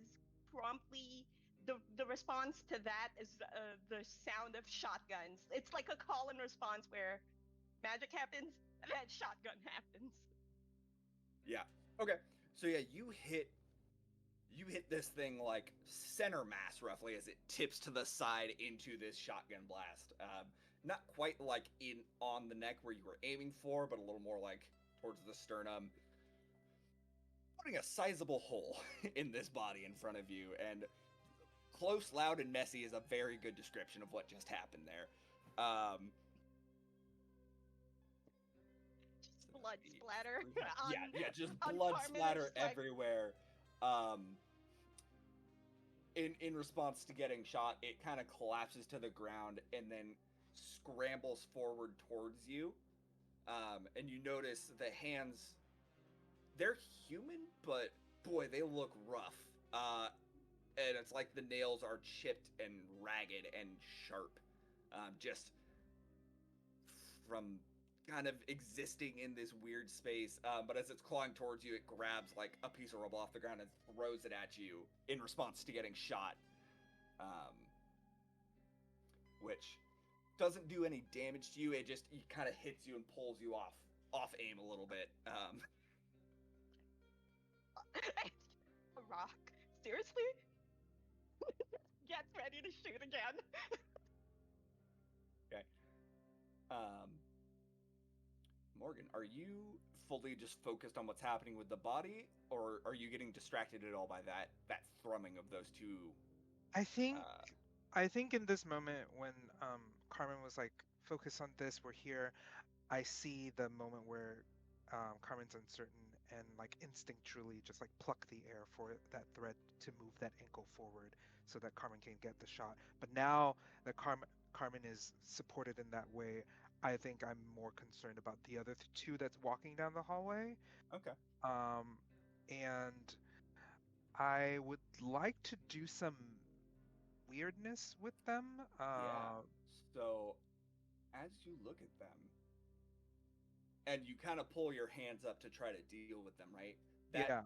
promptly the response to that is the sound of shotguns. It's like a call and response where magic happens and then shotgun happens. Yeah. Okay. So yeah, you hit this thing like center mass roughly as it tips to the side into this shotgun blast. Not quite like in on the neck where you were aiming for, but a little more like towards the sternum, putting a sizable hole in this body in front of you. And close, loud, and messy is a very good description of what just happened there. Just blood splatter Yeah, on yeah, just on blood Carmen. splatter It's just like everywhere. Um, in response to getting shot, it kind of collapses to the ground and then scrambles forward towards you. And you notice the hands, they're human, but boy, they look rough. And it's like the nails are chipped and ragged and sharp, just from kind of existing in this weird space. But as it's clawing towards you, it grabs like a piece of rubble off the ground and throws it at you in response to getting shot, which doesn't do any damage to you. It just kind of hits you and pulls you off aim a little bit. a rock. Seriously? Gets ready to shoot again. Okay. Um, Morgan, are you fully just focused on what's happening with the body, or are you getting distracted at all by that thrumming of those two? I think Uh, I think in this moment when Carmen was like, focus on this, we're here. I see the moment where Carmen's uncertain and like instinctually just like pluck the air for that thread to move that ankle forward so that Carmen can get the shot. But now that Carmen is supported in that way, I think I'm more concerned about the other two that's walking down the hallway. okay. Um, and I would like to do some weirdness with them. Yeah. So as you look at them, and you kind of pull your hands up to try to deal with them, right? That Yeah.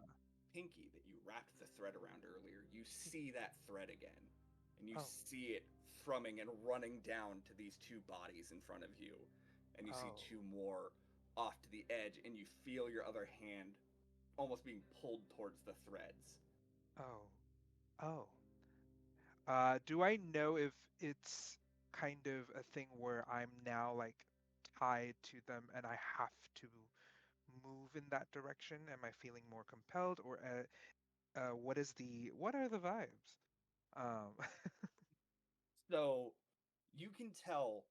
pinky that you wrapped the thread around earlier, you see that thread again, and you Oh. see it thrumming and running down to these two bodies in front of you, and you see Oh. two more off to the edge, and you feel your other hand almost being pulled towards the threads. Oh. Oh. Do I know if it's kind of a thing where I'm now like tied to them and I have to move in that direction? Am I feeling more compelled, or what are the vibes? Um, So you can tell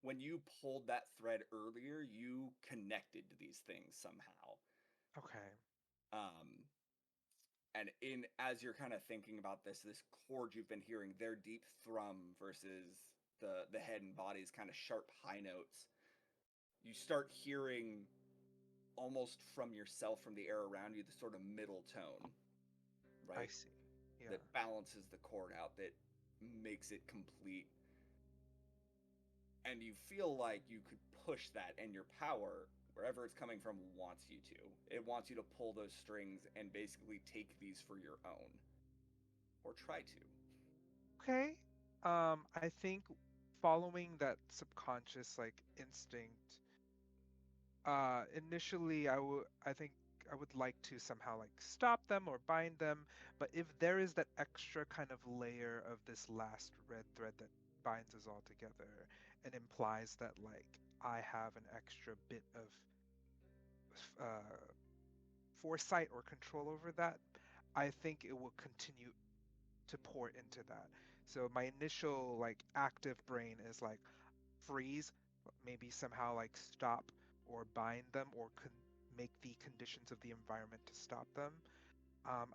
when you pulled that thread earlier, you connected to these things somehow. okay. Um, and in as you're kind of thinking about this chord you've been hearing, their deep thrum versus the head and body's kind of sharp high notes, you start hearing almost from yourself, from the air around you, the sort of middle tone, I right? see. Yeah. That balances the chord out, that makes it complete. And you feel like you could push that, and your power, wherever it's coming from, wants you to. It wants you to pull those strings and basically take these for your own, or try to. Okay. I think following that subconscious like instinct, initially I think I would like to somehow like stop them or bind them, but if there is that extra kind of layer of this last red thread that binds us all together and implies that like I have an extra bit of foresight or control over that, I think it will continue to pour into that. So my initial like active brain is like freeze, maybe somehow like stop or bind them or make the conditions of the environment to stop them.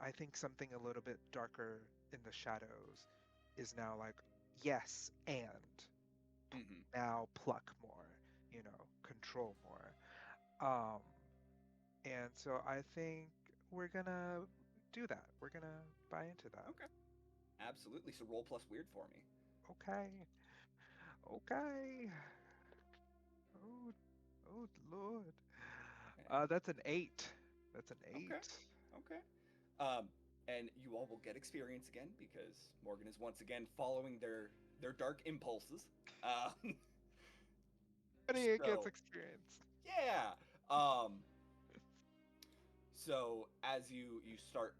I think something a little bit darker in the shadows is now like, yes, and Mm-hmm. now pluck more, control more. Um, and so I think we're gonna do that. We're gonna buy into that. Okay. Absolutely. So roll plus weird for me. Okay. Okay. Oh, oh Lord. That's an 8. That's an Okay. 8. Okay. Um, and you all will get experience again because Morgan is once again following their dark impulses. Um, Funny it gets so experience. yeah. Um, so as you start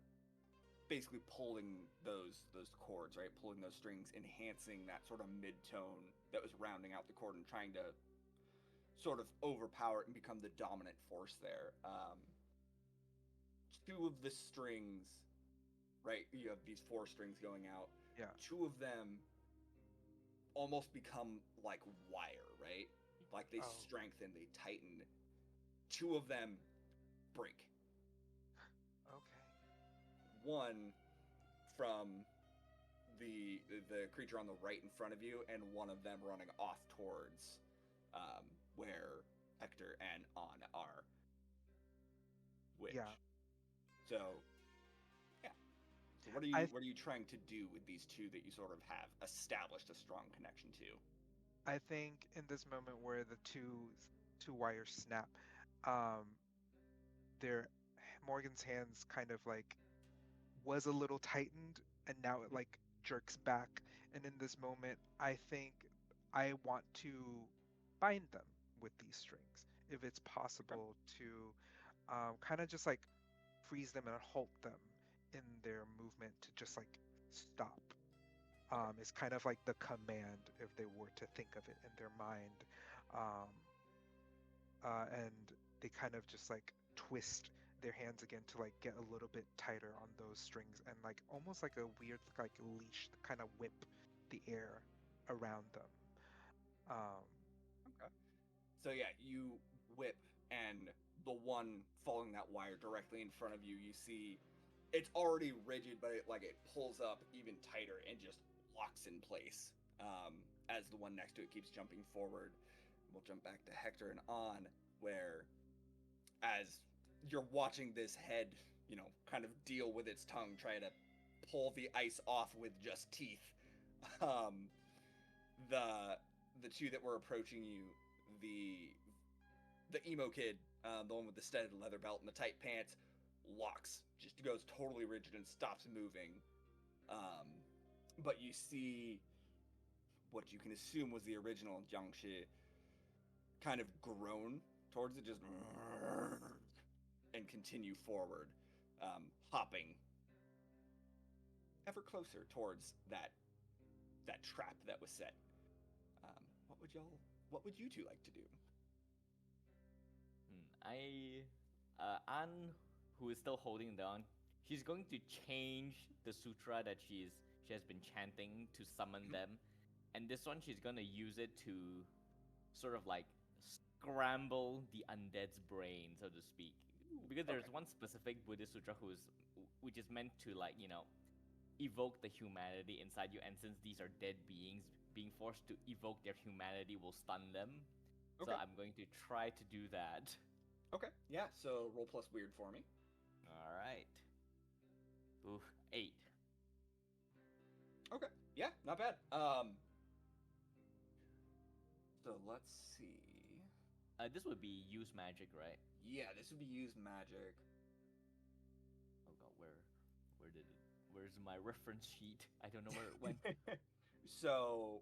basically pulling those chords, right? Pulling those strings, enhancing that sort of mid tone that was rounding out the chord and trying to sort of overpower it and become the dominant force there. Two of the strings, right? You have these four strings going out. Yeah. Two of them almost become like wire, right? Like they Oh, strengthen, they tighten. Two of them break. okay. One from the creature on the right in front of you, and one of them running off towards where Hector and On are. Which, Yeah. so yeah. So I what are you trying to do with these two that you sort of have established a strong connection to? I think in this moment where the two wires snap, um, their Morgan's hands kind of like was a little tightened and now it like jerks back. And in this moment, I think I want to bind them with these strings if it's Okay. possible to kind of just like freeze them and halt them in their movement to just like stop. Okay. Is kind of like the command if they were to think of it in their mind. Um, and they kind of just like twist their hands again to like get a little bit tighter on those strings and like almost like a weird like leash kind of whip the air around them. Um, Okay. So yeah, you whip, and the one following that wire directly in front of you, you see it's already rigid, but it pulls up even tighter and just locks in place. As the one next to it keeps jumping forward. We'll jump back to Hector and On, where as you're watching this head, kind of deal with its tongue, try to pull the ice off with just teeth. Um, the two that were approaching you, the the emo kid, the one with the studded leather belt and the tight pants, locks, just goes totally rigid and stops moving. Um, but you see what you can assume was the original Jiangshi kind of groan towards it, just and continue forward, hopping ever closer towards that trap that was set. What would you two like to do? Anne, who is still holding down, she's going to change the sutra that she has been chanting to summon Mhm. them, and this one she's gonna use it to sort of like scramble the undead's brain, so to speak. Because Okay. there's one specific Buddhist sutra which is meant to like evoke the humanity inside you, and since these are dead beings, being forced to evoke their humanity will stun them. So Okay. I'm going to try to do that. Okay. Yeah. So roll plus weird for me. All right. Ooh, 8. Okay. Yeah. Not bad. So let's see. This would be use magic, right? Yeah, this would be use magic. Oh god, where did it? Where's my reference sheet? I don't know where it went. So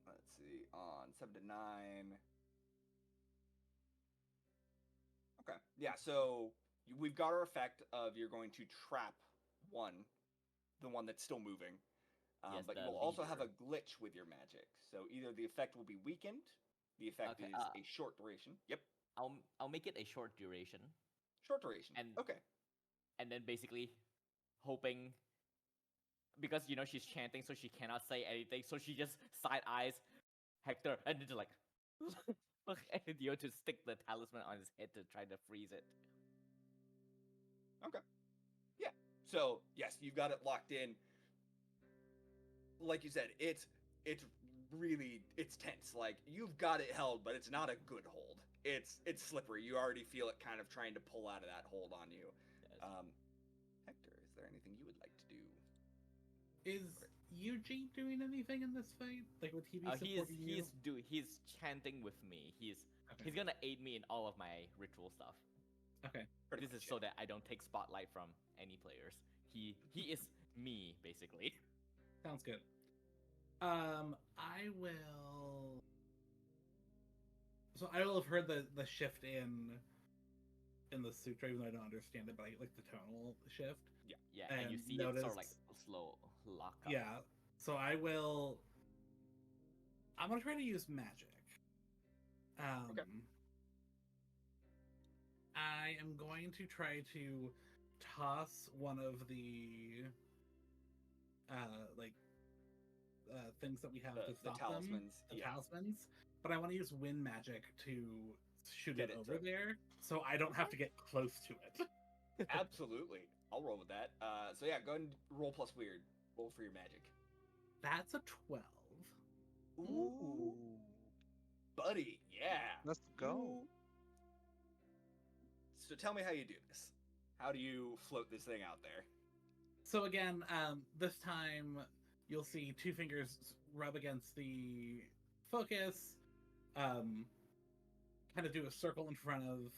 let's see. On 7 to 9. Okay. Yeah. So we've got our effect of you're going to trap one, the one that's still moving. Yes, But you the will also have leader. a glitch with your magic. So either the effect will be weakened, the effect Okay. is a short duration. Yep, I'll make it a short duration, short duration. and Okay. and then basically hoping, because she's chanting, so she cannot say anything, so she just side eyes Hector and then just like and to stick the talisman on his head to try to freeze it. Okay. Yeah. So yes, you've got it locked in. Like you said, it's really tense. Like you've got it held, but it's not a good hold. It's slippery. You already feel it kind of trying to pull out of that hold on you. Yes. Hector, is there anything you would like to do? Is Eugene doing anything in this fight? Like, would he be supporting you? He's chanting with me. He's Okay. gonna aid me in all of my ritual stuff. Okay. Pretty This much, is so that I don't take spotlight from any players. He is me basically. Sounds good. I will. So I will have heard the shift in the sutra, even though I don't understand it, but I like the tonal shift. Yeah, and you And see it sort of like notice- slow lock up. Yeah. So I'm gonna try to use magic. Okay. I am going to try to toss one of the things that we have to The stop talismans. them, the Yeah. talismans. But I want to use wind magic to shoot Get it it over to- there, so I don't have to get close to it. Absolutely. I'll roll with that. So yeah, go ahead and roll plus weird. Roll for your magic. That's a 12. Ooh, buddy. Yeah. Let's go. So tell me how you do this. How do you float this thing out there? So again, this time you'll see two fingers rub against the focus, kind of do a circle in front of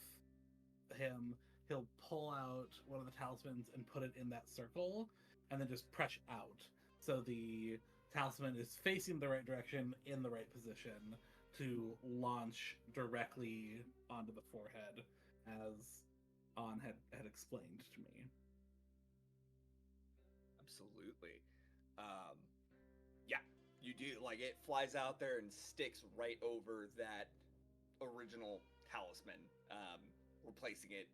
him. He'll pull out one of the talismans and put it in that circle, and then just press out. So the talisman is facing the right direction in the right position to launch directly onto the forehead, as On had explained to me. Absolutely. Yeah, you do. Like it flies out there and sticks right over that original talisman, replacing it,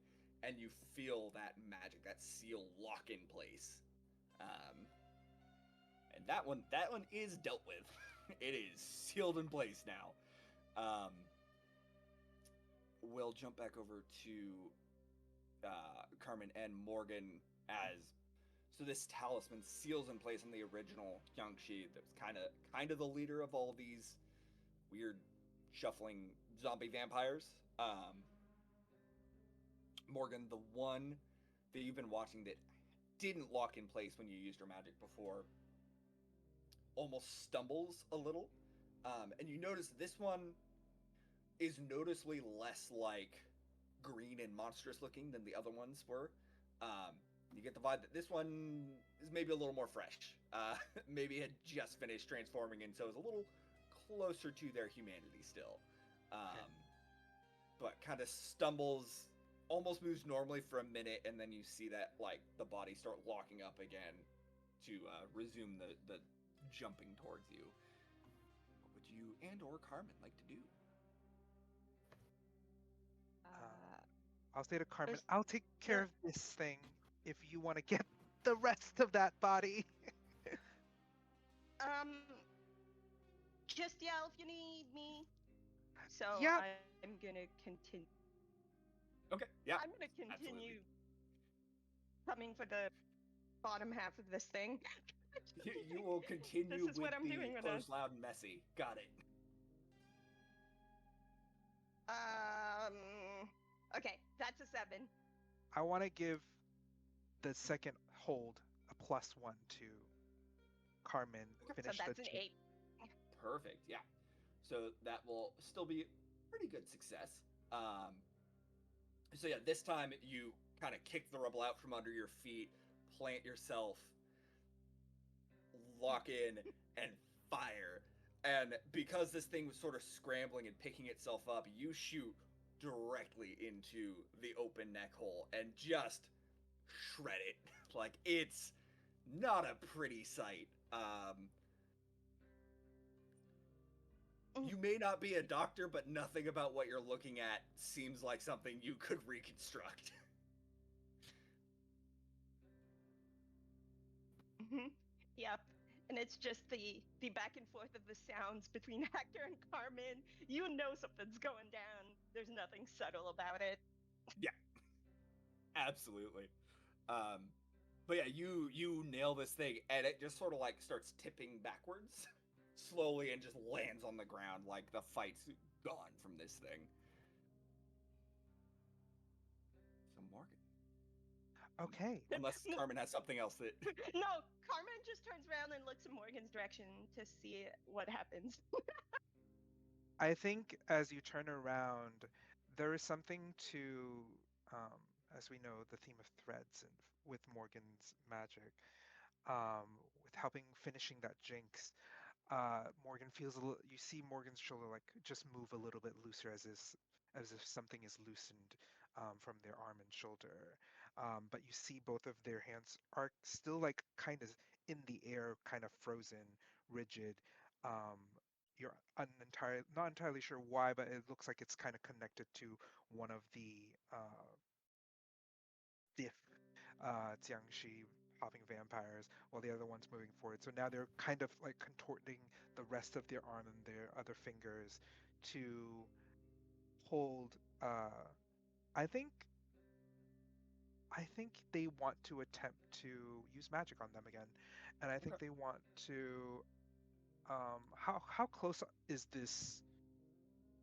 and you feel that magic, that seal lock in place. And that one is dealt with. It is sealed in place now. We'll jump back over to Carmen and Morgan as so this talisman seals in place on the original Yangshi that was kind of the leader of all these weird shuffling zombie vampires. Morgan, the one that you've been watching that didn't lock in place when you used her magic before, almost stumbles a little. And you notice this one is noticeably less like green and monstrous looking than the other ones were. You get the vibe that this one is maybe a little more fresh. Maybe had just finished transforming and so is a little closer to their humanity still. But kind of stumbles, almost moves normally for a minute, and then you see that like the body start locking up again to resume the jumping towards you. What would you and or Carmen like to do? I'll say to Carmen, There's- I'll take care yeah. of this thing if you want to get the rest of that body. Just yell if you need me. So Yeah. I'm gonna continue. Okay, yeah. I'm gonna continue absolutely. coming for the bottom half of this thing. You will continue This is with what I'm the doing with close, us. loud, and messy. Got it. Okay, that's a 7. I want to give the second hold a +1 to Carmen. Okay. So Finish that's the an chain. 8. Perfect. Yeah. So that will still be pretty good success. So yeah, this time you kind of kick the rubble out from under your feet, plant yourself, lock in, and fire. And because this thing was sort of scrambling and picking itself up, you shoot directly into the open neck hole and just shred it. Like it's not a pretty sight. You may not be a doctor, but nothing about what you're looking at seems like something you could reconstruct. Hmm. Yep. And it's just the back and forth of the sounds between Hector and Carmen. You know something's going down. There's nothing subtle about it. Yeah, absolutely. Um, but yeah, you nail this thing, and it just sort of like starts tipping backwards, slowly, and just lands on the ground like the fight's gone from this thing. So Morgan, Okay. unless Carmen has something else that. No, Carmen just turns around and looks in Morgan's direction to see what happens. I think as you turn around, there is something to, um, as we know, the theme of threads and with Morgan's magic, with helping finishing that jinx. Morgan feels a little. You see Morgan's shoulder like just move a little bit looser, as if something is loosened from their arm and shoulder. But you see both of their hands are still like kind of in the air, kind of frozen, rigid. Um, you're not entirely sure why, but it looks like it's kind of connected to one of the diff Jiangxi hopping vampires, while the other one's moving forward. So now they're kind of like contorting the rest of their arm and their other fingers to hold. I think I think they want to attempt to use magic on them again, and I Okay. think they want to. How close is this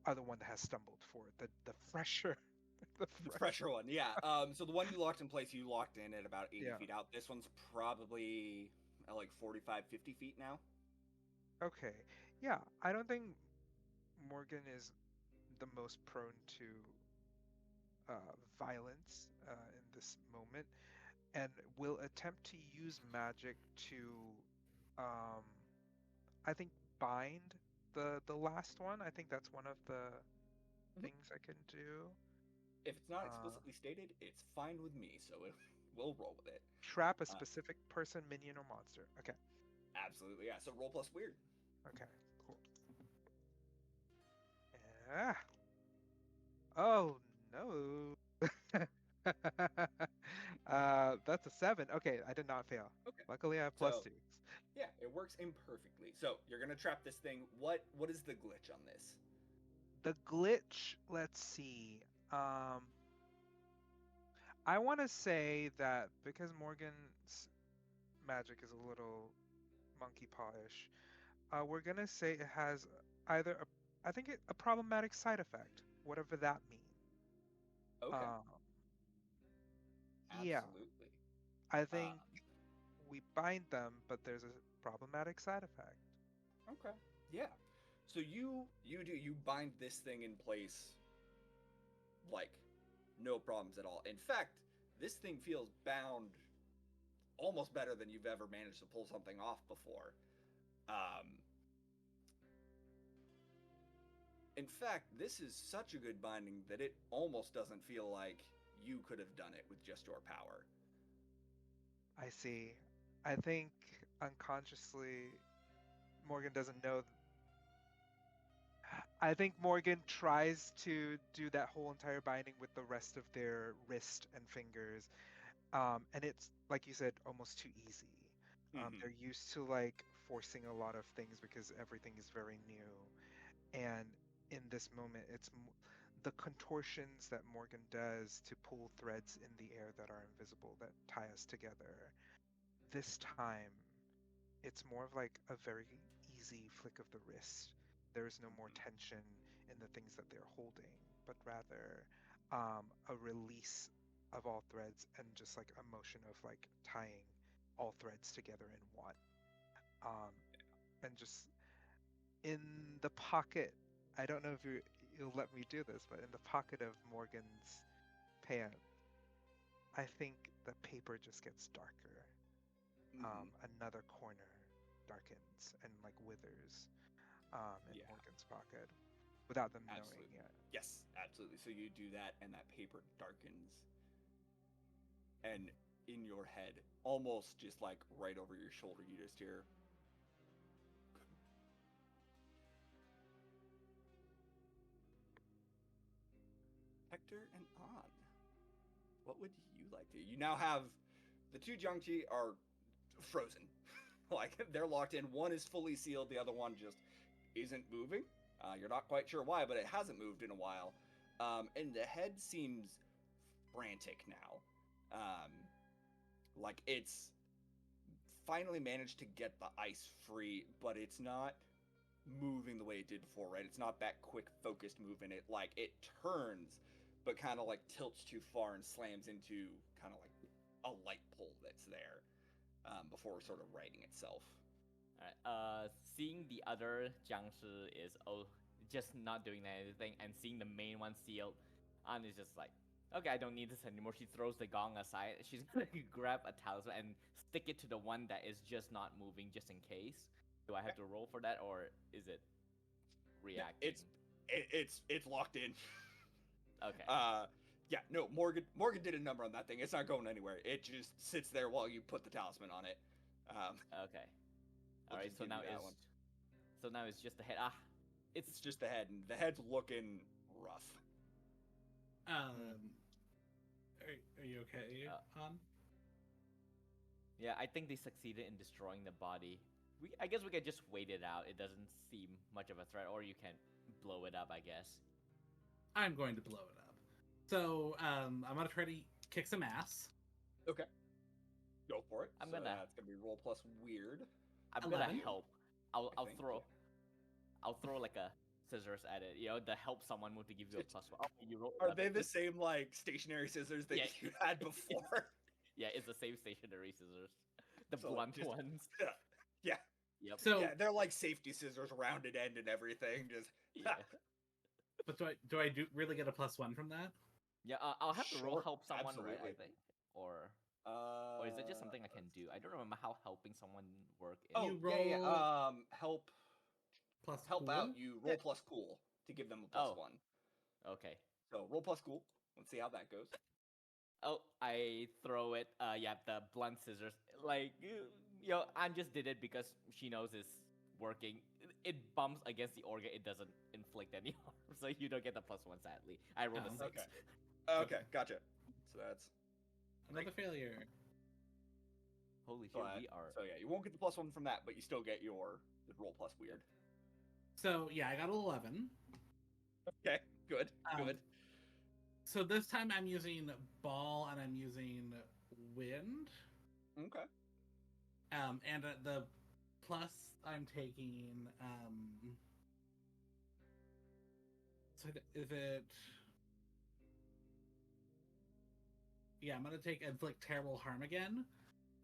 other one that has stumbled forward? The fresher, the The fresh. fresher one, yeah. So the one you locked in place, you locked in at about 80 Yeah. feet out. This one's probably at like 45, 50 feet now. Okay. Yeah. I don't think Morgan is the most prone to violence in this moment, and will attempt to use magic to, um, I think, bind the last one. I think that's one of the Mhm. things I can do. If it's not Uh, explicitly stated, it's fine with me, so we'll roll with it. Trap a Uh, specific person, minion, or monster. Okay. Absolutely, yeah. So roll plus weird. Okay. Cool. Yeah. Oh no. That's a 7. Okay, I did not fail. Okay. Luckily, I have plus So 2. yeah, it works imperfectly. So you're gonna trap this thing. What is the glitch on this? The glitch, let's see. Um, I want to say that because Morgan's magic is a little monkey pawish, we're gonna say it has either I think a problematic side effect, whatever that means. Okay. Uh, yeah, Absolutely. I Uh, think we bind them, but there's a problematic side effect. okay. Yeah. So you bind this thing in place like no problems at all. In fact, this thing feels bound almost better than you've ever managed to pull something off before. Um, in fact, this is such a good binding that it almost doesn't feel like you could have done it with just your power. I see. I think unconsciously Morgan doesn't know. I think Morgan tries to do that whole entire binding with the rest of their wrist and fingers. And it's, like you said, almost too easy. Mm-hmm. They're used to like forcing a lot of things because everything is very new. And in this moment, the contortions that Morgan does to pull threads in the air that are invisible that tie us together. This time, it's more of like a very easy flick of the wrist. There is no more Mm-hmm. tension in the things that they're holding, but rather a release of all threads and just like a motion of like tying all threads together in one. Um, and just in the pocket, I don't know if you'll let me do this, but in the pocket of Morgan's pants, I think the paper just gets darker. Mm-hmm. Another corner darkens and like withers in Yeah, Morgan's pocket without them knowing absolutely. yet. Yes, absolutely. So you do that, and that paper darkens, and in your head, almost just like right over your shoulder, you just hear Hector and On. What would you like to? You now have the two Jiangxi are frozen. Like they're locked in. One is fully sealed. The other one just isn't moving. You're not quite sure why, but it hasn't moved in a while. And the head seems frantic now. Like it's finally managed to get the ice free, but it's not moving the way it did before, right? It's not that quick focused movement. It turns, but kind of like tilts too far and slams into kind of like a light pole that's there before sort of righting itself. Alright. Seeing the other Jiangshi is just not doing anything, and seeing the main one sealed, An is just like, okay, I don't need this anymore. She throws the gong aside. She's gonna grab a talisman and stick it to the one that is just not moving, just in case. Do I have to roll for that, or is it reacting? It's locked in. Okay. Yeah, no, Morgan did a number on that thing. It's not going anywhere. It just sits there while you put the talisman on it. Okay. I'll All right. just So give now you that it's one. just the head. It's just the head, and the head's looking rough. Are you okay, Han? Yeah, I think they succeeded in destroying the body. I guess we could just wait it out. It doesn't seem much of a threat, or you can blow it up, I guess. I'm going to blow it up. So I'm gonna try to kick some ass. Okay. Go for it. I'm So gonna- that's gonna be roll plus weird. I'm 11? gonna help. I'll think, I'll throw like a scissors at it. You know, the help someone move to give you a plus one. Oh, you roll. Are they the same like stationary scissors that Yeah. you had before? Yeah, it's the same stationary scissors. The So, blunt just- ones. Yeah. Yep. So, Yeah, they're like safety scissors, rounded end and everything. Just Yeah. but do I really get a +1 from that? Yeah, I'll have to roll Sure, help someone, right? I absolutely. think, or is it just something I can do? I don't remember how helping someone work. In... Oh, You yeah. roll- Help Plus help cool? out. You roll plus cool to give them a plus Oh. one. Okay. So roll plus cool. Let's see how that goes. Oh, I throw it. Yeah, the blunt scissors. Like, Anne just did it because she knows it's working. It bumps against the organ. It doesn't inflict any harm, so you don't get the +1. Sadly, I rolled a Oh. 6. Okay, gotcha. So that's Another failure. Holy so, shit, we are. so yeah. You won't get the +1 from that, but you still get your roll plus weird. So yeah, I got an 11. Okay, good, Um, good. So this time I'm using ball and I'm using wind. Okay. And the plus I'm taking. So is it? Yeah, I'm gonna take inflict terrible harm again.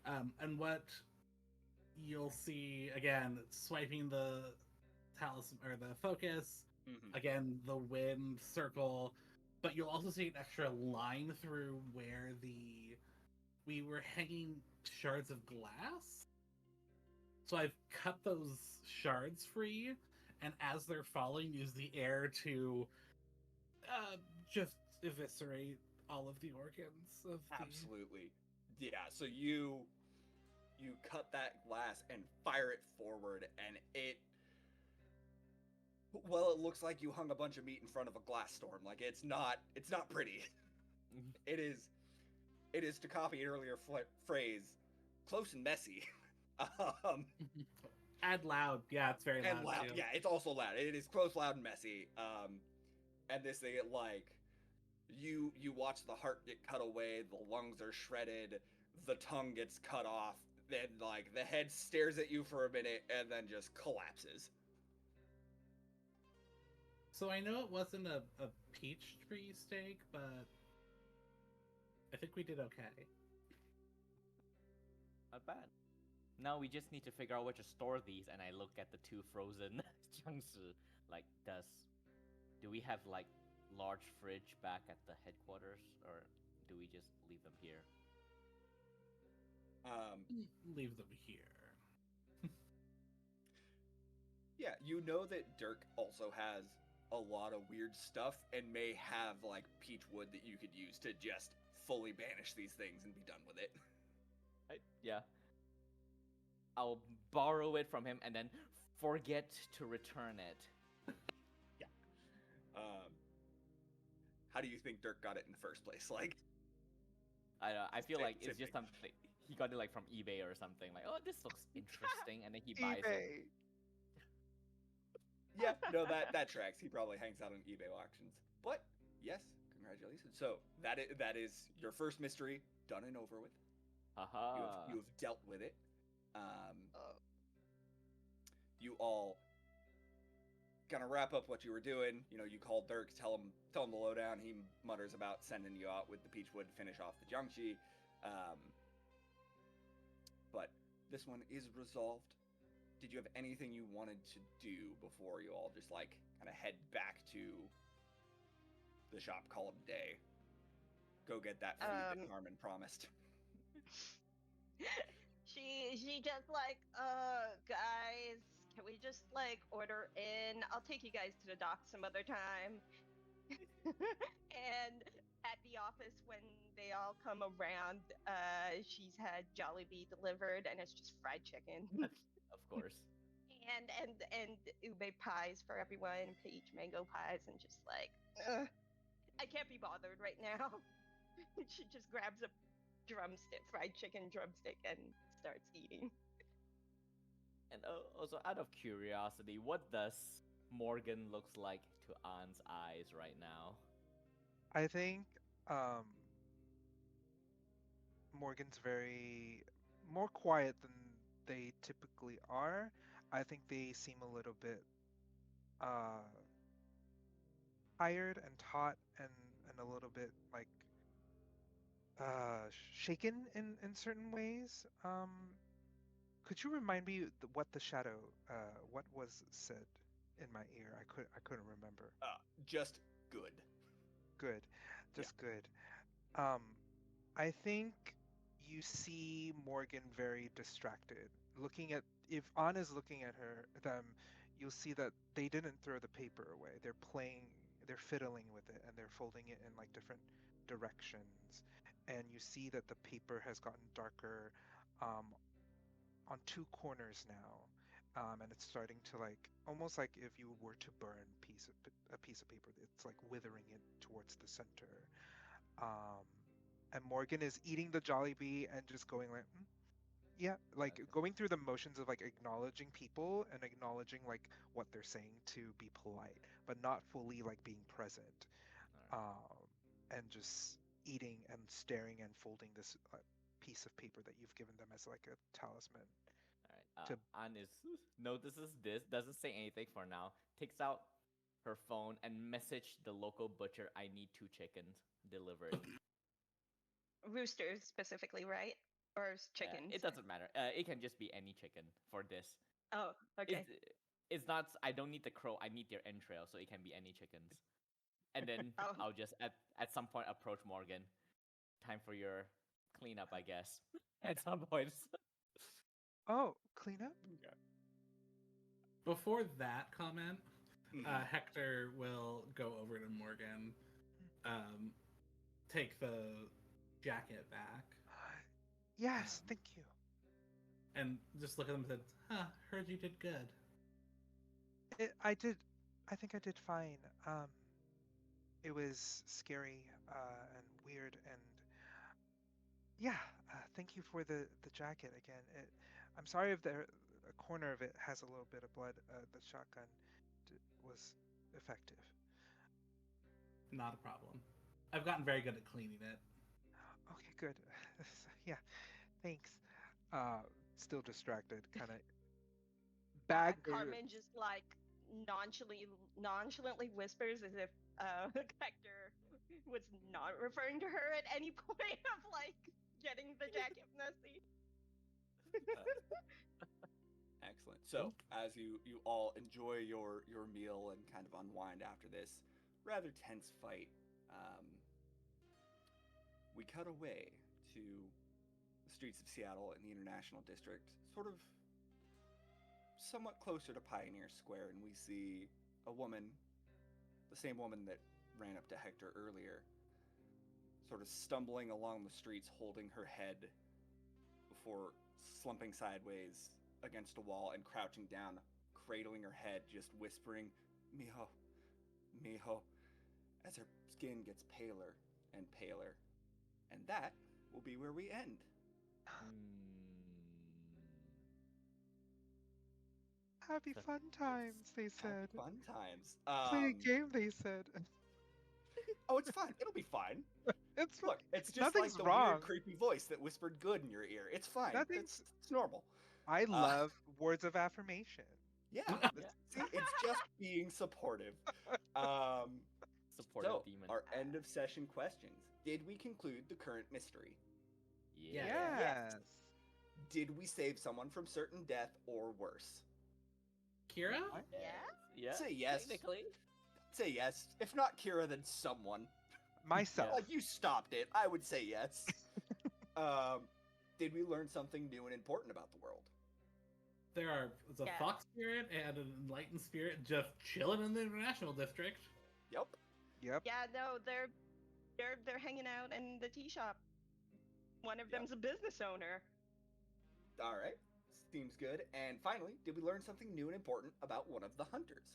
And what you'll see again, swiping the talisman or the focus. Mhm. Again, the wind circle, but you'll also see an extra line through where we were hanging shards of glass. So I've cut those shards free, and as they're falling, use the air to just eviscerate all of the organs of the... Absolutely. Yeah, so you cut that glass and fire it forward, and it looks like you hung a bunch of meat in front of a glass storm. Like it's not pretty. It is, to copy an earlier phrase, close and messy. Add loud. Yeah, it's very And loud. loud. Too. Yeah, it's also loud. It is close, loud, and messy. And this thing, like, you watch the heart get cut away, the lungs are shredded, the tongue gets cut off, then like the head stares at you for a minute and then just collapses. So I know it wasn't a peach tree steak, but I think we did okay. Not bad. Now we just need to figure out where to store these, and I look at the 2 frozen jiangshi. Like, do we have like large fridge back at the headquarters, or do we just leave them here? Leave them here. Yeah, you know that Dirk also has a lot of weird stuff and may have like peach wood that you could use to just fully banish these things and be done with it. Yeah. I'll borrow it from him and then forget to return it. Yeah. How do you think Dirk got it in the first place? Like, I feel like it's same just thing. something he got it like from eBay or something. Like, oh, this looks interesting, and then he buys it. eBay. Yeah, no, that tracks. He probably hangs out on eBay auctions. But yes, congratulations. So that is your first mystery done and over with. Haha. You have dealt with it. Oh. You all gonna wrap up what you were doing. You know, you call Dirk, tell him the lowdown. He mutters about sending you out with the Peachwood to finish off the Jiangxi. But this one is resolved. Did you have anything you wanted to do before you all just like kind of head back to the shop, call it a day? Go get that food that Carmen promised. She just like, guys, can we just like order in? I'll take you guys to the dock some other time. And at the office when they all come around, she's had Jollibee delivered and it's just fried chicken. Of course. and ube pies for everyone, peach mango pies, and just like, I can't be bothered right now. She just grabs a drumstick, fried chicken drumstick, and starts eating. And also, out of curiosity, what does Morgan looks like to An's eyes right now? I think Morgan's very more quiet than they typically are. I think they seem a little bit uh, tired and taut and a little bit like shaken in certain ways. Could you remind me what the shadow what was said in my ear? I couldn't remember. Just good. Good, Yeah. just good. Um, I think you see Morgan very distracted. Looking at if Anna's looking at them, you'll see that they didn't throw the paper away. They're fiddling with it, and they're folding it in like different directions. And you see that the paper has gotten darker on two corners now. And it's starting to like almost like if you were to burn a piece of paper, it's like withering it towards the center. Um, and Morgan is eating the Jollibee and just going like, yeah, like Okay. going through the motions of like acknowledging people and acknowledging like what they're saying to be polite, but not fully like being present. All And just eating and staring and folding this piece of paper that you've given them as like a talisman. right. To An is notices this, doesn't say anything for now. Takes out her phone and message the local butcher. I need 2 chickens delivered. Roosters specifically, right? Or chickens? It doesn't matter. It can just be any chicken for this. Oh, okay. It's not. I don't need the crow. I need their entrail, so it can be any chickens. And then Oh. I'll just at some point approach Morgan. Time for your cleanup, I guess. At some point. oh, clean up. Okay. Before that comment, Mhm. Hector will go over to Morgan, take the jacket back, Yes, thank you. and just look at them and said, "Huh, heard you did good." I did. I think I did fine. It was scary and weird, and yeah. Thank you for the jacket again. I'm sorry if a corner of it has a little bit of blood. The shotgun was effective. Not a problem. I've gotten very good at cleaning it. Okay, good. Yeah, thanks. Still distracted, kind of bag. Carmen just like nonchalantly whispers as if Hector was not referring to her at any point of like getting the jacket messy. Excellent. So, as you all enjoy your meal and kind of unwind after this rather tense fight, we cut away to the streets of Seattle in the International District, sort of somewhat closer to Pioneer Square, and we see a woman, the same woman that ran up to Hector earlier, sort of stumbling along the streets holding her head before slumping sideways against a wall and crouching down, cradling her head, just whispering, Mijo, Mijo, as her skin gets paler and paler. And that will be where we end. Happy So fun times, they Happy said. fun times. Play a game, they said. Oh, it's fine. It'll be fine. It's Look, it's just like nothing's the wrong. weird, creepy voice that whispered good in your ear. It's fine. Nothing's. It's normal. I Uh, love words of affirmation. yeah. yeah, See, it's just being supportive. Um, supportive so, demon. our end of session questions. Did we conclude the current mystery? Yeah. Yes. Yes. Did we save someone from certain death or worse? Kira? What? Yeah. Say yes. Technically. Say yes. If not Kira, then someone. Myself. Like you stopped it. I would say yes. um, did we learn something new and important about the world? There's a Yeah. fox spirit and an enlightened spirit just chilling in the international district. Yep. Yep. Yeah, no, they're hanging out in the tea shop. One of Yep. them's a business owner. All right. Seems good. And finally, did we learn something new and important about one of the hunters?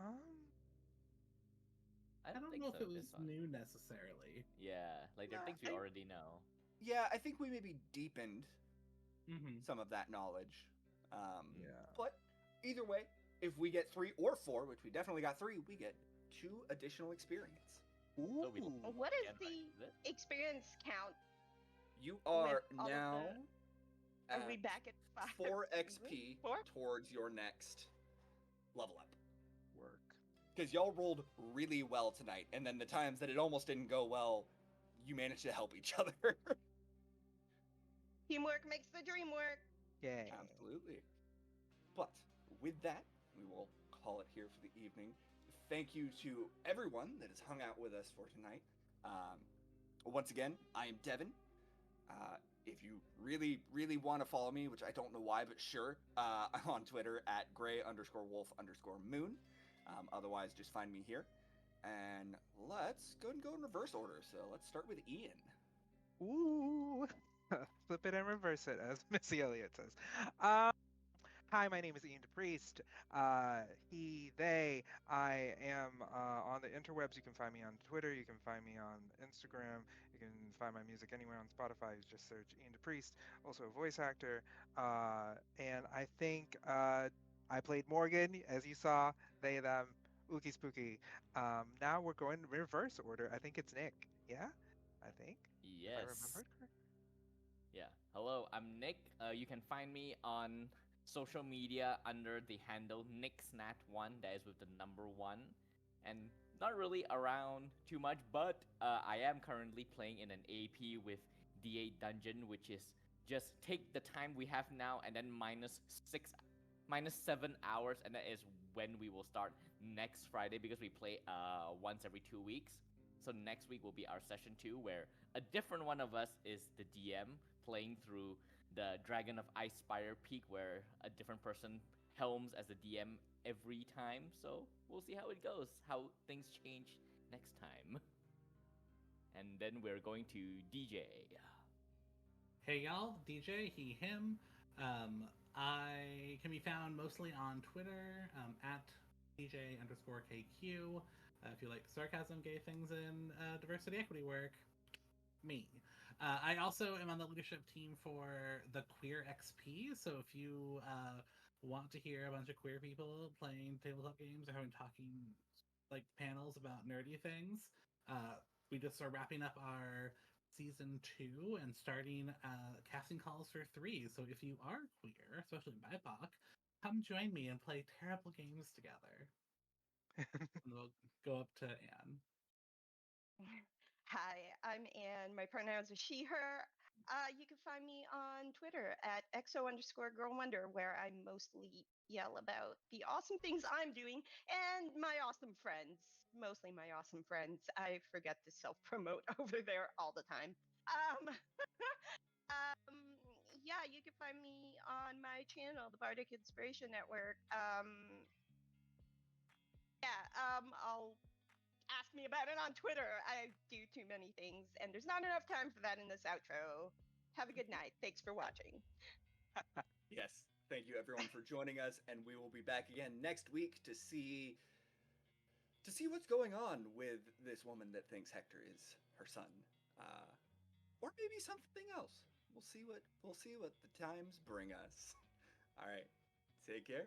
I I don't think know so if it this was one. new necessarily. Yeah, like there are Yeah, things we I- already know. Yeah, I think we maybe deepened Mm-hmm. some of that knowledge. Yeah. But either way, if we get 3 or 4, which we definitely got 3, we get 2 additional experience. Ooh. So we What is Again, the is it? experience count? You are all of now Are we at back at 5? 4 XP 4? towards your next level up. Work. Because y'all rolled really well tonight, and then the times that it almost didn't go well, you managed to help each other. Teamwork makes the dream work. Yay. Absolutely. But with that, we will call it here for the evening. Thank you to everyone that has hung out with us for tonight. Once again, I am Devin. If you really, really want to follow me, which I don't know why, but sure, I'm on Twitter at gray_wolf_moon. Otherwise, just find me here. And let's go and go in reverse order. So let's start with Ian. Ooh. Flip it and reverse it, as Missy Elliott says. Um, Hi, my name is Ian DePriest. He, they, I am on the interwebs. You can find me on Twitter. You can find me on Instagram. You can find my music anywhere on Spotify. You just search Ian DePriest. Also a voice actor. And I think I played Morgan, as you saw. They, them, ookie spooky. Now we're going reverse order. I think it's Nick. Yeah? I think. If I Yes. remembered correctly. Yeah. Hello, I'm Nick. You can find me on social media under the handle NickSnat1, that is with the number 1. And not really around too much, but I am currently playing in an AP with D8 Dungeon, which is just take the time we have now and then minus 7 hours, and that is when we will start next Friday because we play once every 2 weeks. So next week will be our session 2, where a different one of us is the DM playing through the Dragon of Icespire Peak, where a different person helms as the DM every time. So we'll see how it goes, how things change next time. And then we're going to DJ. Hey y'all, DJ, he, him. I can be found mostly on Twitter at DJ_KQ. If you like sarcasm, gay things, and diversity equity work, me. I also am on the leadership team for the Queer XP. So if you want to hear a bunch of queer people playing tabletop games or having talking like panels about nerdy things, we just are wrapping up our season 2 and starting casting calls for 3. So if you are queer, especially BIPOC, come join me and play terrible games together. And we'll go up to Anne. Hi, I'm Anne. My pronouns are she, her. You can find me on Twitter at XO_Girl Wonder, where I mostly yell about the awesome things I'm doing and my awesome friends. Mostly my awesome friends. I forget to self promote over there all the time. Um, um, yeah, you can find me on my channel, the Bardic Inspiration Network. I'll ask me about it on Twitter. I do too many things, and there's not enough time for that in this outro. Have a good night. Thanks for watching. Yes. Thank you everyone for joining us, and we will be back again next week to see what's going on with this woman that thinks Hector is her son. maybe something else. We'll see what the times bring us. All right. Take care.